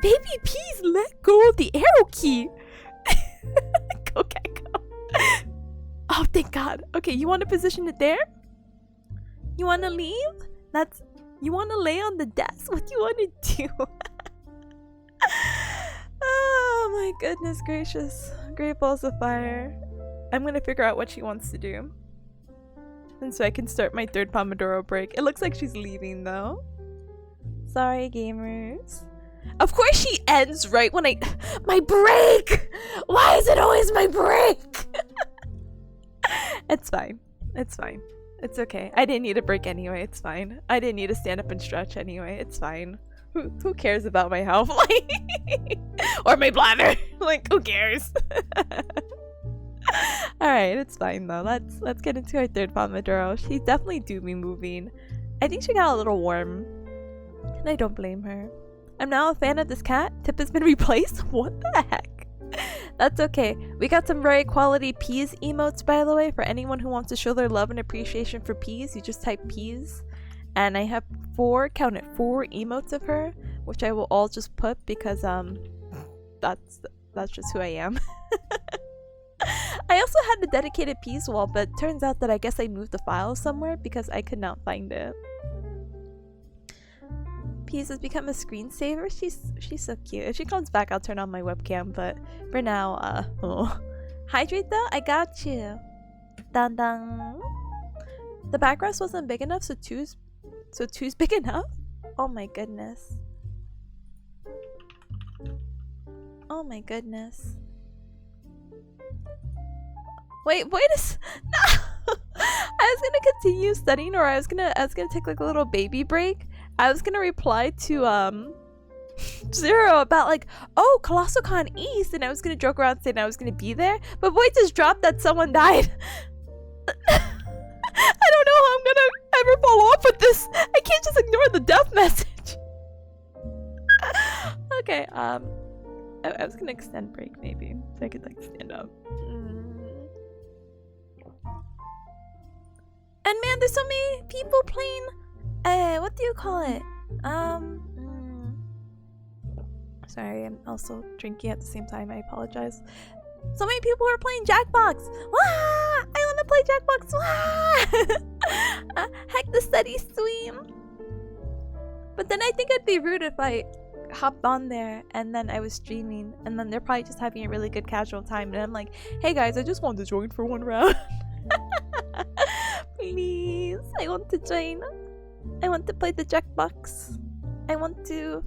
Baby peas, let go of the arrow key. Go, cat, go. Oh, thank God. Okay, you want to position it there? You want to leave? You want to lay on the desk? What do you want to do? Oh my goodness gracious. Great balls of fire. I'm gonna figure out what she wants to do. And so I can start my third Pomodoro break. It looks like she's leaving though. Sorry, gamers. Of course she ends right when my break! Why is it always my break? It's fine. It's fine. It's okay. I didn't need a break anyway. It's fine. I didn't need to stand up and stretch anyway. It's fine. Who cares about my health? Or my bladder? Like, who cares? Alright, it's fine though. Let's get into our third Pomodoro. She definitely do be moving. I think she got a little warm. And I don't blame her. I'm now a fan of this cat. Tip has been replaced? What the heck? That's okay. We got some very quality peas emotes, by the way, for anyone who wants to show their love and appreciation for peas. You just type peas. And I have four emotes of her, which I will all just put because, that's That's just who I am. I also had a dedicated peace wall, but turns out that I guess I moved the file somewhere because I could not find it. Peace has become a screensaver. She's so cute. If she comes back, I'll turn on my webcam. But for now, hydrate though. I got you. Dun dun. The back rest wasn't big enough, so two's big enough. Oh my goodness. Oh my goodness. Wait a no. I was gonna continue studying, or I was gonna take like a little baby break. I was gonna reply to Zero about like, oh, Colossal Con East, and I was gonna joke around saying I was gonna be there, but boy just dropped that someone died. I don't know how I'm gonna ever follow up with this. I can't just ignore the death message. Okay, I was gonna extend break maybe, so I could like stand up. And man, there's so many people playing, what do you call it? Sorry, I'm also drinking at the same time, I apologize. So many people are playing Jackbox! Wah! I wanna play Jackbox! Wah! Heck the study stream! But then I think it'd be rude if I hopped on there and then I was streaming and then they're probably just having a really good casual time and I'm like, hey guys, I just wanted to join for one round. Please, I want to join. I want to play the Jackbox. I want to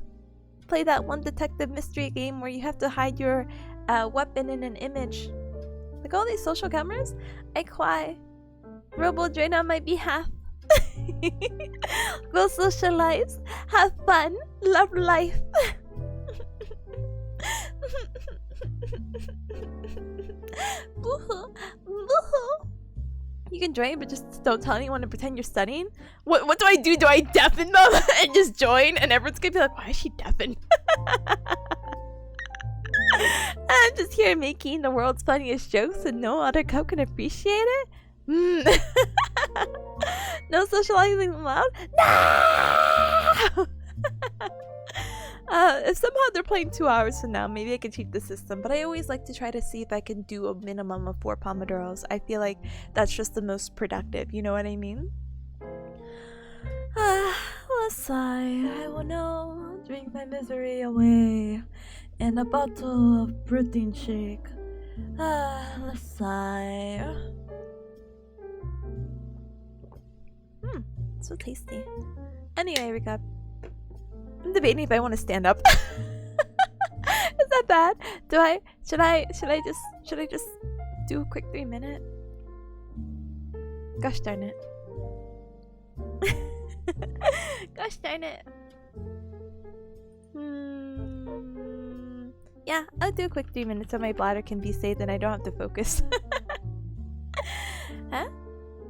play that one detective mystery game where you have to hide your weapon in an image. Like all these social cameras, I cry. Robo join on my behalf. Go socialize, have fun, love life. Boo-hoo, boo-hoo. You can join, but just don't tell anyone to pretend you're studying. What do I do? Do I deafen them and just join? And everyone's gonna be like, why is she deafened? I'm just here making the world's funniest jokes and no other cub can appreciate it? No socializing allowed? No! If somehow they're playing 2 hours from now, maybe I can cheat the system. But I always like to try to see if I can do a minimum of 4 Pomodoros. I feel like that's just the most productive. You know what I mean? Let's sigh. I will now drink my misery away in a bottle of protein shake. Let's sigh. So tasty. Anyway, recap. I'm debating if I want to stand up. Is that bad? Should I just do a quick 3-minute? Gosh darn it. Gosh darn it. Yeah, I'll do a quick 3 minutes so my bladder can be saved and I don't have to focus. Huh?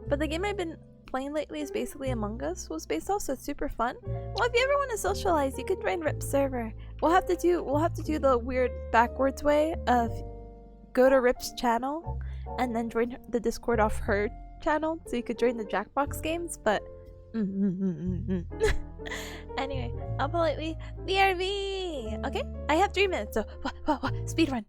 But the game I've been playing lately is basically Among Us was based off, so it's super fun. Well, if you ever want to socialize, you could join Rip's server. We'll have to do the weird backwards way of go to Rip's channel and then join the Discord off her channel, so you could join the Jackbox games. But anyway, I'll politely BRB. Okay, I have 3 minutes, so speed run.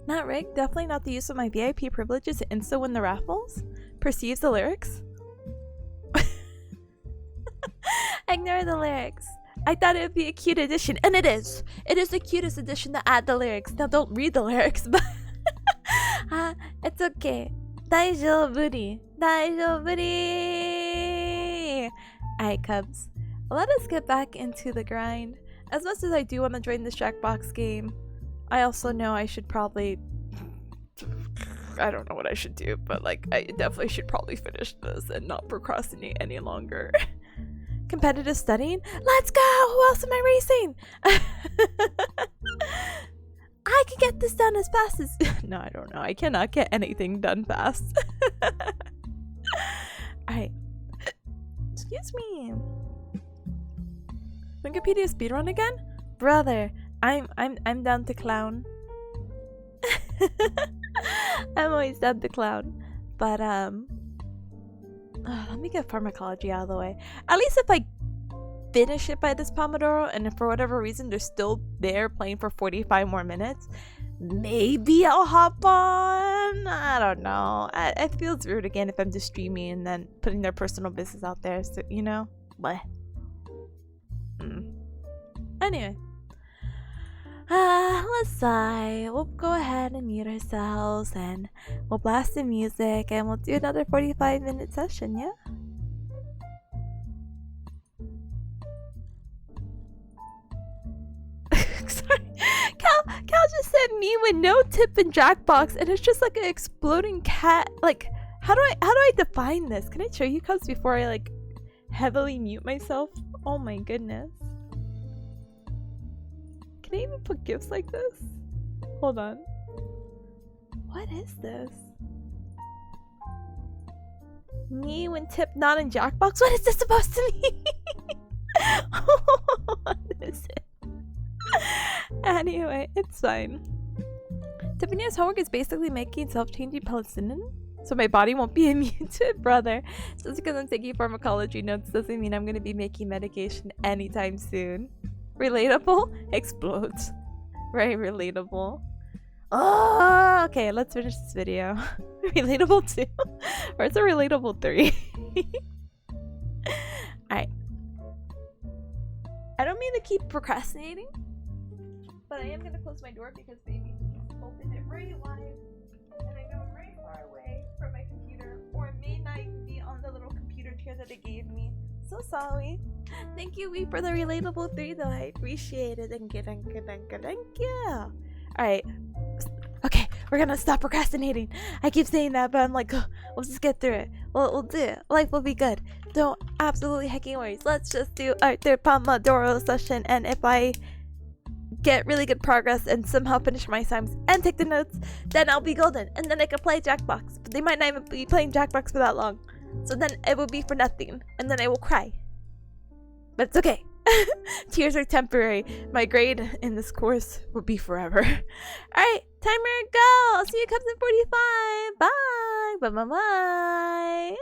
Not rigged. Definitely not the use of my VIP privileges to insta win the raffles. Perceives the lyrics. Ignore the lyrics. I thought it would be a cute addition, and it is. It is the cutest addition to add the lyrics. Now don't read the lyrics, but it's okay. 大丈夫り. 大丈夫り. Alright, Cubs. Let us get back into the grind. As much as I do want to join this Jackbox game, I also know I should probably... I don't know what I should do, but like, I definitely should probably finish this and not procrastinate any longer. Competitive studying? Let's go! Who else am I racing? I can get this done as fast as... No, I don't know. I cannot get anything done fast. Alright. Excuse me. Wikipedia speedrun again? Brother, I'm down to clown. I'm always down to clown. But let me get pharmacology out of the way. At least if I finish it by this Pomodoro, and if for whatever reason they're still there playing for 45 more minutes, maybe I'll hop on. I don't know. It feels rude again if I'm just streaming and then putting their personal business out there. So, you know? What? Anyway. Let's sigh. We'll go ahead and mute ourselves and we'll blast the music and we'll do another 45-minute session, yeah? Sorry. Cal just said me with no tip and Jackbox and it's just like an exploding cat. Like, how do I define this? Can I show you guys before I like heavily mute myself? Oh my goodness. Can I even put gifs like this? Hold on. What is this? Me when tip not in Jackbox? What is this supposed to mean? What is it? Anyway, it's fine. Tipanya's homework is basically making self-changing penicillin, so my body won't be immune to it, brother. Just because I'm taking pharmacology notes doesn't mean I'm gonna be making medication anytime soon. Relatable? Explodes. Very relatable. Oh, okay, let's finish this video. Relatable 2? Or it's a relatable 3? Alright. I don't mean to keep procrastinating, but I am going to close my door because baby opened it very wide. And I know I'm very far away from my computer, or it may not even be on the little computer chair that it gave me. So sorry. Thank you, Wee, for the relatable 3 though. I appreciate it. Thank you, thank you, thank you, thank you. Alright. Okay, we're gonna stop procrastinating. I keep saying that, but I'm like, oh, we'll just get through it. We'll do it. Life will be good. Don't absolutely hecking worries. Let's just do our third Pomodoro session, and if I get really good progress and somehow finish my assignments and take the notes, then I'll be golden, and then I can play Jackbox. But they might not even be playing Jackbox for that long. So then it will be for nothing, and then I will cry. But it's okay. Tears are temporary. My grade in this course will be forever. Alright, timer go! I'll see you comes in 45. Bye! Bye bye bye!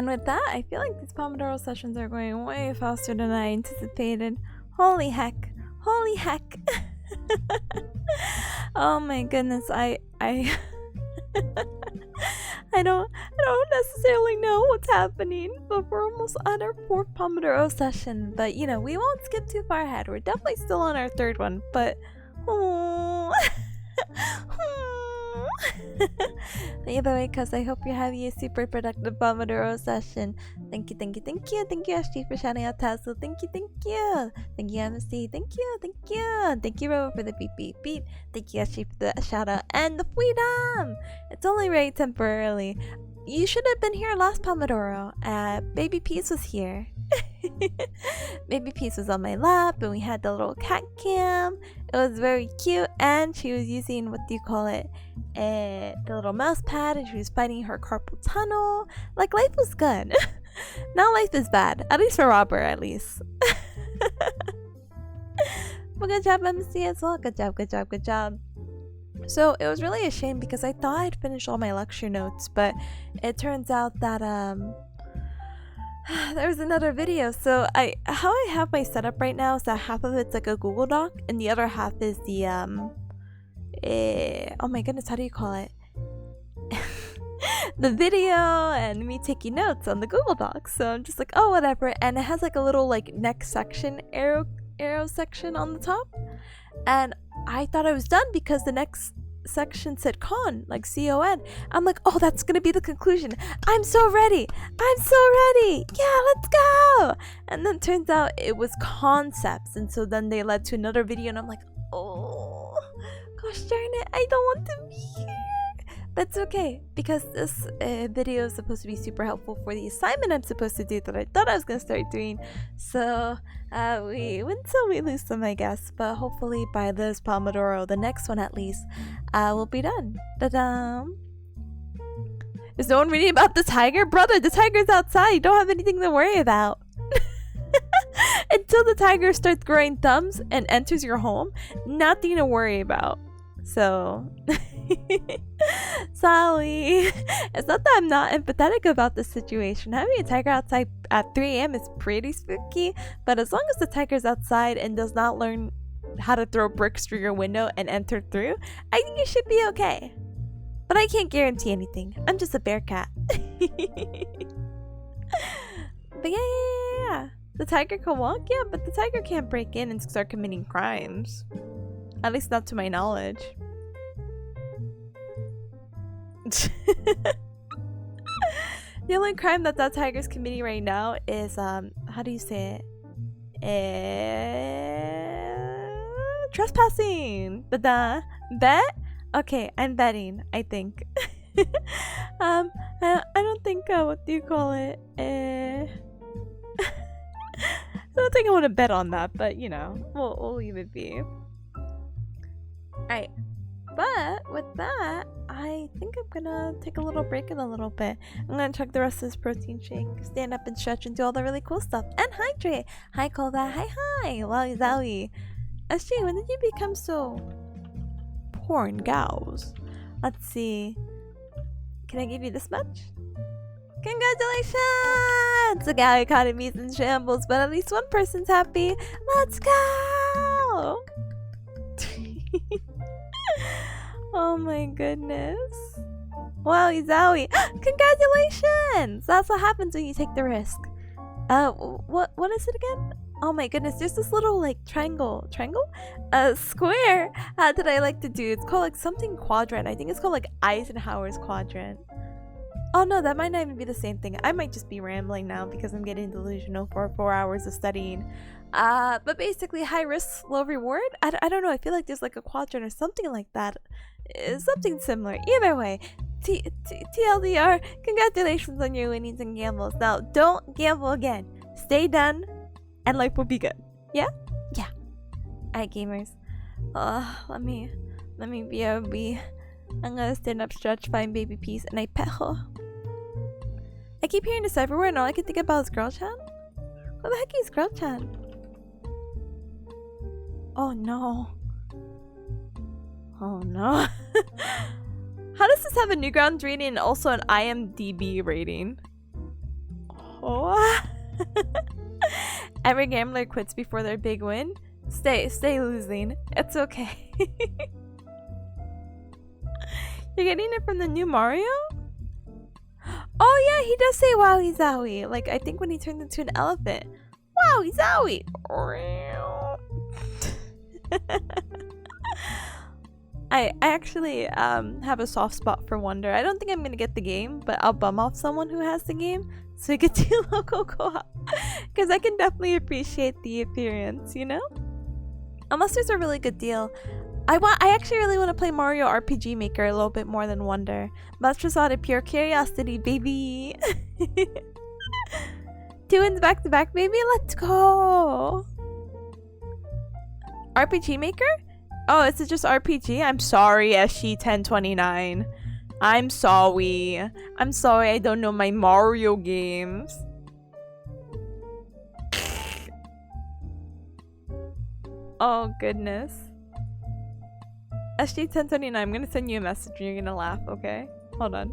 And with that, I feel like these Pomodoro sessions are going way faster than I anticipated. Holy heck. Holy heck. Oh my goodness, I I don't necessarily know what's happening, but we're almost on our 4th Pomodoro session. But you know, we won't skip too far ahead. We're definitely still on our 3rd one, but either way, cuz I hope you're having a super productive Pomodoro session. Thank you, Ashley, for shouting out Tassel. Thank you, MC. Thank you, Robo, for the beep beep beep. Thank you, Ashley, for the shout out and the freedom. It's only right temporarily. You should have been here last Pomodoro. Baby Peace was here. Baby Peace was on my lap, and we had the little cat cam. It was very cute, and she was using, what do you call it, the little mouse pad, and she was fighting her carpal tunnel. Like, life was good. Now life is bad, at least for Robert, at least. But good job, MC, as well. Good job. So it was really a shame because I thought I'd finished all my lecture notes, but it turns out that there was another video. So how I have my setup right now is that half of it's like a Google Doc and the other half is the oh my goodness, how do you call it? The video and me taking notes on the Google Doc. So I'm just like, oh, whatever. And it has like a little like next section arrow section on the top. And I thought I was done because the next section said con, like C-O-N. I'm like, oh, that's gonna be the conclusion. I'm so ready. Yeah, let's go. And then turns out it was concepts. And so then they led to another video and I'm like, oh, gosh darn it, I don't want to be here. But it's okay because this video is supposed to be super helpful for the assignment I'm supposed to do that I thought I was gonna start doing. So we win some, we lose some, I guess. But hopefully by this Pomodoro, the next one at least, we'll be done. Is no one reading about the tiger? Brother, the tiger's outside. You don't have anything to worry about. Until the tiger starts growing thumbs and enters your home, nothing to worry about. So Sally, it's not that I'm not empathetic about the situation. Having a tiger outside at 3 a.m. is pretty spooky, but as long as the tiger's outside and does not learn how to throw bricks through your window and enter through, I think it should be okay. But I can't guarantee anything. I'm just a Bearcat. But yeah. The tiger can walk, yeah, but the tiger can't break in and start committing crimes. At least not to my knowledge. The only crime that tiger's committing right now is how do you say it? Trespassing. Bet? Okay, I'm betting, I think. I don't think what do you call it? I don't think I want to bet on that, but you know, we'll leave it be. Alright. But with that, I think I'm gonna take a little break in a little bit. I'm gonna chug the rest of this protein shake, stand up and stretch and do all the really cool stuff, and hydrate. Hi Kolba, hi. Wowie zowie. SG, when did you become so porn gals? Let's see. Can I give you this much? Congratulations! The gal economy is in shambles, but at least one person's happy. Let's go! Oh my goodness. Wowie zowie. Congratulations! That's what happens when you take the risk. What is it again? Oh my goodness, there's this little like triangle? Square that I like to do. It's called like something quadrant. I think it's called like Eisenhower's quadrant. Oh no, that might not even be the same thing. I might just be rambling now because I'm getting delusional for 4 hours of studying. But basically high risk, low reward. I don't know, I feel like there's like a quadrant or something like that. Something similar. Either way, TLDR, congratulations on your winnings and gambles. Now, don't gamble again. Stay done, and life will be good. Yeah? Yeah. Alright, gamers. Let me BRB. I'm gonna stand up, stretch, find baby peace, and I pet her. I keep hearing this everywhere, and all I can think about is Girl Chan. What the heck is Girl Chan? Oh no. Oh no. How does this have a Newgrounds rating and also an IMDb rating? Every gambler quits before their big win. Stay losing. It's okay. You're getting it from the new Mario? Oh yeah, he does say wowie zowie. Like, I think when he turns into an elephant. Wowie zowie! I actually have a soft spot for Wonder. I don't think I'm gonna get the game, but I'll bum off someone who has the game so we can do local co-op. Because I can definitely appreciate the appearance, you know? Unless there's a really good deal. I actually really want to play Mario RPG Maker a little bit more than Wonder. But that's just out of pure curiosity, baby. 2 wins back to back, baby. Let's go. RPG Maker? Oh, is it just RPG? I'm sorry, SG1029. I'm sorry. I'm sorry I don't know my Mario games. Oh, goodness. SG1029, I'm gonna send you a message and you're gonna laugh, okay? Hold on.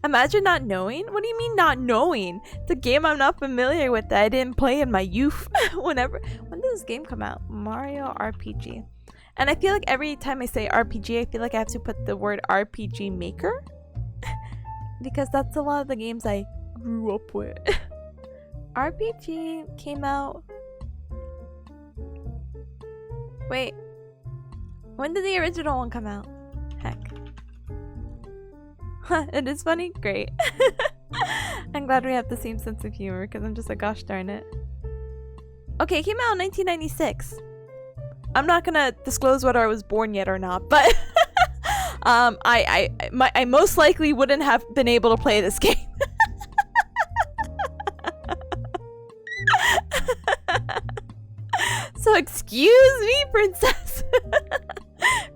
Imagine not knowing? What do you mean not knowing? It's a game I'm not familiar with that I didn't play in my youth. When did this game come out? Mario RPG. And I feel like every time I say RPG, I feel like I have to put the word RPG Maker. Because that's a lot of the games I grew up with. RPG came out... Wait. When did the original one come out? Heck. It is funny? Great. I'm glad we have the same sense of humor because I'm just like, gosh darn it. Okay, it came out in 1996. I'm not gonna disclose whether I was born yet or not, but I most likely wouldn't have been able to play this game. So excuse me, princess.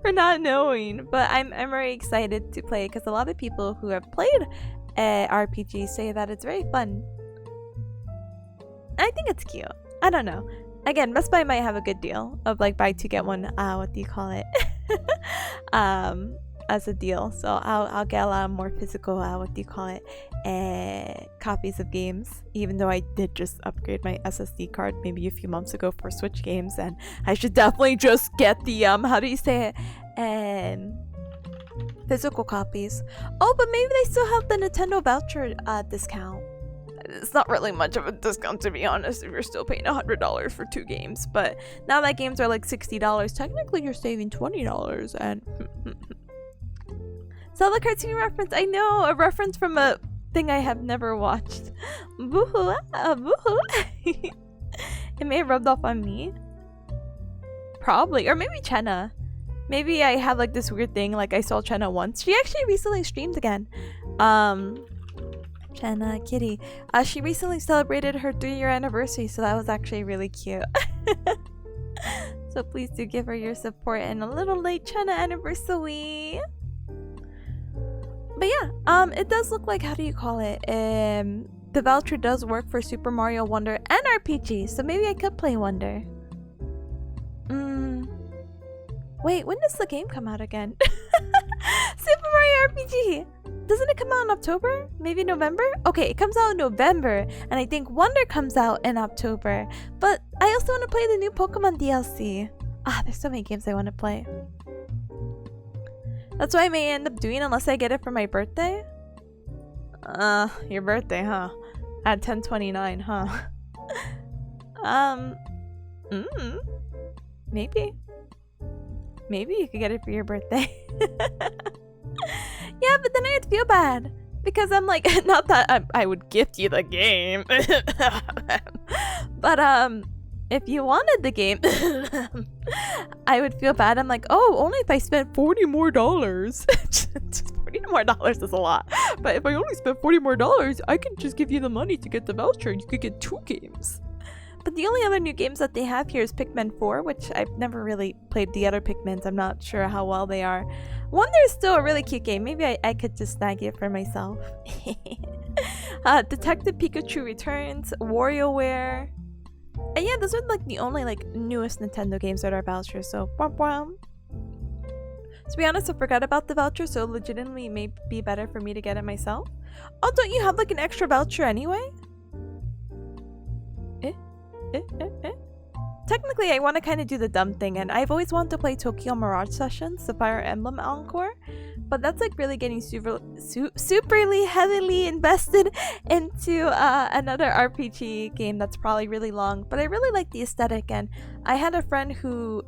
For not knowing, but I'm very excited to play because a lot of people who have played RPG say that it's very fun. I think it's cute. I don't know. Again, Best Buy might have a good deal of like buy 2 get 1. What do you call it? As a deal. So I'll get a lot more physical. What do you call it? Copies of games. Even though I did just upgrade my SSD card maybe a few months ago for Switch games, and I should definitely just get the how do you say it? Physical copies. Oh, but maybe they still have the Nintendo voucher discount. It's not really much of a discount, to be honest, if you're still paying $100 for 2 games. But now that games are like $60, technically you're saving $20. And Zelda cartoon reference. I know, a reference from a thing I have never watched. Boo-hoo, boo-hoo. It may have rubbed off on me. Probably, or maybe Chenna. Maybe I have like this weird thing, like I saw Chenna once. She actually recently streamed again. Chenna Kitty. She recently celebrated her 3-year anniversary, so that was actually really cute. So please do give her your support and a little late Chenna anniversary. But yeah, it does look like, how do you call it? The voucher does work for Super Mario Wonder and RPG, so maybe I could play Wonder. Wait, when does the game come out again? Super Mario RPG! Doesn't it come out in October? Maybe November? Okay, it comes out in November, and I think Wonder comes out in October. But I also want to play the new Pokemon DLC. There's so many games I want to play. That's what I may end up doing unless I get it for my birthday. Your birthday, huh? At 10/29, huh? Maybe. Maybe you could get it for your birthday. Yeah, but then I'd feel bad. Because I'm like, not that I would gift you the game. But, if you wanted the game, I would feel bad. I'm like, oh, only if I spent $40 more. $40 more is a lot. But if I only spent $40 more, I can just give you the money to get the voucher and you could get 2 games. But the only other new games that they have here is Pikmin 4, which I've never really played the other Pikmins. I'm not sure how well they are. Wonder is still a really cute game. Maybe I could just snag it for myself. Detective Pikachu Returns, WarioWare. And yeah, those are like the only like newest Nintendo games that are vouchers. So, To be honest, I forgot about the voucher, so legitimately it may be better for me to get it myself. Oh, don't you have like an extra voucher anyway? Technically, I want to kind of do the dumb thing, and I've always wanted to play Tokyo Mirage Sessions, the Fire Emblem Encore, but that's like really getting superly heavily invested into another RPG game that's probably really long. But I really like the aesthetic, and I had a friend who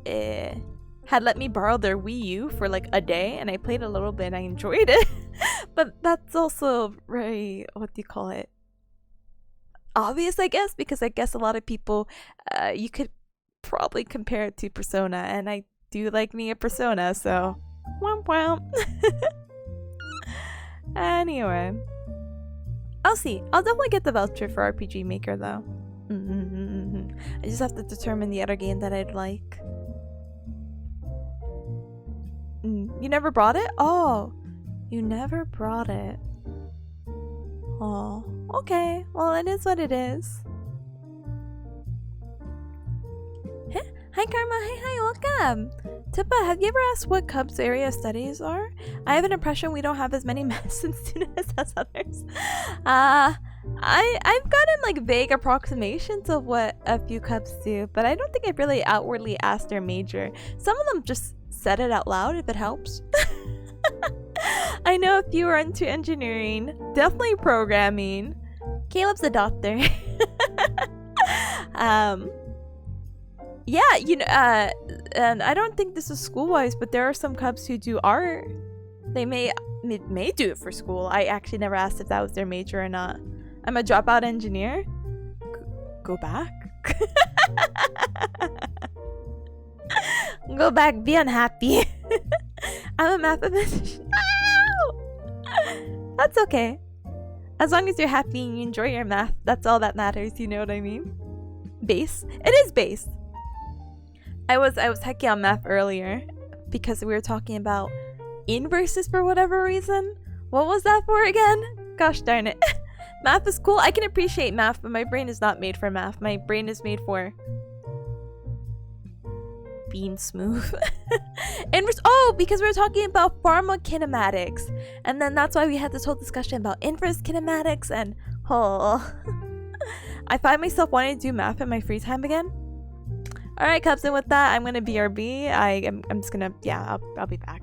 had let me borrow their Wii U for like a day, and I played a little bit and I enjoyed it. But that's also very, what do you call it? Obvious, I guess, because I guess a lot of people, you could probably compare it to Persona, and I do like me a Persona, so womp womp. Anyway, I'll see. I'll definitely get the voucher for RPG Maker though. I just have to determine the other game that I'd like. You never brought it? Oh, you never brought it. Oh, okay. Well, it is what it is. Hi Karma, hi, welcome! Tippa, have you ever asked what Cubs area studies are? I have an impression we don't have as many medicine students as others. I've gotten like vague approximations of what a few Cubs do, but I don't think I've really outwardly asked their major. Some of them just said it out loud if it helps. I know a few are into engineering, definitely programming. Caleb's a doctor. Yeah, you know, and I don't think this is school-wise, but there are some Cubs who do art. They may do it for school. I actually never asked if that was their major or not. I'm a dropout engineer. Go back. Go back. Be unhappy. I'm a mathematician. That's okay. As long as you're happy and you enjoy your math, that's all that matters. You know what I mean? Base. It is base. I was hecking on math earlier because we were talking about inverses for whatever reason. What was that for again? Gosh darn it. Math is cool. I can appreciate math, but my brain is not made for math. My brain is made for being smooth. Inverse. Oh, because we were talking about pharmacokinematics, and then that's why we had this whole discussion about inverse kinematics and I find myself wanting to do math in my free time again. Alright, Cubs, and with that, I'm gonna BRB. I'm just gonna, yeah, I'll be back.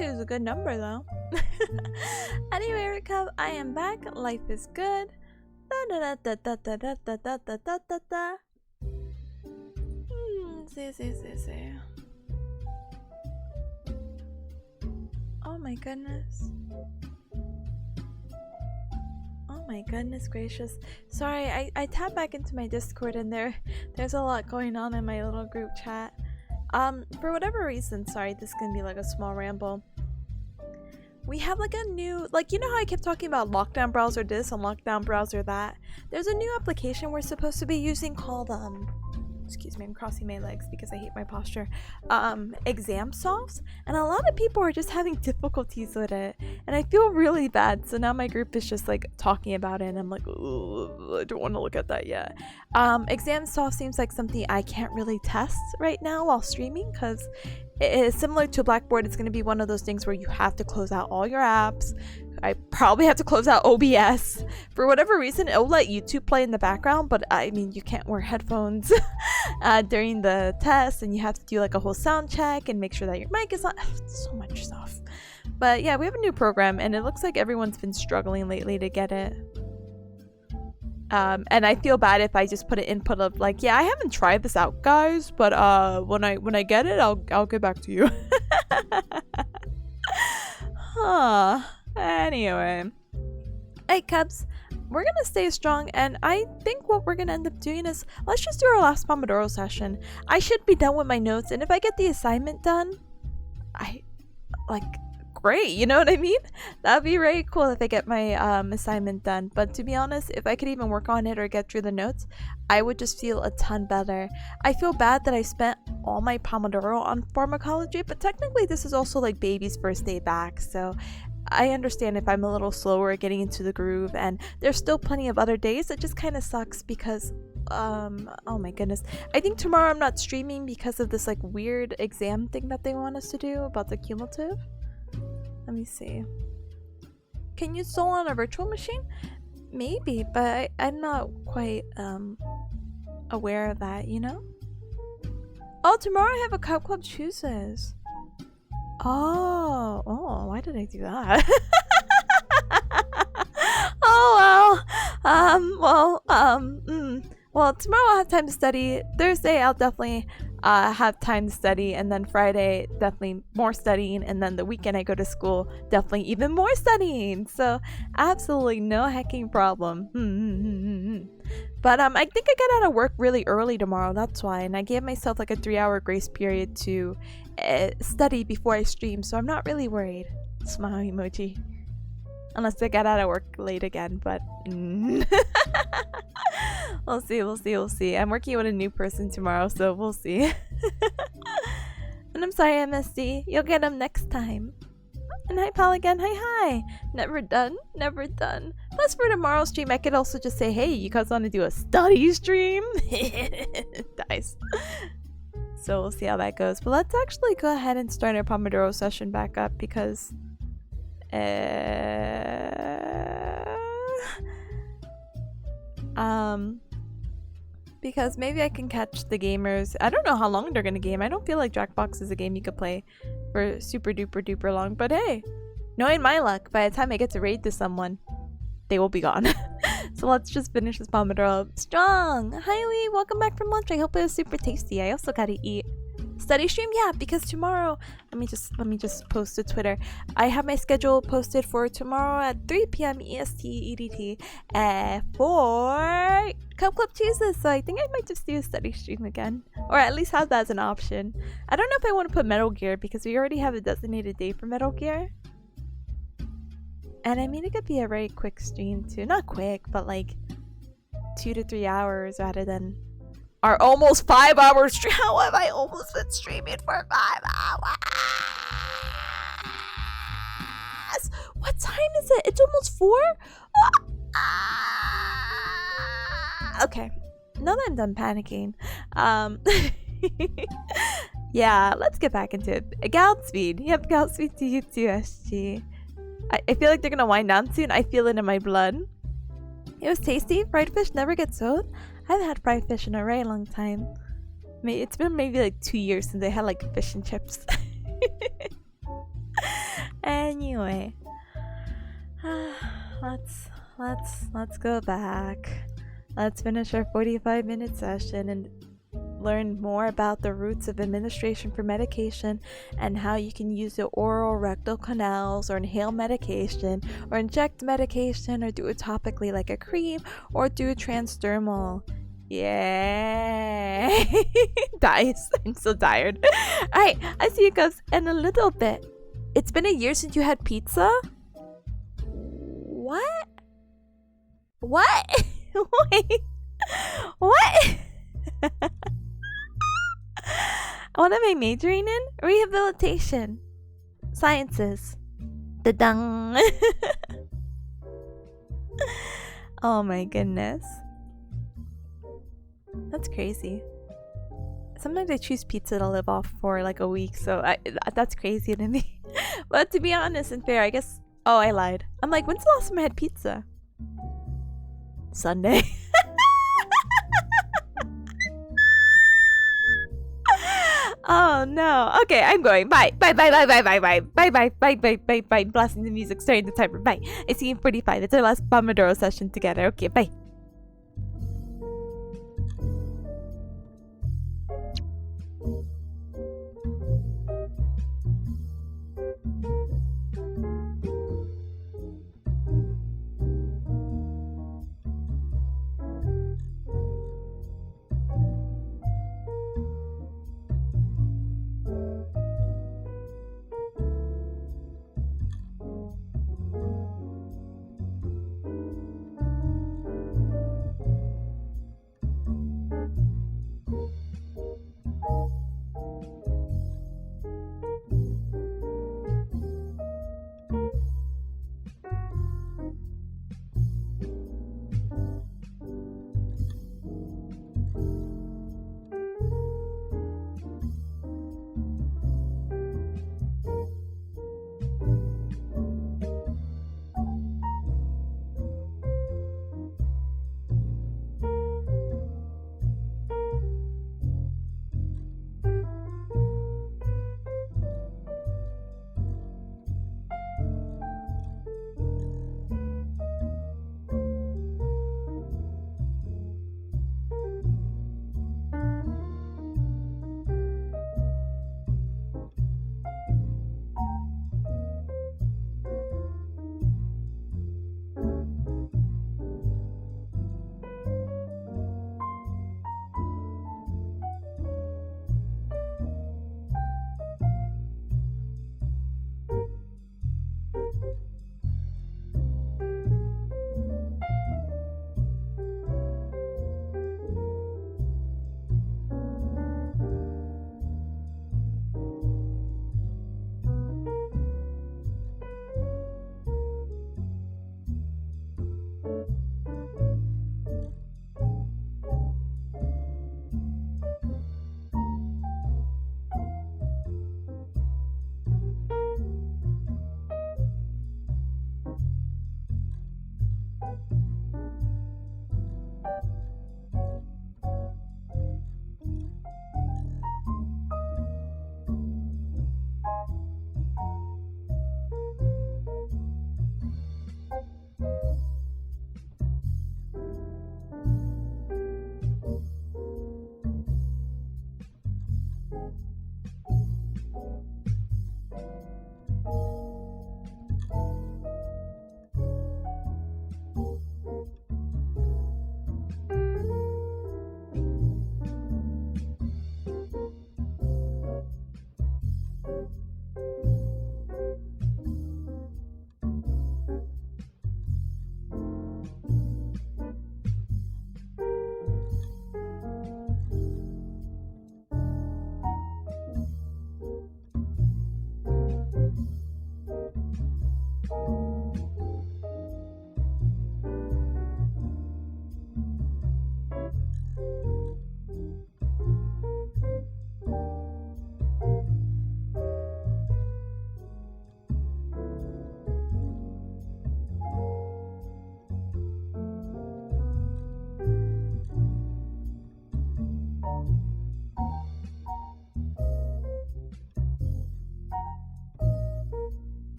Is a good number though. Anyway, recap. I am back. Life is good. Da da da da da da da da da da da da. See. Oh my goodness. Oh my goodness gracious. Sorry, I tapped back into my Discord and there's a lot going on in my little group chat. For whatever reason, sorry, this is gonna be like a small ramble. We have like a new, like, you know how I kept talking about lockdown browser this and lockdown browser that? There's a new application we're supposed to be using called, excuse me, I'm crossing my legs because I hate my posture. Exam Softs, and a lot of people are just having difficulties with it, and I feel really bad. So now my group is just like talking about it, and I'm like, I don't want to look at that yet. Exam Soft seems like something I can't really test right now while streaming because it is similar to Blackboard. It's going to be one of those things where you have to close out all your apps. I probably have to close out OBS. For whatever reason, it'll let YouTube play in the background, but I mean, you can't wear headphones during the test, and you have to do like a whole sound check and make sure that your mic is on. So much stuff. But yeah, we have a new program, and it looks like everyone's been struggling lately to get it. And I feel bad if I just put an input of like, yeah, I haven't tried this out, guys, but when I get it, I'll get back to you. Huh. Anyway, hey Cubs, we're gonna stay strong, and I think what we're gonna end up doing is let's just do our last Pomodoro session. I should be done with my notes, and if I get the assignment done, great, you know what I mean? That'd be very cool if I get my assignment done. But to be honest, if I could even work on it or get through the notes, I would just feel a ton better. I feel bad that I spent all my Pomodoro on pharmacology, but technically this is also like baby's first day back, so I understand if I'm a little slower getting into the groove, and there's still plenty of other days. It just kind of sucks because oh my goodness, I think tomorrow I'm not streaming because of this like weird exam thing that they want us to do about the cumulative. Let me see. Can you sew on a virtual machine? Maybe, but I'm not quite aware of that, you know? Oh, tomorrow I have a Cup Club chooses. Oh, why did I do that? Oh well, tomorrow I'll have time to study. Thursday I'll definitely have time to study, and then Friday definitely more studying, and then the weekend I go to school, definitely even more studying. So absolutely no hecking problem. But I think I get out of work really early tomorrow, that's why, and I gave myself like a 3-hour grace period to study before I stream, so I'm not really worried. Smile emoji. Unless I get out of work late again, but we'll see. I'm working with a new person tomorrow, so we'll see. And I'm sorry, MSD. You'll get them next time. And hi, pal again. Hi. Never done. Plus, for tomorrow's stream, I could also just say, hey, you guys want to do a study stream? Nice. So we'll see how that goes. But let's actually go ahead and start our Pomodoro session back up because because maybe I can catch the gamers. I don't know how long they're gonna game. I don't feel like Jackbox is a game you could play for super duper long, but hey, knowing my luck, by the time I get to raid to someone, they will be gone. So let's just finish this Pomodoro strong. Hi Lee, welcome back from lunch. I hope it was super tasty. I also gotta eat. Study stream, yeah, because tomorrow, let me just post to Twitter. I have my schedule posted for tomorrow at 3 p.m. EST EDT for Cup Club Tuesday. So I think I might just do a study stream again, or at least have that as an option. I don't know if I want to put Metal Gear because we already have a designated day for Metal Gear. And I mean, it could be a very quick stream too. Not quick, but like 2 to 3 hours rather than our almost 5 hours stream. How have I almost been streaming for 5 hours? What time is it? It's almost 4? Okay. Now that I'm done panicking. Yeah, let's get back into it. Godspeed. Yep, Godspeed to you too, SG. I feel like they're gonna wind down soon. I feel it in my blood. It was tasty. Fried fish never gets old. I haven't had fried fish in a very long time. It's been maybe like 2 years since I had like fish and chips. Anyway, let's go back. Let's finish our 45-minute session and learn more about the routes of administration for medication and how you can use the oral rectal canals or inhale medication or inject medication or do it topically like a cream or do it transdermal. Yay! Guys, I'm so tired. Alright, I see you guys in a little bit. It's been a year since you had pizza? What? What? Wait. What? What am I majoring in? Rehabilitation. Sciences. Da-dung. Oh my goodness. That's crazy. Sometimes I choose pizza to live off for like a week, so that's crazy to me. But to be honest and fair, I guess... Oh, I lied. I'm like, when's the last time I had pizza? Sunday. Oh no. Okay, I'm going. Bye. Bye. Bye. Bye. Bye. Bye. Bye. Bye. Bye. Bye. Bye. Bye. Bye. Blasting the music, starting the timer. Bye. I see you in 45. It's our last Pomodoro session together. Okay, bye.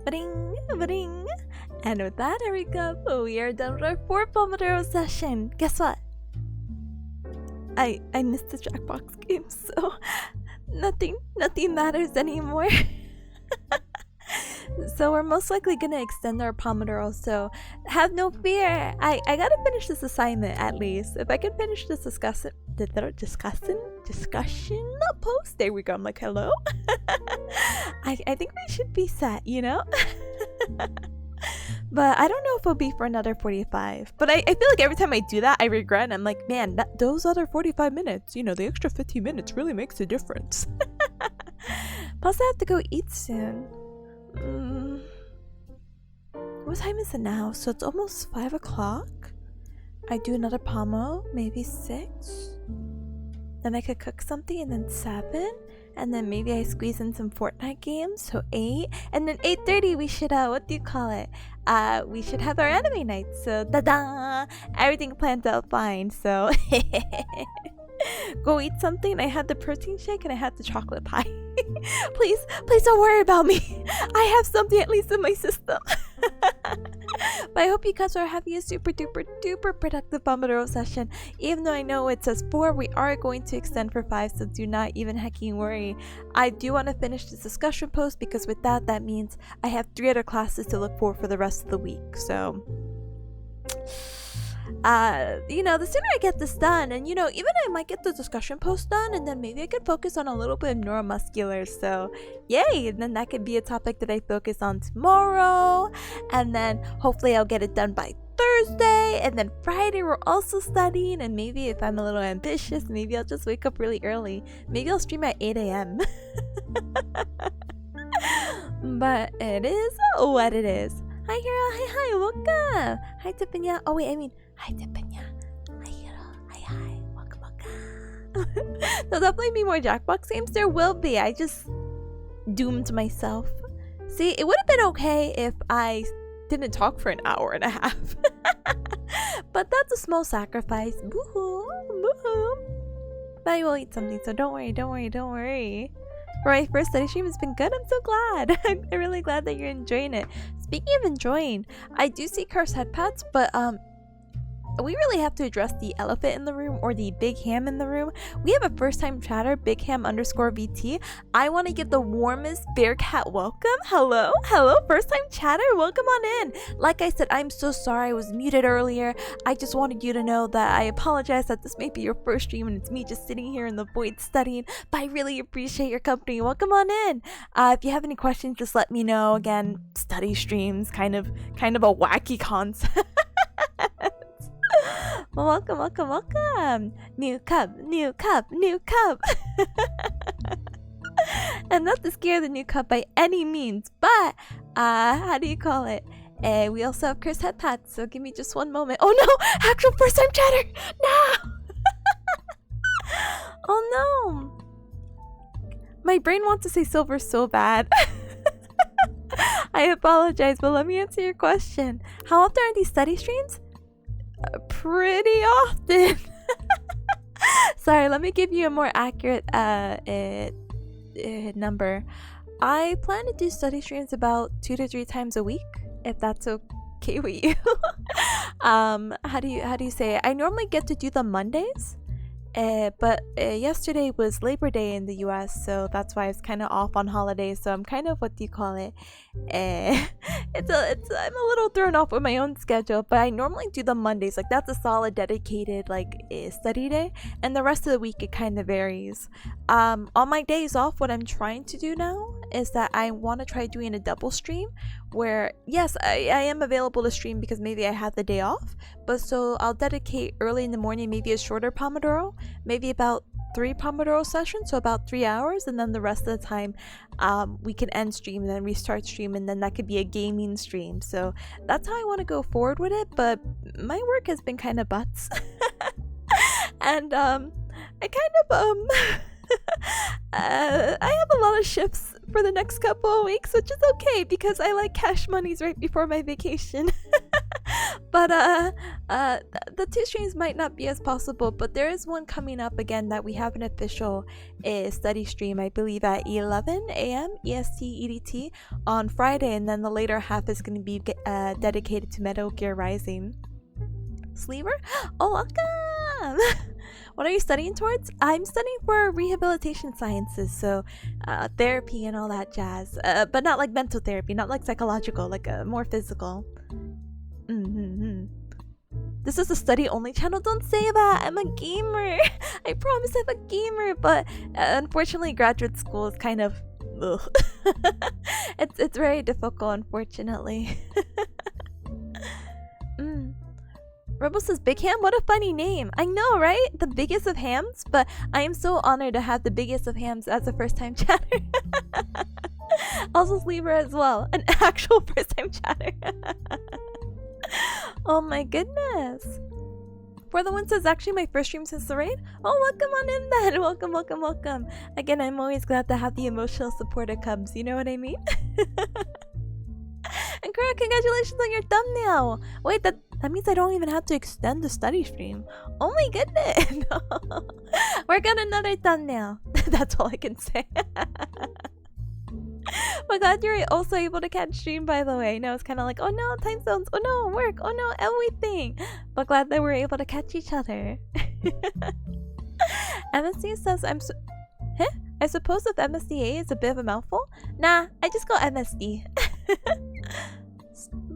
Bring, bring. And with that, Erika, we are done with our 4th Pomodoro session. Guess what? I missed the Jackbox game, so nothing matters anymore. So we're most likely gonna extend our Pomodoro, so have no fear. I gotta finish this assignment at least. If I can finish this discussion post, there we go. I'm like, hello? I think we should be set, you know? But I don't know if it'll be for another 45. But I feel like every time I do that, I regret. And I'm like, man, those other 45 minutes, you know, the extra 15 minutes really makes a difference. Plus, I have to go eat soon. What time is it now? So it's almost 5 o'clock. I do another Pomo, maybe 6. Then I could cook something, and then 7. And then maybe I squeeze in some Fortnite games, so 8. And then 8:30 we should, what do you call it? We should have our anime night. So, da-da! Everything plans out fine, so... Go eat something. I had the protein shake and I had the chocolate pie. Please don't worry about me. I have something at least in my system. But I hope you guys are having a super duper productive Pomodoro session. Even though I know it says 4, we are going to extend for 5, so do not even hecking worry. I do want to finish this discussion post because with that means I have 3 other classes to look for the rest of the week. So you know, the sooner I get this done, and you know, even I might get the discussion post done, and then maybe I could focus on a little bit of neuromuscular, so yay, and then that could be a topic that I focus on tomorrow, and then hopefully I'll get it done by Thursday, and then Friday we're also studying, and maybe if I'm a little ambitious, maybe I'll just wake up really early. Maybe I'll stream at 8 a.m. But it is what it is. Hi Hero, hi, welcome. Hi Tipanya. Oh wait, I mean, hi Tipanya. Hi Hero, hi, welcome. There'll definitely be more Jackbox games. There will be. I just doomed myself. See, it would have been okay if I didn't talk for an hour and a half. But that's a small sacrifice. Boo-hoo, boo-hoo. But I will eat something, so don't worry. For my first study stream, it's been good. I'm so glad. I'm really glad that you're enjoying it. Speaking of enjoying, I do see cursed head pats, but we really have to address the elephant in the room, or the big ham in the room. We have a first time chatter, bigham_VT. I want to give the warmest Bearcat welcome. Hello, first time chatter, welcome on in. Like I said, I'm so sorry I was muted earlier. I just wanted you to know that I apologize that this may be your first stream and it's me just sitting here in the void studying, but I really appreciate your company. Welcome on in. If you have any questions, just let me know. Again, study streams, kind of a wacky concept. Welcome. New cup. And not to scare the new cup by any means, but how do you call it? We also have cursed head pats, so give me just one moment. Oh no, actual first time chatter. No. Oh no. My brain wants to say silver so bad. I apologize, but let me answer your question. How often are these study streams? Pretty often. Sorry, let me give you a more accurate number. I plan to do study streams about 2 to 3 times a week, if that's okay with you. How do you say it? I normally get to do them Mondays. But yesterday was Labor Day in the US, so that's why I was kind of off on holiday. So I'm kind of, what do you call it? I'm a little thrown off with my own schedule, but I normally do them Mondays. Like that's a solid dedicated study day, and the rest of the week it kind of varies. On my days off, what I'm trying to do now is that I want to try doing a double stream where yes, I am available to stream because maybe I had the day off, but so I'll dedicate early in the morning, maybe a shorter Pomodoro, maybe about 3 Pomodoro sessions, so about 3 hours, and then the rest of the time we can end stream and then restart stream, and then that could be a gaming stream. So that's how I want to go forward with it, but my work has been kind of butts. And I kind of I have a lot of shifts for the next couple of weeks, which is okay because I like cash monies right before my vacation. But the 2 streams might not be as possible, but there is one coming up again that we have an official study stream, I believe at 11 a.m. EST EDT on Friday, and then the later half is going to be dedicated to Metal Gear Rising. Sleever? Oh, welcome! What are you studying towards? I'm studying for rehabilitation sciences, so therapy and all that jazz. But not like mental therapy, not like psychological, like more physical. This is a study-only channel. Don't say that. I'm a gamer. I promise I'm a gamer, but unfortunately, graduate school is kind of ugh. It's very difficult, unfortunately. Rebel says, Big Ham? What a funny name. I know, right? The biggest of hams? But I am so honored to have the biggest of hams as a first-time chatter. Also Sleeper as well. An actual first-time chatter. Oh my goodness. For the one says, actually my first stream since the raid? Oh, welcome on in then. Welcome, welcome, welcome. Again, I'm always glad to have the emotional support of Cubs. You know what I mean? And Kara, congratulations on your thumbnail. Wait, that means I don't even have to extend the study stream. Oh my goodness. Work on another thumbnail. That's all I can say. But glad you're also able to catch stream, by the way. No, it's kind of like, oh no, time zones. Oh no, work. Oh no, everything. But glad that we're able to catch each other. MSD says, I suppose if MSDA is a bit of a mouthful? Nah, I just go MSD.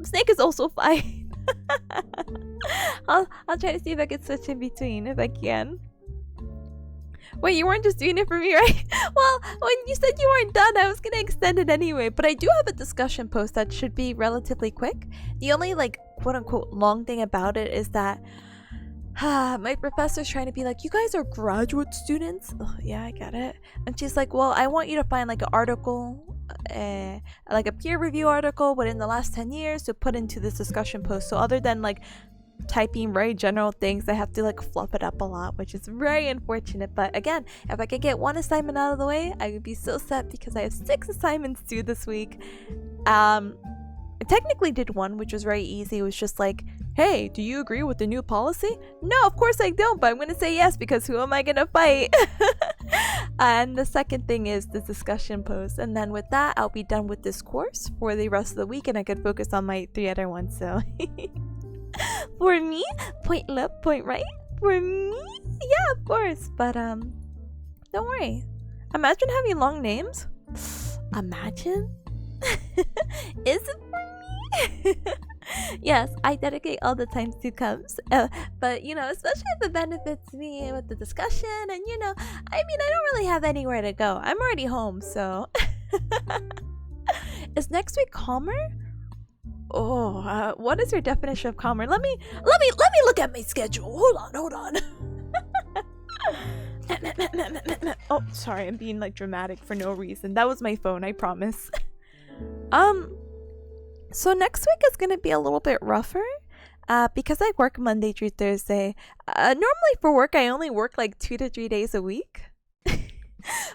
Snake is also fine. I'll try to see if I can switch in between if I can. Wait, you weren't just doing it for me, right? Well, when you said you weren't done, I was gonna extend it anyway. But I do have a discussion post that should be relatively quick. The only quote-unquote long thing about it is that my professor's trying to be like, you guys are graduate students? Oh, yeah, I get it. And she's like, well, I want you to find an article, like a peer review article within the last 10 years to put into this discussion post. So other than typing very general things, I have to fluff it up a lot, which is very unfortunate. But again, if I could get one assignment out of the way, I would be so set because I have 6 assignments due this week. I technically did one, which was very easy. It was just hey, do you agree with the new policy? No, of course I don't, but I'm gonna say yes because who am I gonna fight? And the second thing is the discussion post, and then with that I'll be done with this course for the rest of the week and I could focus on my 3 other ones. So for me, point left, point right. For me, yeah, of course. But don't worry. Imagine having long names. Imagine. Is it for me? Yes, I dedicate all the time to Cubs, but especially if it benefits me with the discussion, and I don't really have anywhere to go. I'm already home, so. Is next week calmer? Oh, what is your definition of calmer? Let me look at my schedule. Hold on. Oh, sorry, I'm being dramatic for no reason. That was my phone, I promise. So next week is gonna be a little bit rougher, because I work Monday through Thursday. Normally for work I only work 2 to 3 days a week.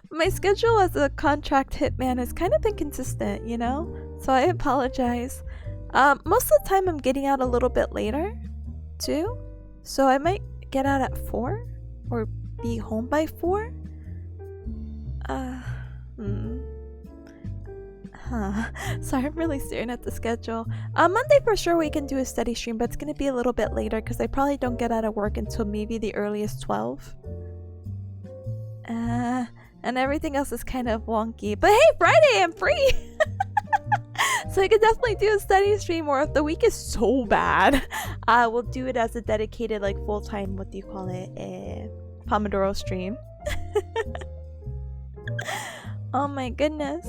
My schedule as a contract hitman has kind of been consistent, So I apologize. Most of the time I'm getting out a little bit later, too. So I might get out at 4 or be home by 4. Sorry, I'm really staring at the schedule. Monday for sure we can do a steady stream, but it's gonna be a little bit later because I probably don't get out of work until maybe the earliest 12. And everything else is kind of wonky. But hey, Friday I'm free! So I could definitely do a steady stream, or if the week is so bad, we'll do it as a dedicated, like, full-time, what do you call it, Pomodoro stream. Oh my goodness.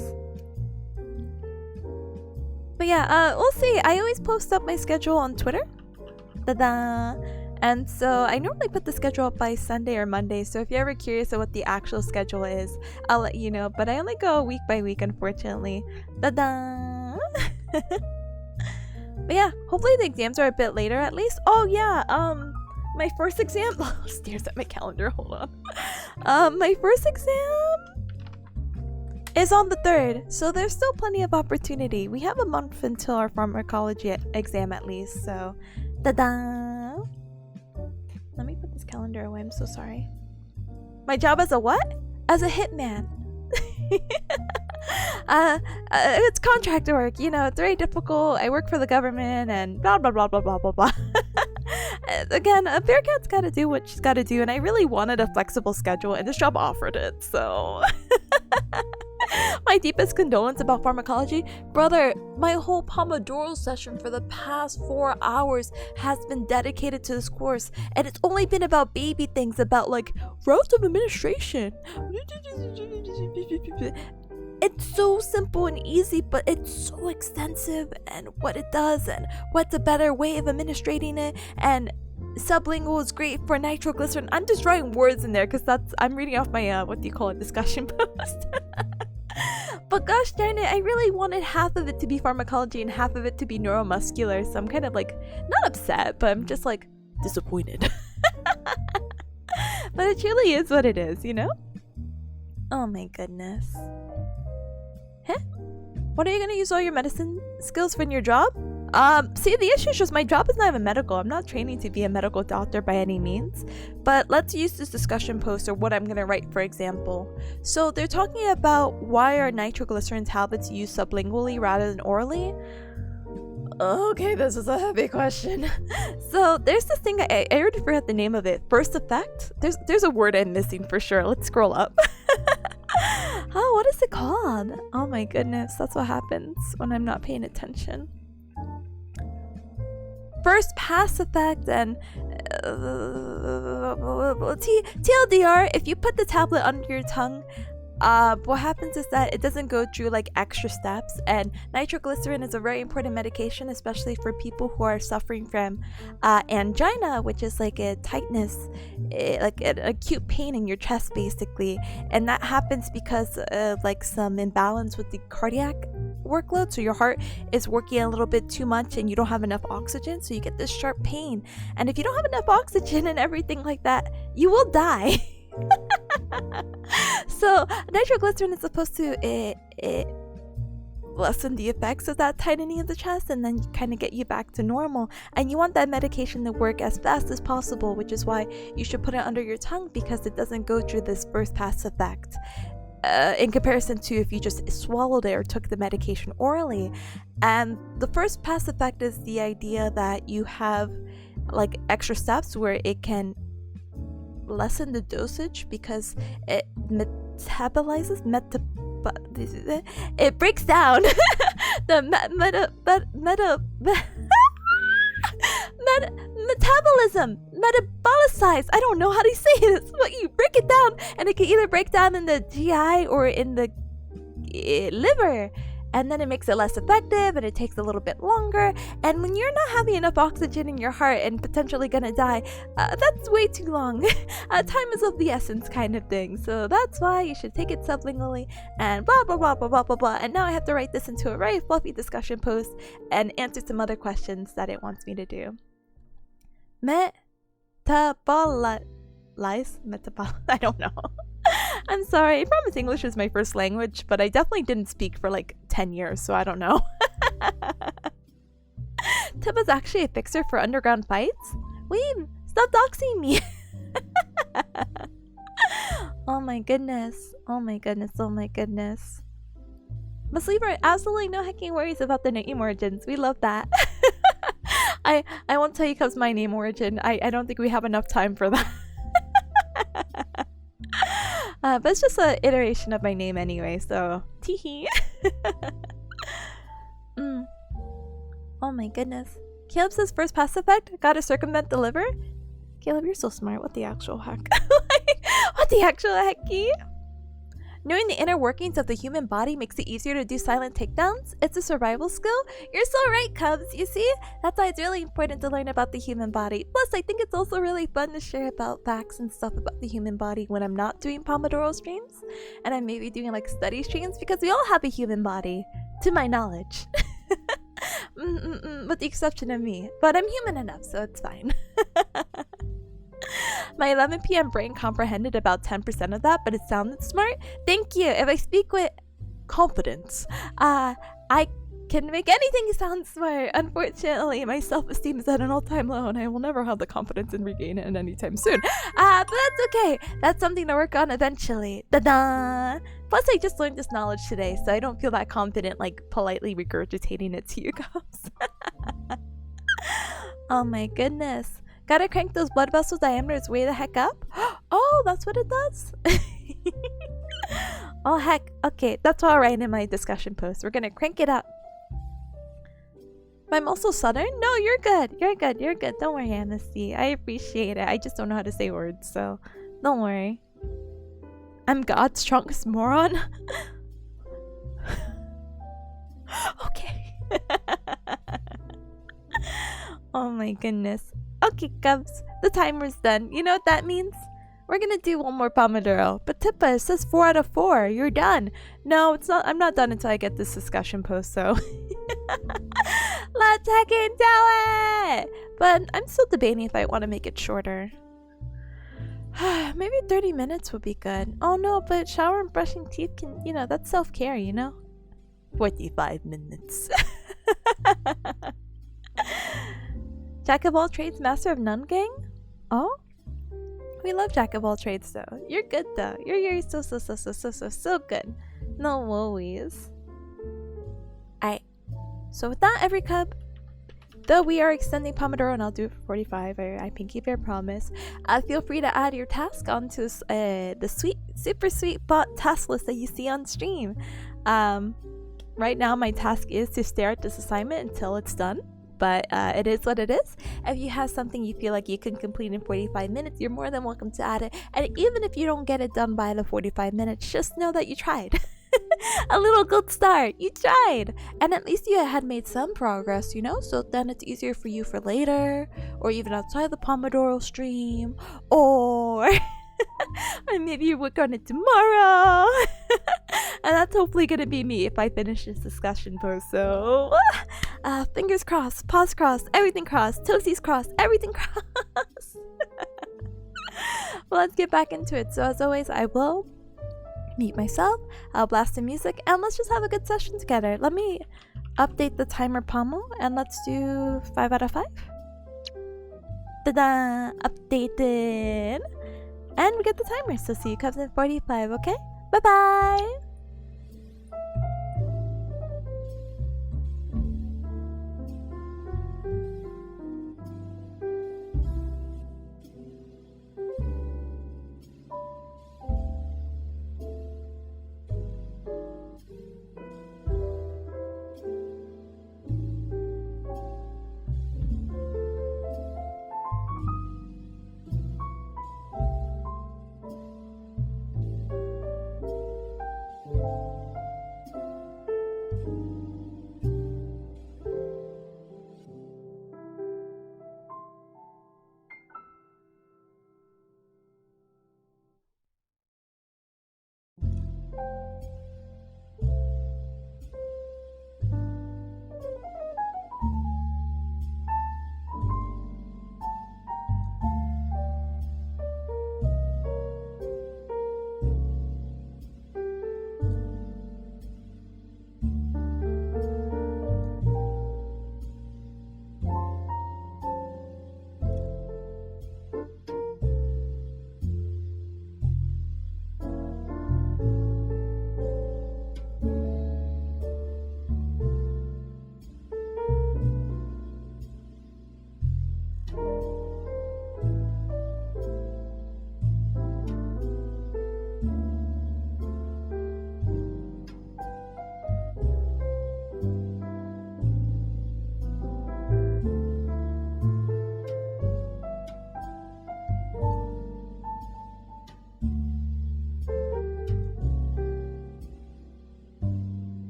But yeah, we'll see. I always post up my schedule on Twitter. Ta-da! And so I normally put the schedule up by Sunday or Monday, so if you're ever curious of what the actual schedule is, I'll let you know. But I only go week by week, unfortunately. Ta-da! But yeah, hopefully the exams are a bit later at least. Oh yeah, my first exam... Oh, stares at my calendar, hold on. My first exam is on the 3rd, so there's still plenty of opportunity. We have a month until our pharmacology exam at least, so... Ta-da! Let me put this calendar away, I'm so sorry. My job as a what? As a hitman. It's contractor work, you know, it's very difficult. I work for the government and blah blah blah blah blah blah blah. Again, a Bearcat's gotta do what she's gotta do, and I really wanted a flexible schedule, and this job offered it, so... My deepest condolence about pharmacology. Brother, my whole Pomodoro session for the past 4 hours has been dedicated to this course, and it's only been about baby things, about like routes of administration. It's so simple and easy, but it's so extensive, and what it does, and what's a better way of administrating it, and sublingual is great for nitroglycerin. I'm just drawing words in there because I'm reading off my what do you call it, discussion post. But gosh darn it, I really wanted half of it to be pharmacology and half of it to be neuromuscular, so I'm kind of like, not upset, but I'm just like disappointed. But it truly is what it is, you know? Oh my goodness. Huh? What are you gonna use all your medicine skills for in your job? See, the issue is just my job is not even medical. I'm not training to be a medical doctor by any means. But let's use this discussion post, or what I'm gonna write, for example. So they're talking about why are nitroglycerin tablets used sublingually rather than orally? Okay, this is a heavy question. So there's this thing, I already forgot the name of it. First effect? There's a word I'm missing for sure. Let's scroll up. Oh, what is it called? Oh my goodness, that's what happens when I'm not paying attention. First pass effect, and TLDR, if you put the tablet under your tongue, what happens is that it doesn't go through like extra steps, and nitroglycerin is a very important medication, especially for people who are suffering from angina, which is like a tightness, like an acute pain in your chest basically, and that happens because of like some imbalance with the cardiac workload, so your heart is working a little bit too much and you don't have enough oxygen, so you get this sharp pain, and if you don't have enough oxygen and everything like that, you will die. So nitroglycerin is supposed to lessen the effects of that tightening of the chest, and then kind of get you back to normal, and you want that medication to work as fast as possible, which is why you should put it under your tongue, because it doesn't go through this first pass effect. In comparison to if you just swallowed it or took the medication orally. And the first pass effect is the idea that you have like extra steps where it can lessen the dosage because it metabolizes, it breaks down the metabolism, metabolicize. I don't know how to say this, but you break it down, and it can either break down in the GI or in the liver, and then it makes it less effective, and it takes a little bit longer. And when you're not having enough oxygen in your heart and potentially gonna die, that's way too long. Time is of the essence, kind of thing. So that's why you should take it sublingually, and blah blah blah blah blah blah blah. And now I have to write this into a very fluffy discussion post and answer some other questions that it wants me to do. I don't know. I'm sorry. I promise English is my first language, but I definitely didn't speak for like 10 years, so I don't know. Tippa's actually a fixer for underground fights? Weeb, stop doxing me. Oh my goodness. Oh my goodness. Oh my goodness. But Sleeper, absolutely no hecking worries about the name origins. We love that. I won't tell you cause my name origin. I don't think we have enough time for that. But it's just an iteration of my name anyway, so teehee. Oh my goodness. Caleb says first pass effect, gotta circumvent the liver. Caleb, you're so smart. What the actual heck? What the actual hecky? Knowing the inner workings of the human body makes it easier to do silent takedowns. It's a survival skill. You're so right, Cubs. You see? That's why it's really important to learn about the human body. Plus, I think it's also really fun to share about facts and stuff about the human body when I'm not doing Pomodoro streams. And I'm maybe doing like study streams because we all have a human body, to my knowledge. With the exception of me. But I'm human enough, so it's fine. My 11 p.m. brain comprehended about 10% of that, but it sounded smart. Thank you. If I speak with confidence, I can make anything sound smart. Unfortunately, my self-esteem is at an all-time low, and I will never have the confidence and regain it anytime soon. But that's okay. That's something to work on eventually. Da-da! Plus, I just learned this knowledge today, so I don't feel that confident, like, politely regurgitating it to you guys. Oh my goodness. Gotta crank those blood vessel diameters way the heck up? Oh, that's what it does? Oh heck, okay, that's what I'll write in my discussion post. We're gonna crank it up. I'm also Southern? No, you're good. You're good. You're good. Don't worry, Amnesty. I appreciate it. I just don't know how to say words, so don't worry. I'm God's strongest moron. Okay. Oh my goodness. Okay, Cubs. The timer's done. You know what that means? We're gonna do one more Pomodoro. But Tippa, it says 4 out of 4. You're done. No, it's not. I'm not done until I get this discussion post, so. Let's heck and do it! But I'm still debating if I want to make it shorter. Maybe 30 minutes would be good. Oh no, but shower and brushing teeth can, you know, that's self-care, you know? 45 minutes. Jack of all trades, master of none gang? Oh? We love Jack of all trades though. You're good though. You're so good. No worries. Alright. So with that, every cub, though we are extending Pomodoro and I'll do it for 45, I pinky fair promise. Feel free to add your task onto the super sweet bot task list that you see on stream. Right now my task is to stare at this assignment until it's done. But it is what it is. If you have something you feel like you can complete in 45 minutes, you're more than welcome to add it. And even if you don't get it done by the 45 minutes, just know that you tried. A little good start. You tried. And at least you had made some progress, you know? So then it's easier for you for later, or even outside the Pomodoro stream, or maybe you work on it tomorrow. And that's hopefully gonna be me if I finish this discussion post. So fingers crossed, paws crossed, everything crossed, toesies crossed, everything crossed. Well, let's get back into it. So as always, I will mute myself, I'll blast the music, and let's just have a good session together. Let me update the timer pommel, and let's do 5 out of 5. Ta-da! Updated! And we get the timer, so see you cubs in 45, okay? Bye-bye!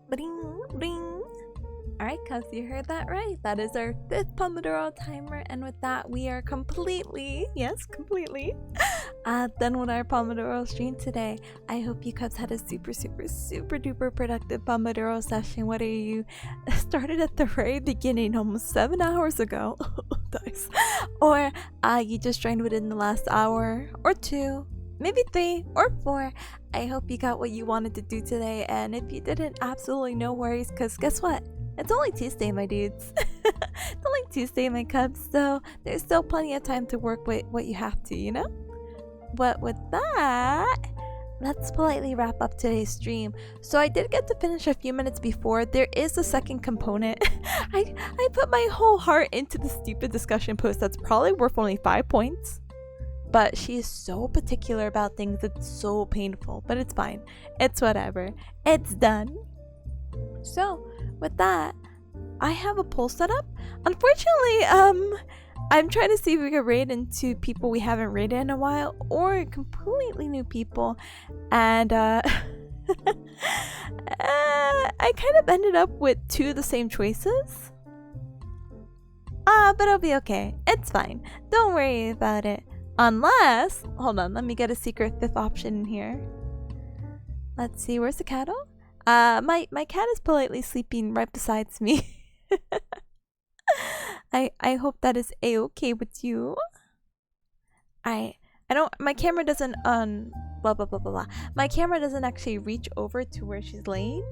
Bring, bring. Alright, cuz you heard that right. That is our 5th Pomodoro timer, and with that, we are completely, yes, completely, done with our Pomodoro stream today. I hope you cubs had a super, super, super duper productive Pomodoro session, whether you started at the very beginning almost 7 hours ago, nice, or you just joined within the last hour, or 2, maybe 3, or 4. I hope you got what you wanted to do today, and if you didn't, absolutely no worries, because guess what? It's only Tuesday, my dudes. It's only Tuesday, my cubs, so there's still plenty of time to work with what you have to, you know? But with that, let's politely wrap up today's stream. So I did get to finish a few minutes before. There is a second component. I put my whole heart into the stupid discussion post that's probably worth only 5 points. But she is so particular about things, it's so painful. But it's fine. It's whatever. It's done. So, with that, I have a poll set up. Unfortunately, I'm trying to see if we can raid into people we haven't raided in a while, or completely new people. And, I kind of ended up with 2 of the same choices. But it'll be okay. It's fine. Don't worry about it. Unless, hold on, let me get a secret 5th option in here. Let's see, where's the cattle? My cat is politely sleeping right beside me. I hope that is a-okay with you. I don't, my camera doesn't blah blah blah blah blah. My camera doesn't actually reach over to where she's laying.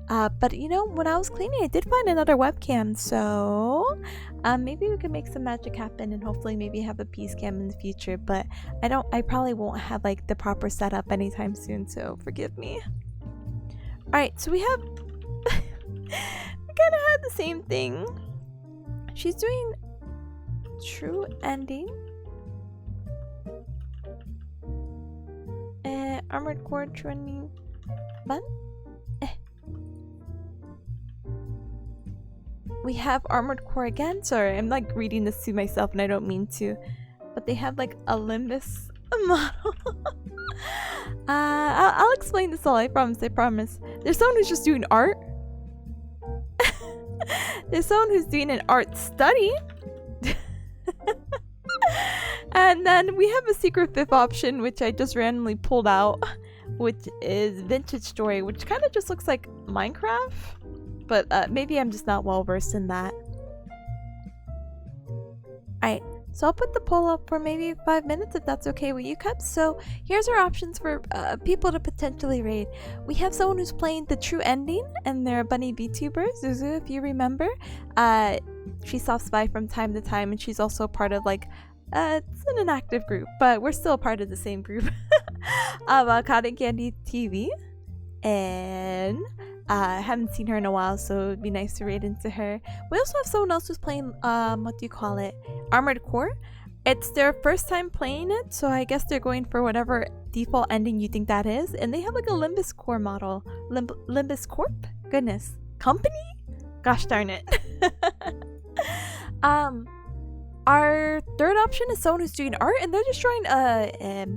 But you know, when I was cleaning, I did find another webcam, so maybe we can make some magic happen and hopefully maybe have a peace cam in the future. But I probably won't have like the proper setup anytime soon, so forgive me. Alright, so we have we kind of had the same thing. She's doing true ending. Armored core true ending. Fun? We have armored core again. Sorry, I'm like reading this to myself and I don't mean to. But they have like a Limbus model. I'll explain this all, I promise, I promise. There's someone who's just doing art. There's someone who's doing an art study. And then we have a secret 5th option, which I just randomly pulled out, which is Vintage Story, which kind of just looks like Minecraft. But maybe I'm just not well versed in that. Alright. So I'll put the poll up for maybe 5 minutes if that's okay with you, cubs. So here's our options for people to potentially raid. We have someone who's playing the true ending, and they're a bunny VTuber, Zuzu, if you remember. She soft spy from time to time, and she's also part of like it's an inactive group, but we're still part of the same group of Cotton Candy TV. And I haven't seen her in a while, so it'd be nice to raid into her. We also have someone else who's playing, what do you call it? Armored Core. It's their first time playing it, so I guess they're going for whatever default ending you think that is. And they have like a Limbus Core model. Limbus Corp? Goodness. Company? Gosh darn it. Our 3rd option is someone who's doing art, and they're just drawing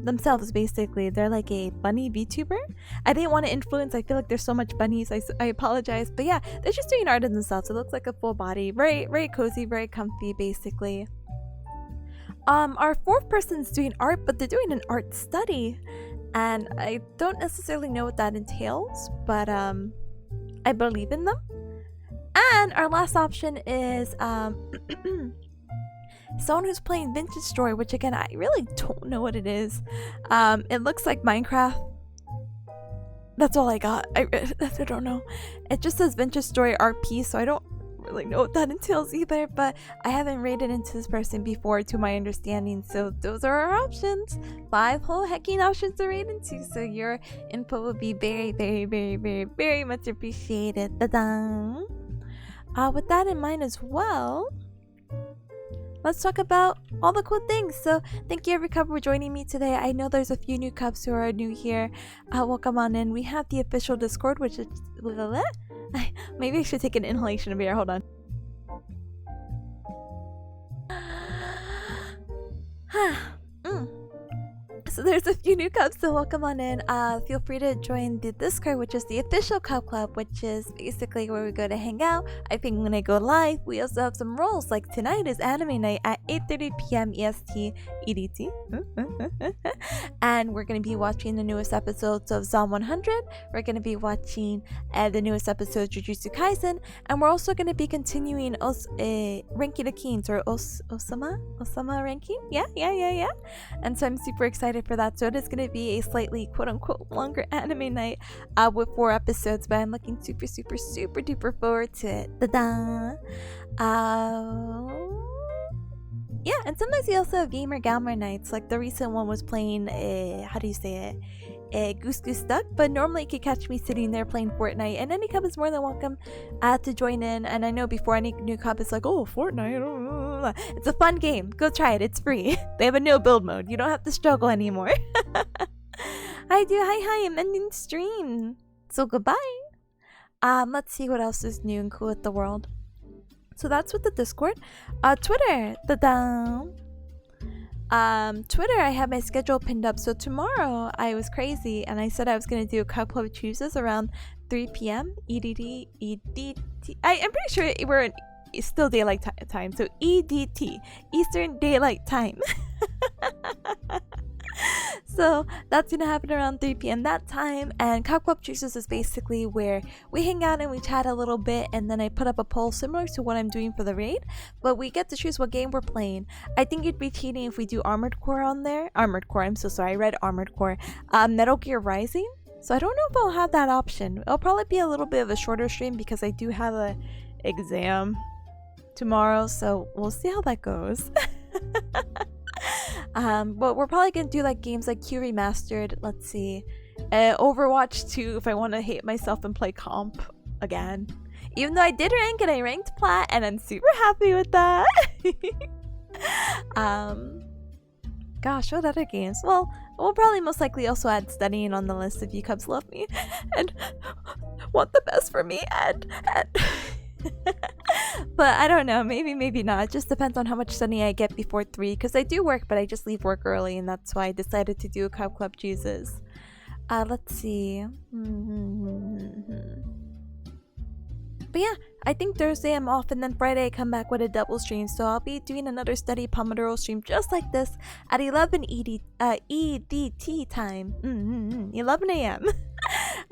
themselves, basically. They're like a bunny VTuber. I didn't want to influence. I feel like there's so much bunnies. I apologize. But yeah, they're just doing art of themselves. It looks like a full body. Very, very cozy, very comfy, basically. Our 4th person's doing art, but they're doing an art study. And I don't necessarily know what that entails, but I believe in them. And our last option is someone who's playing Vintage Story, which again, I really don't know what it is. It looks like Minecraft. That's all I got. I don't know. It just says Vintage Story RP, so I don't really know what that entails either, but I haven't raided into this person before to my understanding, so those are our options. 5 whole hecking options to raid into, so your input would be very, very, very, very, very much appreciated. Ta-da! With that in mind as well, let's talk about all the cool things. So thank you every cub for joining me today. I know there's a few new cubs who are new here. Welcome on in. We have the official Discord, which is maybe I should take an inhalation of air. Hold on. so there's a few new cubs, so welcome on in. Feel free to join the Discord, which is the official Cub Club, which is basically where we go to hang out. I think when I go live, we also have some roles, like tonight is anime night at 8:30 p.m. EST EDT. And we're going to be watching the newest episodes of Zom 100. We're going to be watching the newest episodes of Jujutsu Kaisen, and we're also going to be continuing ranking the Kings, or Osama ranking. Yeah. And so I'm super excited for that. So it is going to be a slightly quote-unquote longer anime night with 4 episodes, but I'm looking super duper forward to it. Ta-da! Yeah, and sometimes we also have gamer nights. Like the recent one was playing how do you say it? Goose Goose Duck, but normally you could catch me sitting there playing Fortnite, and any cub is more than welcome to join in. And I know before any new cub is like, oh, Fortnite, it's a fun game, go try it, it's free. They have a no build mode, you don't have to struggle anymore. Hi, I'm ending stream, so goodbye. Let's see what else is new and cool with the world. So that's with the Discord. Twitter, Twitter, I have my schedule pinned up. So tomorrow I was crazy and I said I was going to do a couple of chooses around 3 p.m. EDT. I'm pretty sure we're in still daylight time. So EDT, Eastern Daylight Time. So that's gonna happen around 3 p.m. that time, and Cub Club Chooses is basically where we hang out and we chat a little bit, and then I put up a poll similar to what I'm doing for the raid, but we get to choose what game we're playing. I think it'd be cheating if we do Armored Core on there. Armored Core, I'm so sorry, I read Armored Core. Metal Gear Rising, so I don't know if I'll have that option. It'll probably be a little bit of a shorter stream because I do have a exam tomorrow, so we'll see how that goes. But we're probably gonna do like games like Q Remastered, let's see, Overwatch 2 if I want to hate myself and play comp again. Even though I did rank and I ranked plat and I'm super happy with that. Gosh, what other games? Well, we'll probably most likely also add studying on the list if you cubs love me and want the best for me and but I don't know, maybe not. It just depends on how much studying I get before 3, because I do work but I just leave work early, and that's why I decided to do a Cub Club Chooses. Let's see. But yeah, I think Thursday I'm off, and then Friday I come back with a double stream, so I'll be doing another study Pomodoro stream just like this at 11 EDT time. 11 a.m.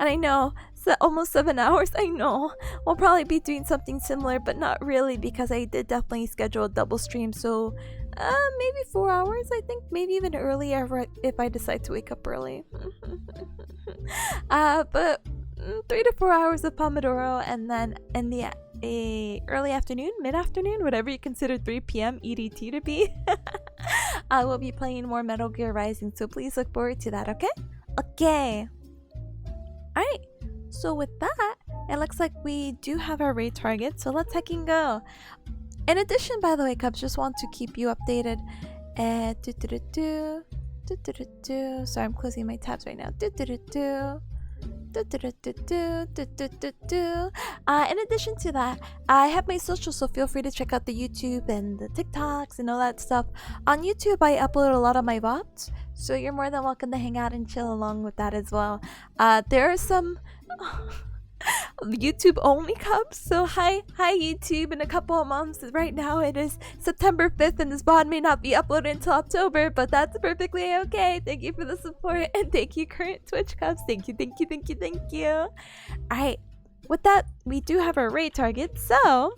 And I know, so almost 7 hours, I know. We'll probably be doing something similar, but not really, because I did definitely schedule a double stream, so maybe 4 hours, I think, maybe even earlier if I decide to wake up early. But 3 to 4 hours of Pomodoro, and then in the early afternoon, mid-afternoon, whatever you consider 3 p.m. EDT to be, I will be playing more Metal Gear Rising, so please look forward to that, okay? Okay. Alright, so with that, it looks like we do have our raid target, so let's heckin' go. In addition, by the way, cubs, just want to keep you updated. Sorry, I'm closing my tabs right now. In addition to that, I have my socials, so feel free to check out the YouTube and the TikToks and all that stuff. On YouTube, I upload a lot of my VODs, so you're more than welcome to hang out and chill along with that as well. There are some YouTube only cubs, so hi YouTube. In a couple of months, right now it is September 5th and this VOD may not be uploaded until October, but that's perfectly okay. Thank you for the support, and thank you current Twitch cubs. Thank you. Alright, with that, we do have our raid target, so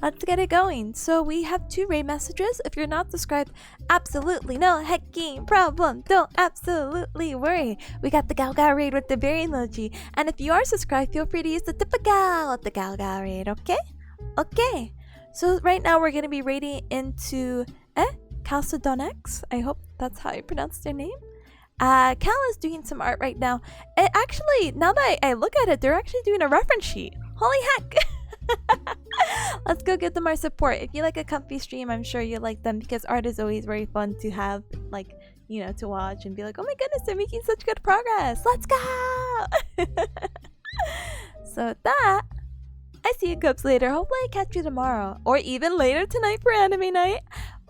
let's get it going. So we have 2 raid messages. If you're not subscribed, absolutely no hecking problem. Don't absolutely worry. We got the Gal raid with the berry emoji. And if you are subscribed, feel free to use the Tipanya with the Gal raid, okay? Okay. So right now we're going to be raiding into Chalcedonyx. I hope that's how you pronounce their name. Cal is doing some art right now. Actually, now that I look at it, they're actually doing a reference sheet. Holy heck! Let's go give them our support. If you like a comfy stream, I'm sure you like them, because art is always very fun to have, like, you know, to watch and be like, oh my goodness, they're making such good progress. Let's go! So with that, I see you cubs later. Hopefully I catch you tomorrow, or even later tonight for anime night.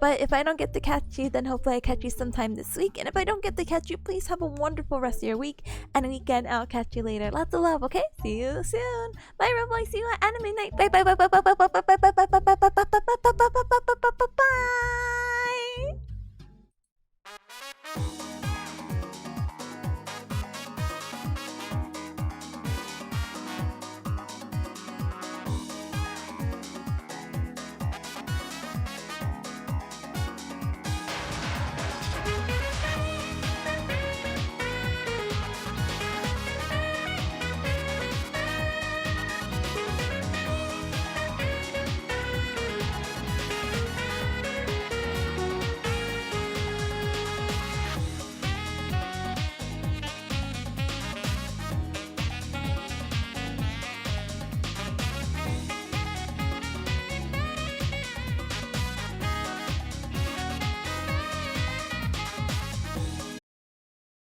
But if I don't get to catch you, then hopefully I catch you sometime this week. And if I don't get to catch you, please have a wonderful rest of your week and weekend. I'll catch you later. Lots of love, okay? See you soon. Bye, Roboy. See you at anime night. Bye, bye, bye, bye, bye, bye, bye, bye, bye, bye, bye, bye, bye, bye, bye, bye, bye, bye, bye, bye.